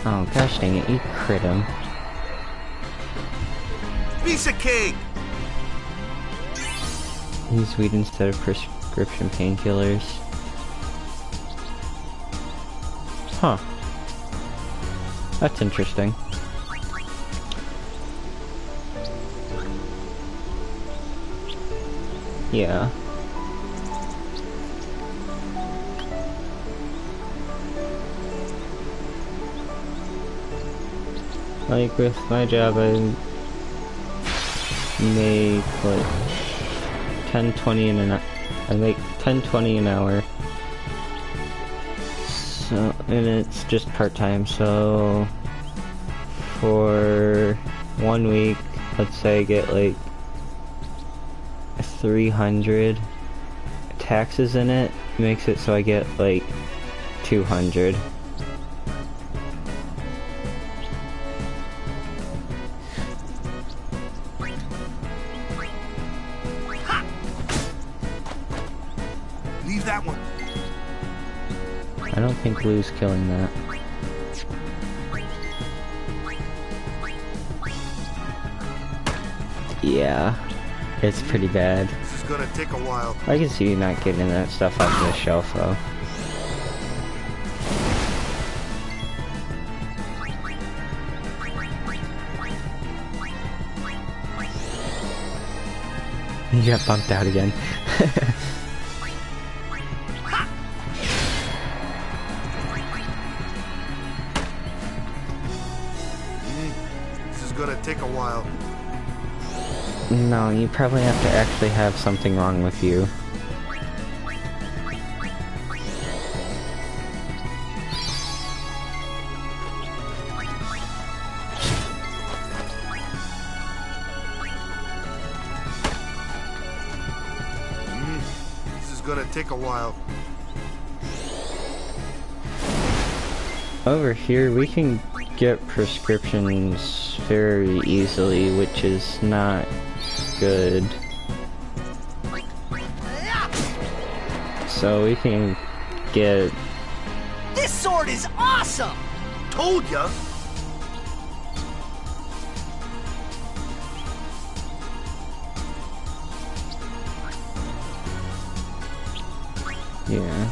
Oh gosh dang it, you crit him. Piece of cake! Use weed instead of prescription painkillers. Huh. That's interesting. Yeah. Like with my job, I make like 10-20 in an I make 10-20 an hour. So, and it's just part-time, so for 1 week, let's say I get like 300 taxes in it, makes it so I get like 200. Leave that one. I don't think Lou's killing that. Yeah, it's pretty bad. This is gonna take a while. I can see you not getting that stuff off the shelf though. You got bumped out again. This is gonna take a while. No, you probably have to actually have something wrong with you. This is gonna take a while. Over here, we can get prescriptions very easily, which is not good. So we can get... This sword is awesome! Told ya! Yeah.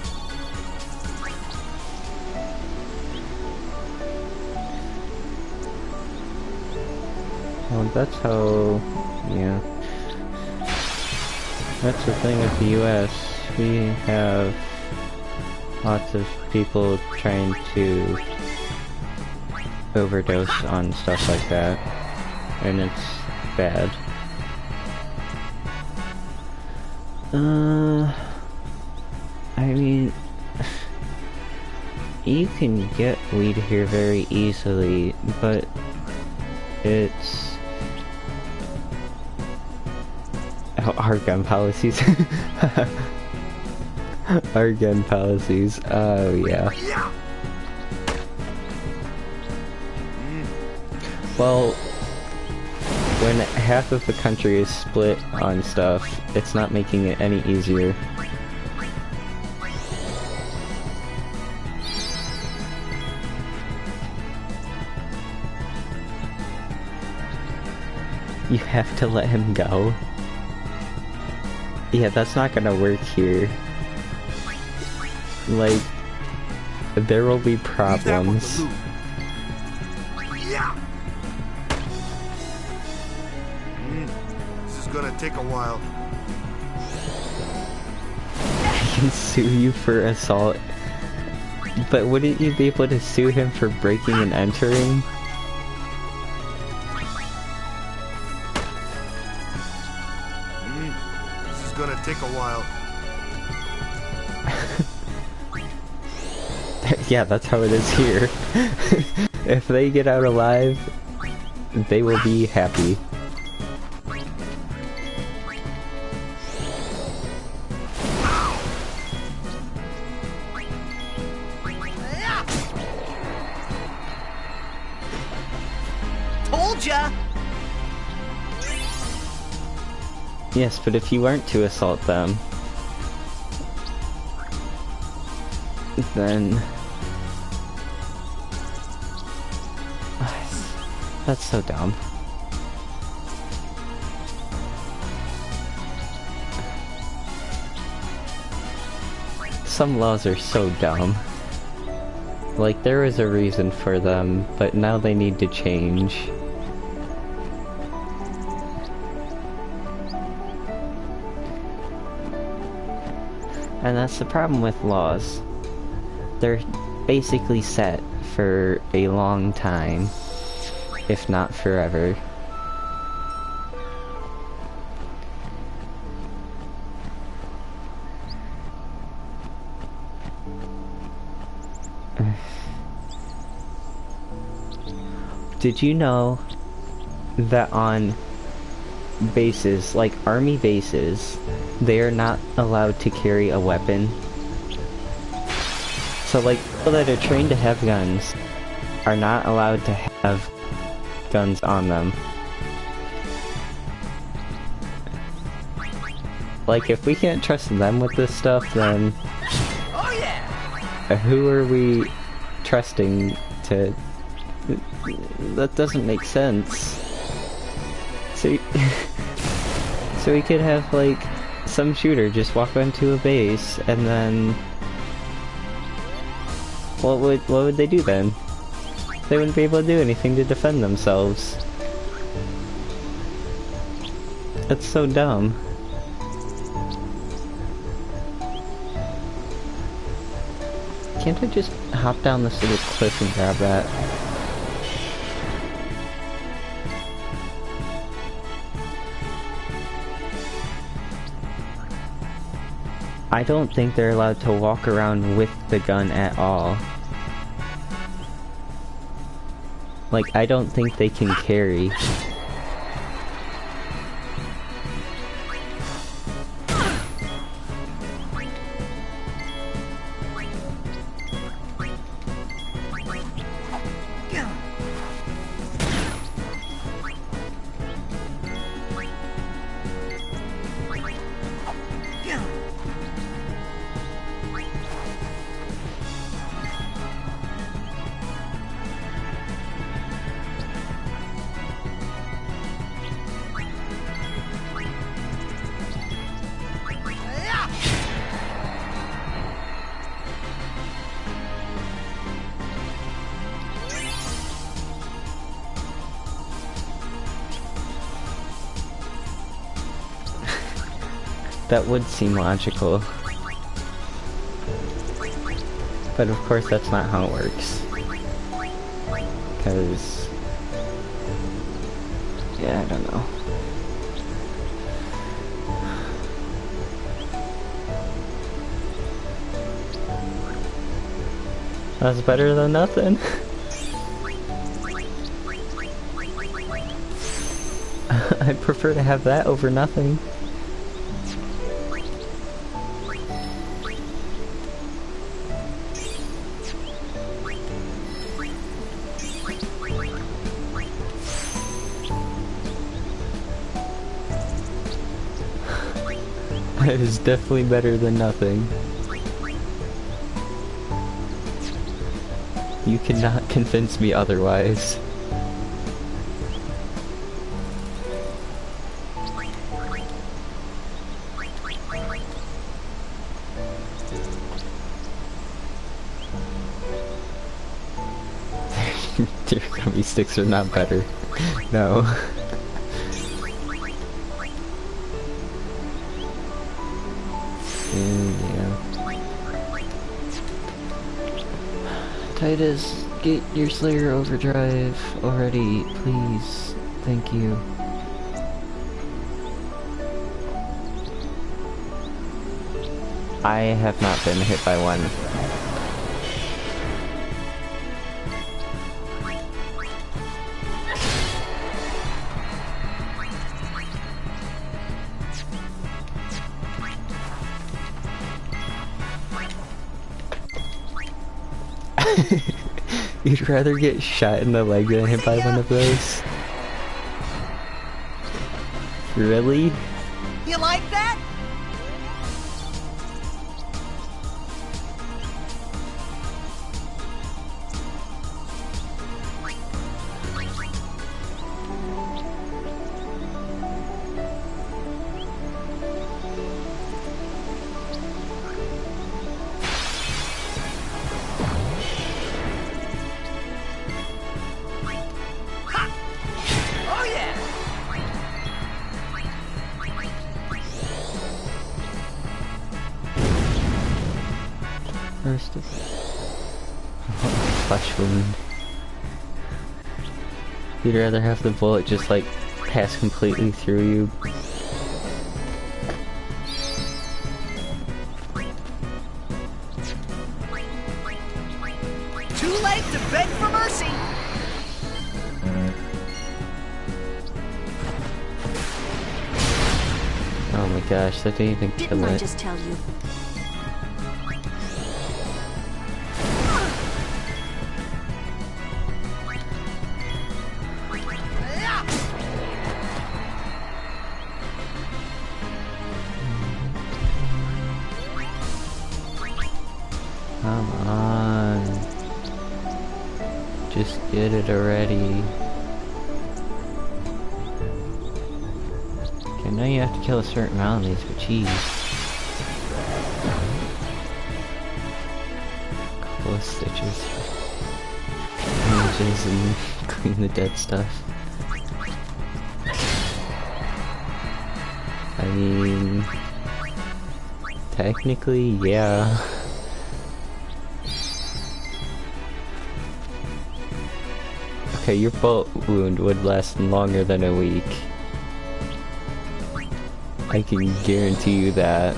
Well, that's how... yeah. That's the thing with the US. We have lots of people trying to overdose on stuff like that, and it's bad. I mean, you can get weed here very easily, but it's... Oh, our gun policies. Our gun policies, oh yeah. Well, when half of the country is split on stuff, it's not making it any easier. You have to let him go? Yeah, that's not gonna work here. Like, there will be problems. This is gonna take a while. I can sue you for assault, but wouldn't you be able to sue him for breaking and entering? This is gonna take a while. Yeah, that's how it is here. If they get out alive, they will be happy. Told ya! Yes, but if you weren't to assault them, then... That's so dumb. Some laws are so dumb. Like, there is a reason for them, but now they need to change. And that's the problem with laws. They're basically set for a long time, if not forever. Did you know that on bases, like army bases, they are not allowed to carry a weapon? So like, people that are trained to have guns are not allowed to have guns on them. Like, if we can't trust them with this stuff, then who are we trusting to... That doesn't make sense. So, so we could have, like, some shooter just walk onto a base, and then... What would they do then? They wouldn't be able to do anything to defend themselves. That's so dumb. Can't I just hop down this little cliff and grab that? I don't think they're allowed to walk around with the gun at all. Like, I don't think they can carry. That would seem logical. But of course that's not how it works. Because... yeah, I don't know. That's better than nothing. I'd prefer to have that over nothing. That is definitely better than nothing. You cannot convince me otherwise. Dear gummy sticks are not better. No. Yeah. Titus, get your Slayer Overdrive already, please. Thank you. I have not been hit by one. You'd rather get shot in the leg than hit by one of those? Really? You like that? First of flesh wound. You'd rather have the bullet just like pass completely through you. Too late to beg for mercy. Oh my gosh, that didn't even kill Didn't I it. just tell you? Come on. Just get it already. Okay, now you have to kill a certain amount of these, but jeez. Couple of stitches. Bandages and clean the dead stuff. I mean... technically, yeah. Okay, your bullet wound would last longer than a week. I can guarantee you that.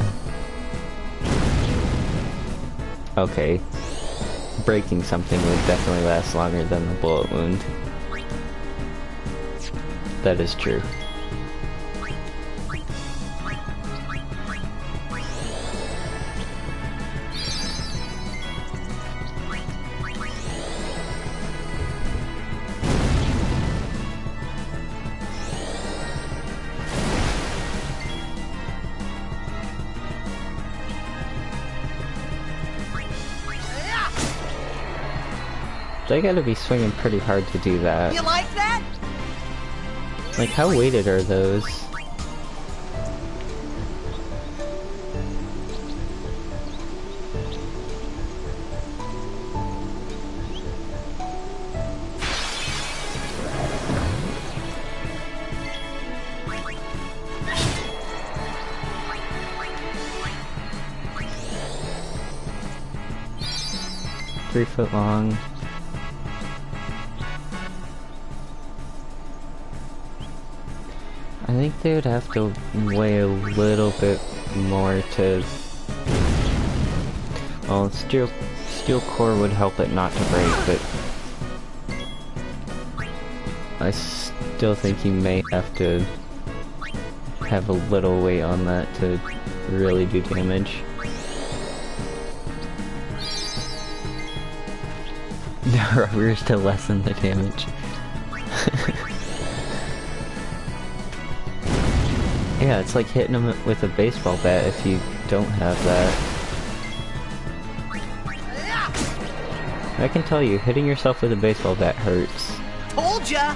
Okay. Breaking something would definitely last longer than the bullet wound. That is true. They gotta be swinging pretty hard to do that. You like that? Like, how weighted are those? Three foot long. I think they would have to weigh a little bit more to... Well, it's steel core would help it not to break, but I still think he may have to have a little weight on that to really do damage. The rubbers to lessen the damage. Yeah, it's like hitting him with a baseball bat if you don't have that. I can tell you, hitting yourself with a baseball bat hurts. Told ya!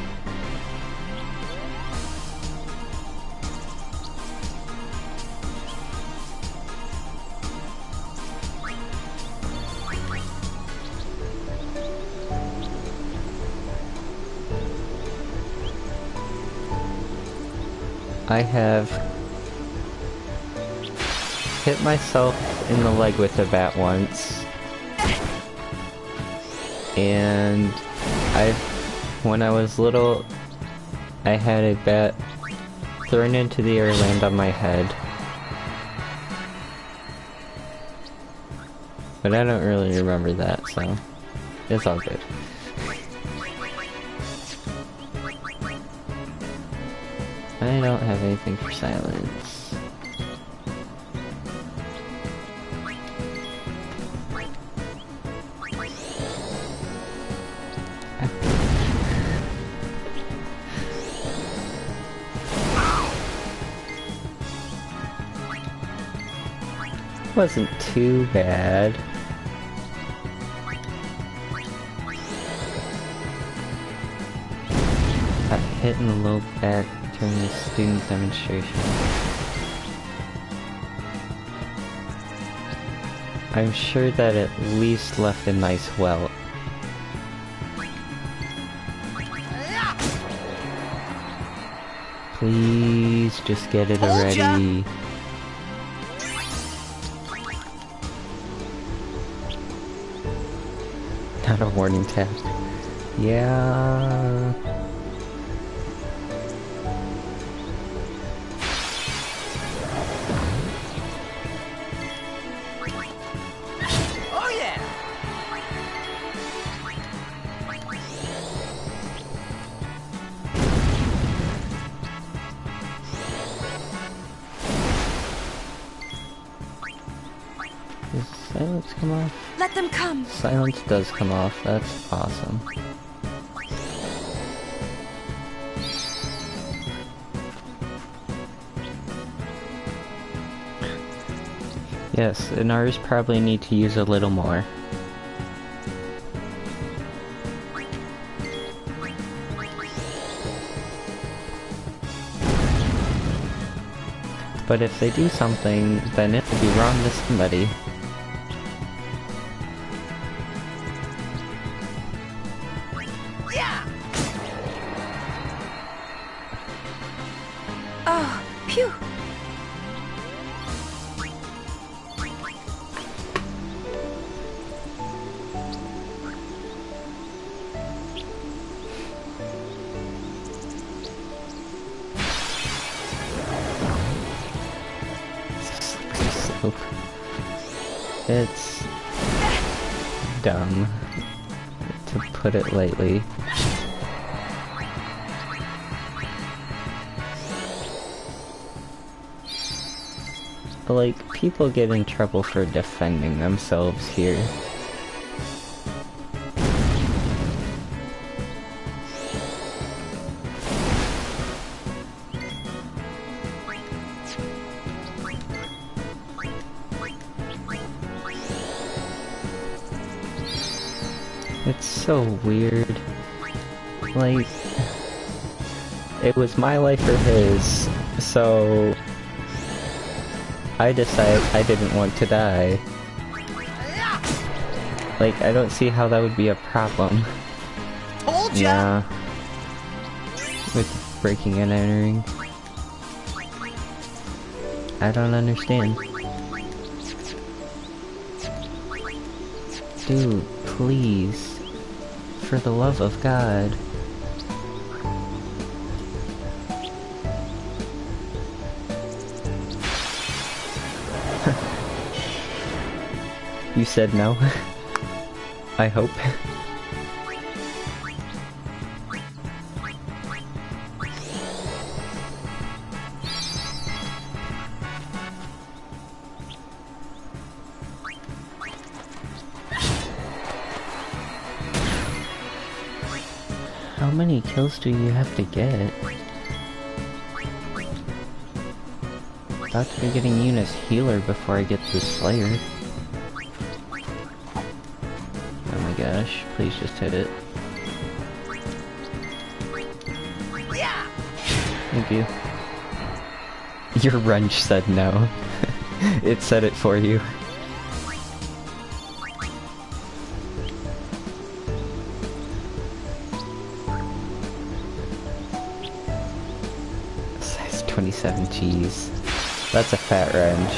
I have hit myself in the leg with a bat once, and when I was little, I had a bat thrown into the air, land on my head, but I don't really remember that, so it's all good. I don't have anything for silence. Wasn't too bad. Got hit in the low back during the student demonstration. I'm sure that at least left a nice welt. Please just get it already. Not a warning tap. Yeah. Does silence come off? Let them come. Silence does come off. That's awesome. Yes, and ours probably need to use a little more. But if they do something, then it will be wrong to somebody. Yeah. Oh, phew. It's dumb, to put it lightly. But like, people get in trouble for defending themselves here. It's so weird. Like, it was my life or his, so I decided I didn't want to die. Like, I don't see how that would be a problem. Told ya! Yeah. With breaking and entering. I don't understand. Dude, please. For the love of God. You said no? I hope. How many kills do you have to get? About to be getting Eunice healer before I get the Slayer. Oh my gosh, please just hit it. Thank you. Your wrench said no. It said it for you. Size 27 cheese. That's a fat wrench.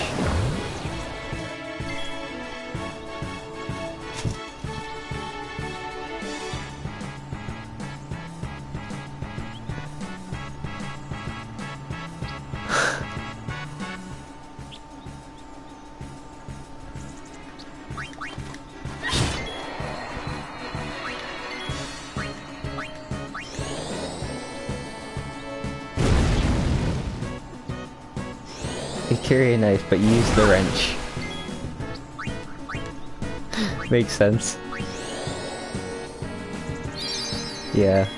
You carry a knife, but you use the wrench. Makes sense. Yeah.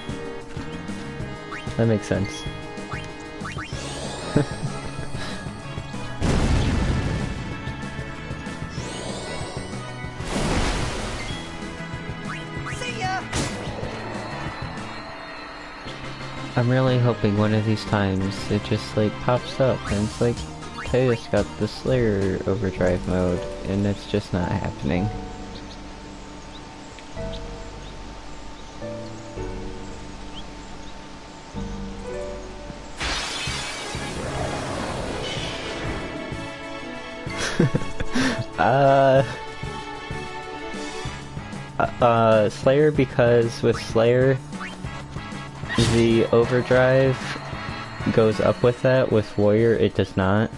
That makes sense. See ya! I'm really hoping one of these times it just like pops up and it's like, Teus got the Slayer overdrive mode, and it's just not happening. Slayer, because with Slayer, the overdrive goes up with that. With Warrior, it does not.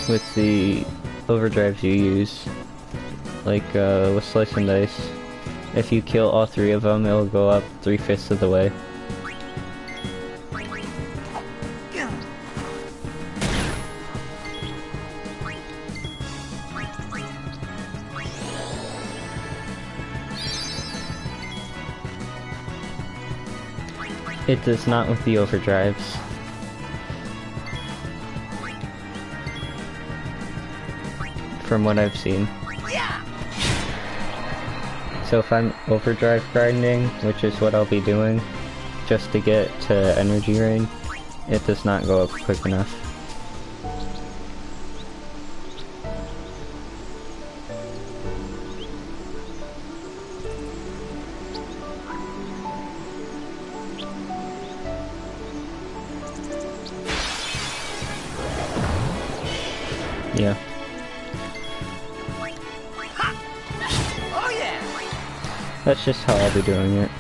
With the overdrives you use, like with Slice and Dice, if you kill all three of them, it'll go up 3/5 of the way. It does not with the overdrives. From what I've seen. So if I'm overdrive grinding, which is what I'll be doing, just to get to energy rain, it does not go up quick enough. Yeah. Oh yeah! That's just how I'll be doing it.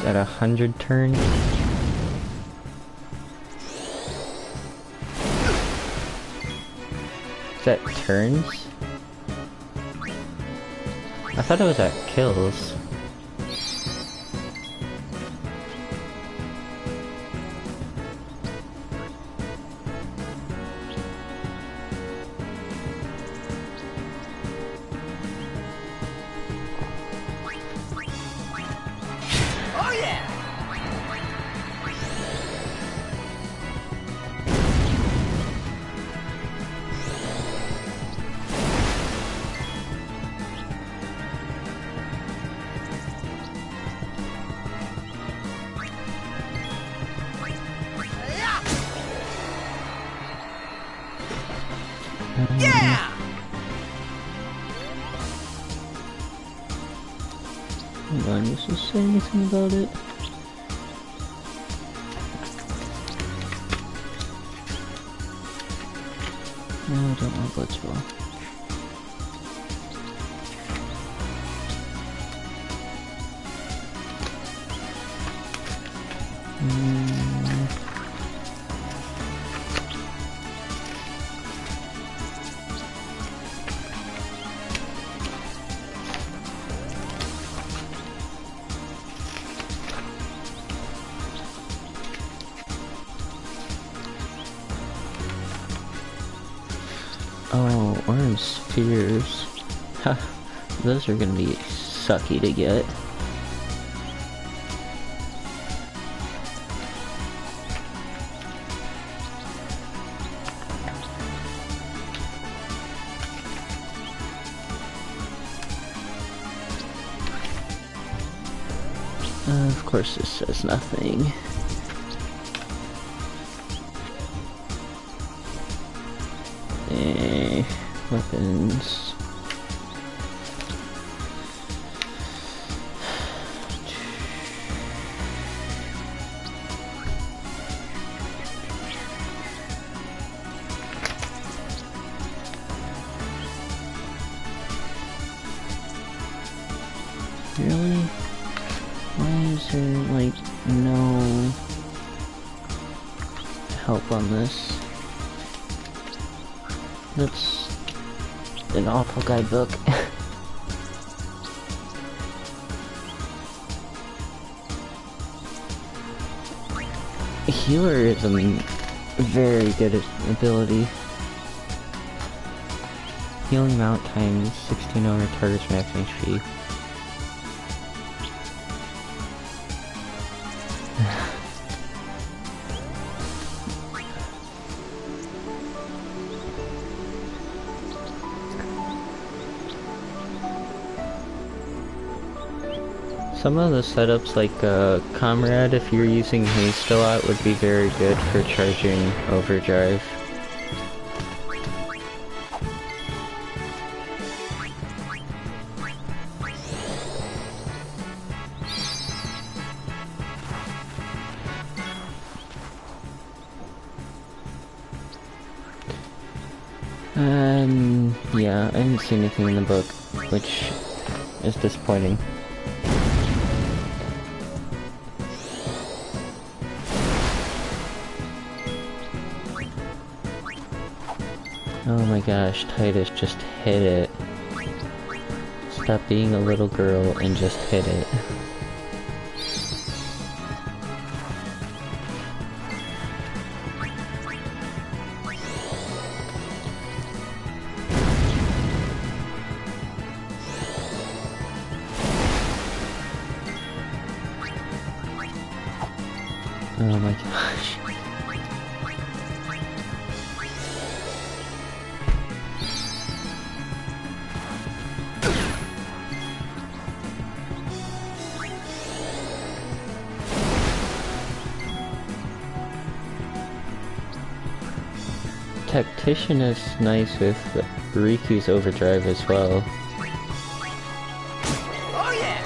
At 100 turns? Is that turns? I thought it was at kills. Yeah! Hold on, does this say anything about it? No, I don't want Blitzball. Oh, orange spheres. Ha, those are gonna be sucky to get. Of course this says nothing. Weapons. Really? Why is there, like, no help on this? That's an awful guidebook. Healer is a very good ability. Healing amount times 16 over target's max HP. Some of the setups, like Comrade, if you're using haste a lot, would be very good for charging overdrive. Yeah, I didn't see anything in the book, which is disappointing. Oh my gosh, Titus, just hit it. Stop being a little girl and just hit it. Oh my gosh. Tactician is nice with Riku's overdrive as well. Oh yeah!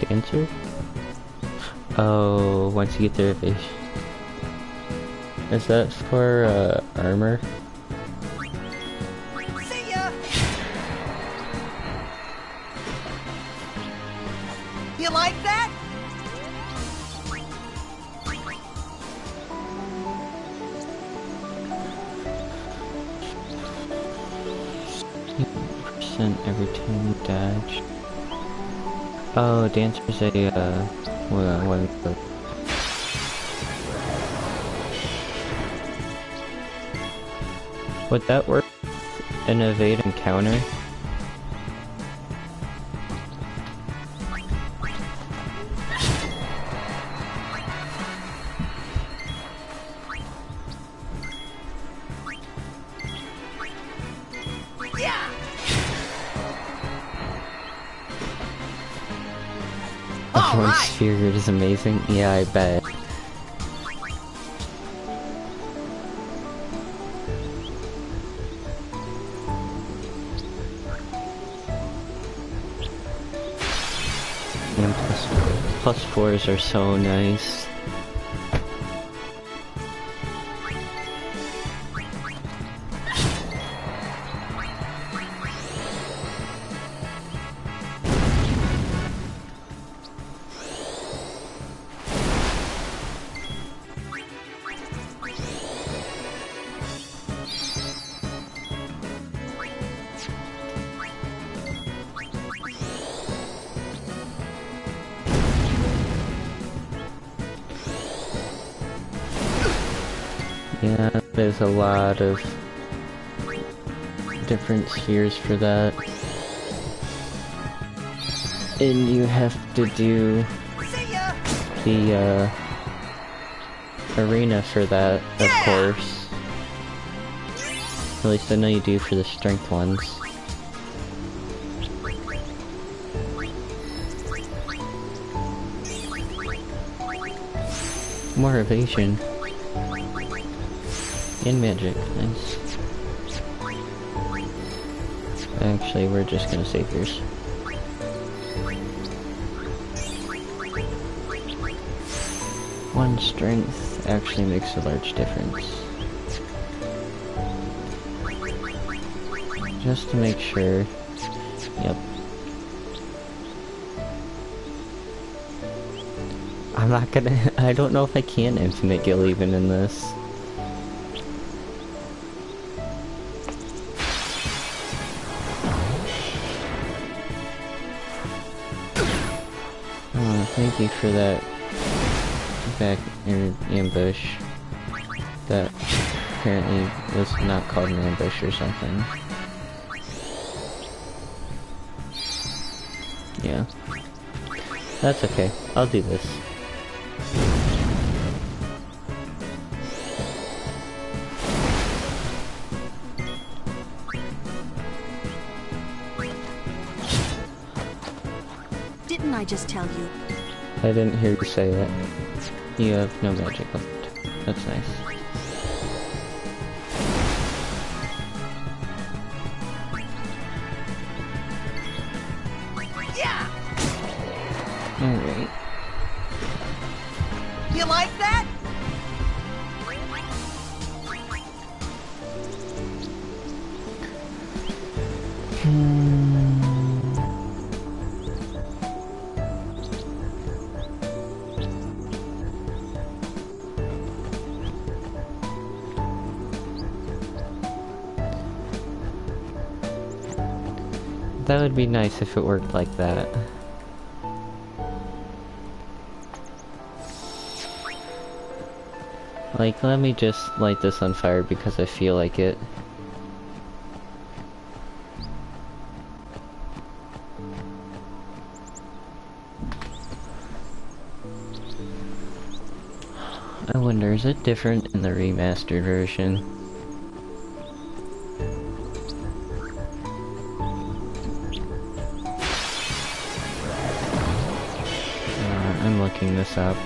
Dancer? Oh, once you get their fish. Is that for armor? See ya! You like that? Percent every time you dodge. Oh, Dancer's a one. Would that work? An evade and counter? Yeah! That one sphere is amazing. Yeah, I bet. +4s are so nice. Yeah, there's a lot of different spheres for that. And you have to do the arena for that, of course. At least I know you do for the strength ones. More evasion. And magic, nice. Actually, we're just gonna save yours. One strength actually makes a large difference. Just to make sure. Yep. I'm not gonna. I don't know if I can infinite Gil even in this. Thank you for that back ambush. That apparently was not called an ambush or something. Yeah. That's okay. I'll do this. Didn't I just tell you? I didn't hear you say it. You have no magic left. That's nice. Yeah! Alright. You like that? That would be nice if it worked like that. Like, let me just light this on fire because I feel like it. I wonder, is it different in the remastered version? I'm looking this up.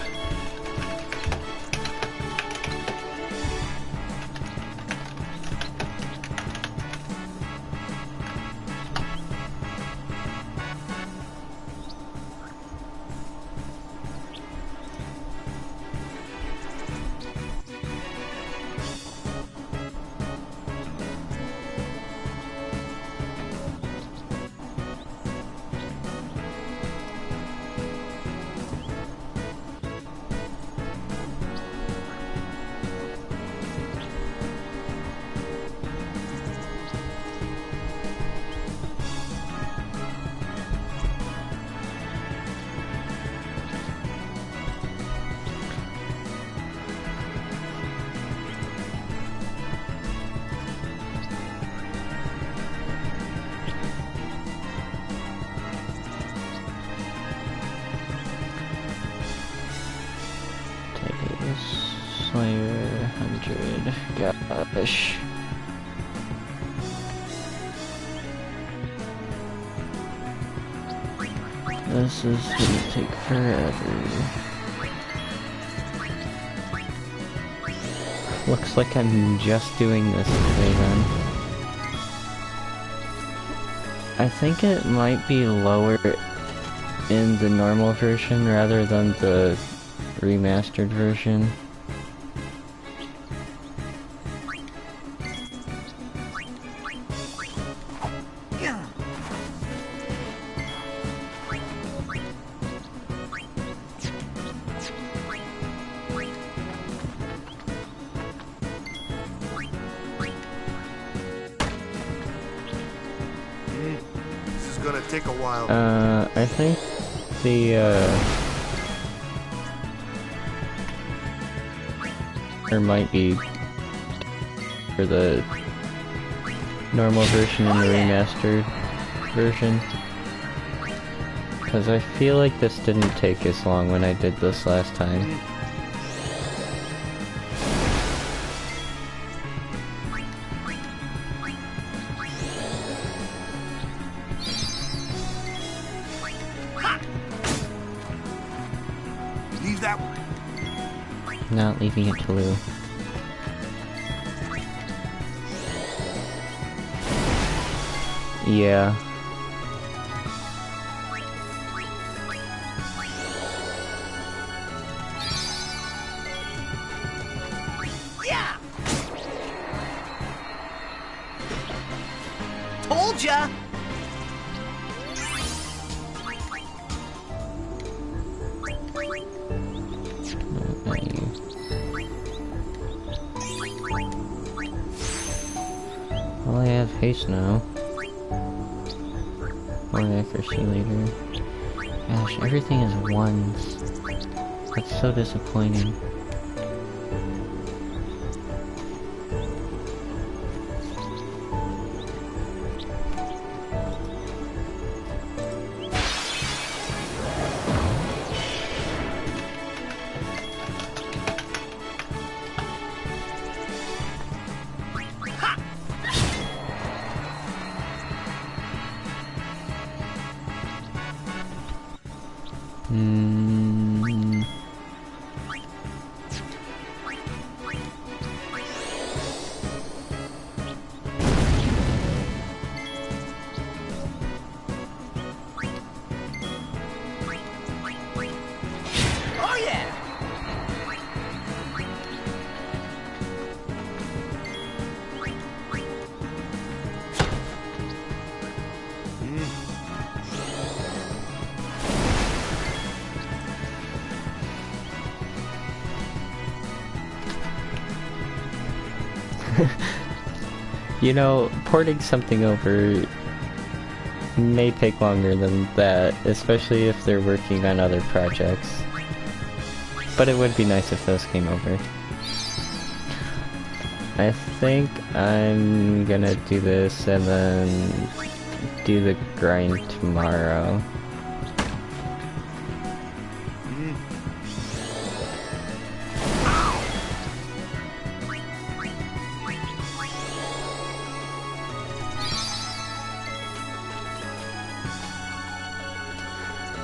Slayer 100. Gosh. This is gonna take forever. Looks like I'm just doing this today then. I think it might be lower in the normal version rather than the remastered version. Take a while. I think the, there might be for the normal version and the remastered version. Because I feel like this didn't take as long when I did this last time. Not leaving it to Lou. Yeah. Yeah. Told ya. Well, I have haste now. Or accuracy later. Gosh, everything is ones. That's so disappointing. You know, porting something over may take longer than that, especially if they're working on other projects. But it would be nice if those came over. I think I'm gonna do this and then do the grind tomorrow.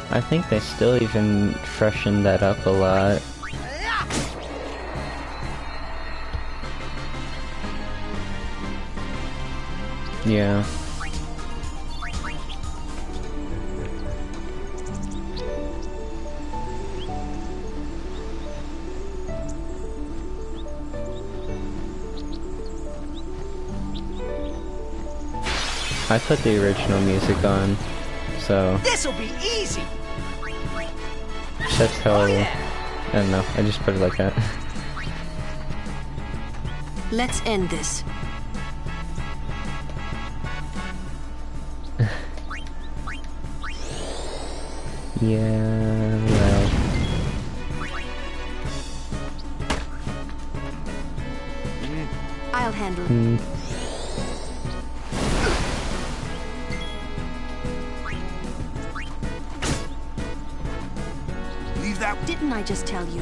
I think they still even freshened that up a lot. Yeah. I put the original music on, so this'll be easy. That's how I don't know, I just put it like that. Let's end this. Yeah, well. I'll handle it. Didn't I just tell you?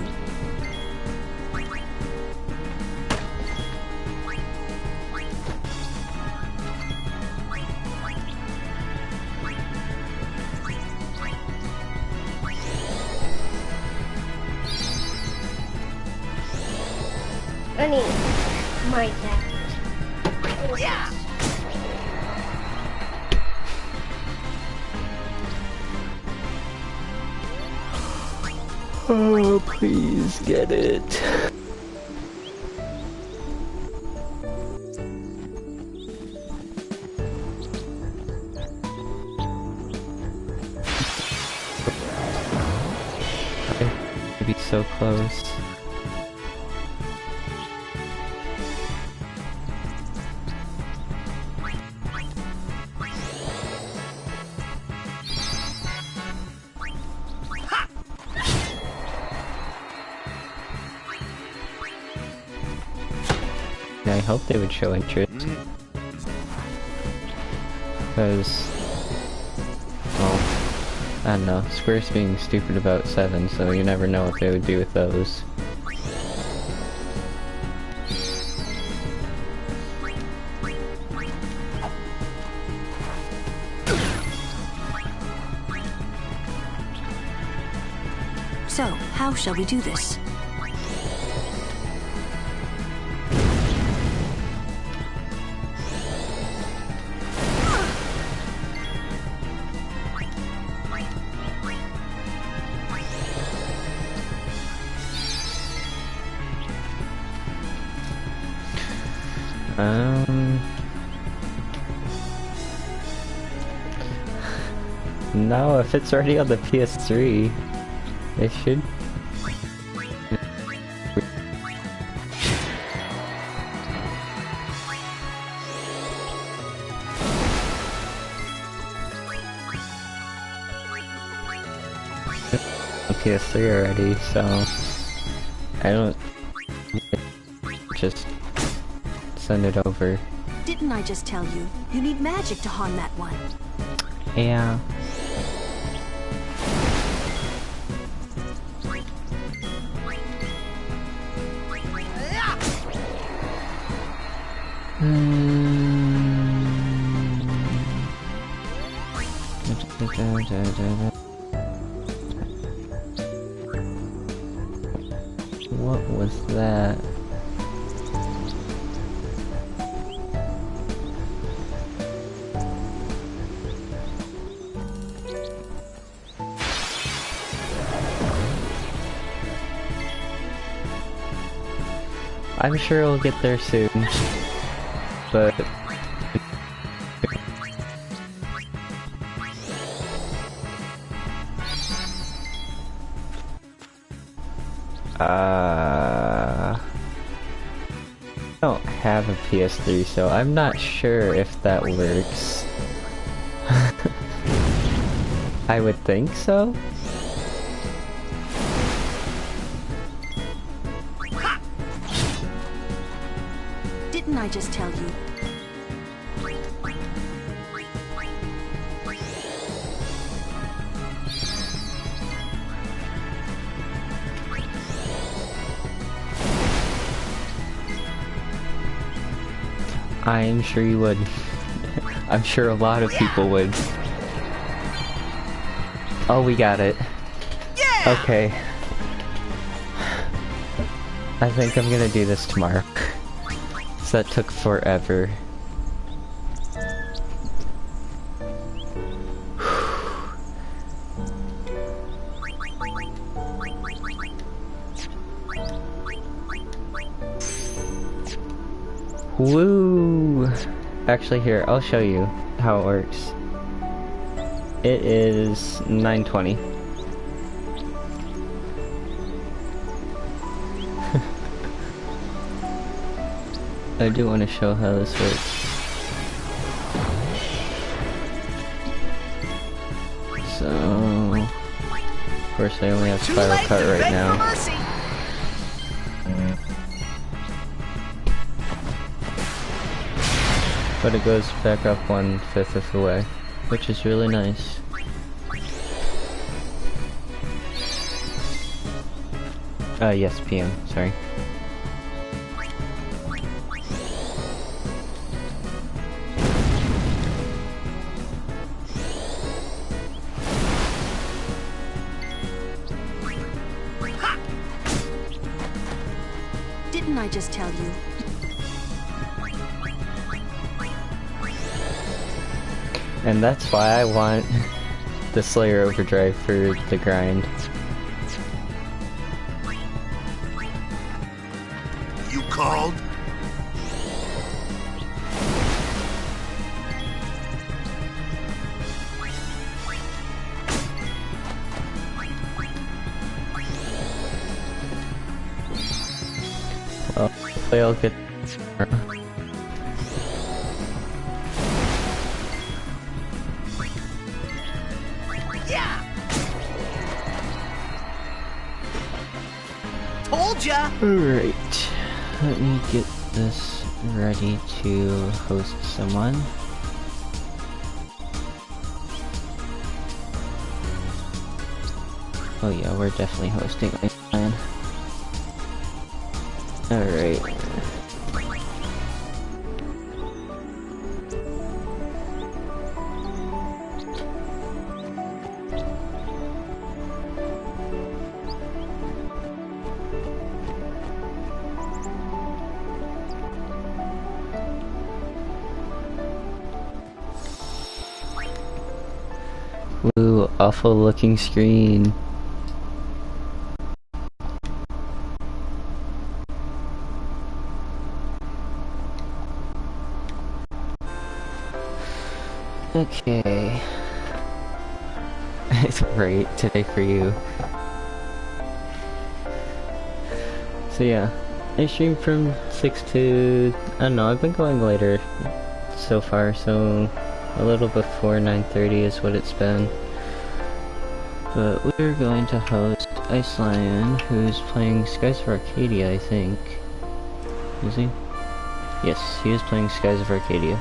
I need my dad. Yeah. Oh, please get it. I'd be so close. I hope they would show interest. Because, well, I don't know, Square's being stupid about 7, so you never know what they would do with those. So, how shall we do this? No, if it's already on the PS3, it should. PS3 already, so I don't just send it over. Didn't I just tell you? You need magic to harm that one. Yeah. What was that? I'm sure we'll get there soon, but I don't have a PS3, so I'm not sure if that works. I would think so. Didn't I just tell you? I'm sure you would. I'm sure a lot of people would. Oh, we got it. Yeah! Okay. I think I'm gonna do this tomorrow. So that took forever. Woo! Actually, here, I'll show you how it works. It is 9:20. I do want to show how this works. So, of course I only have Spiral Cut right now. But it goes back up 1/5 of the way, which is really nice. Yes, PM, sorry. Didn't I just tell you? And that's why I want the Slayer Overdrive for the grind. called? Well, hopefully I'll get... Yeah! Told ya! Alright, let me get this ready to host someone. Oh yeah, we're definitely hosting Iceland. Alright. Ooh, awful looking screen. Okay. It's great today for you. So yeah, I stream from 6 to... I don't know, I've been going later so far, so a little before 9:30 is what it's been. But we're going to host Ice Lion, who's playing Skies of Arcadia, I think. Is he? Yes, he is playing Skies of Arcadia.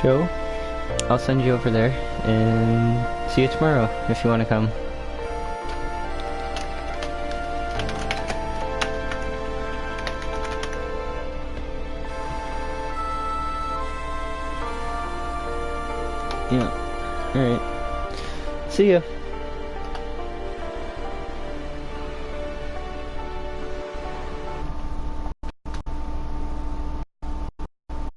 Show. I'll send you over there, and see you tomorrow if you want to come. Yeah. Alright. See ya.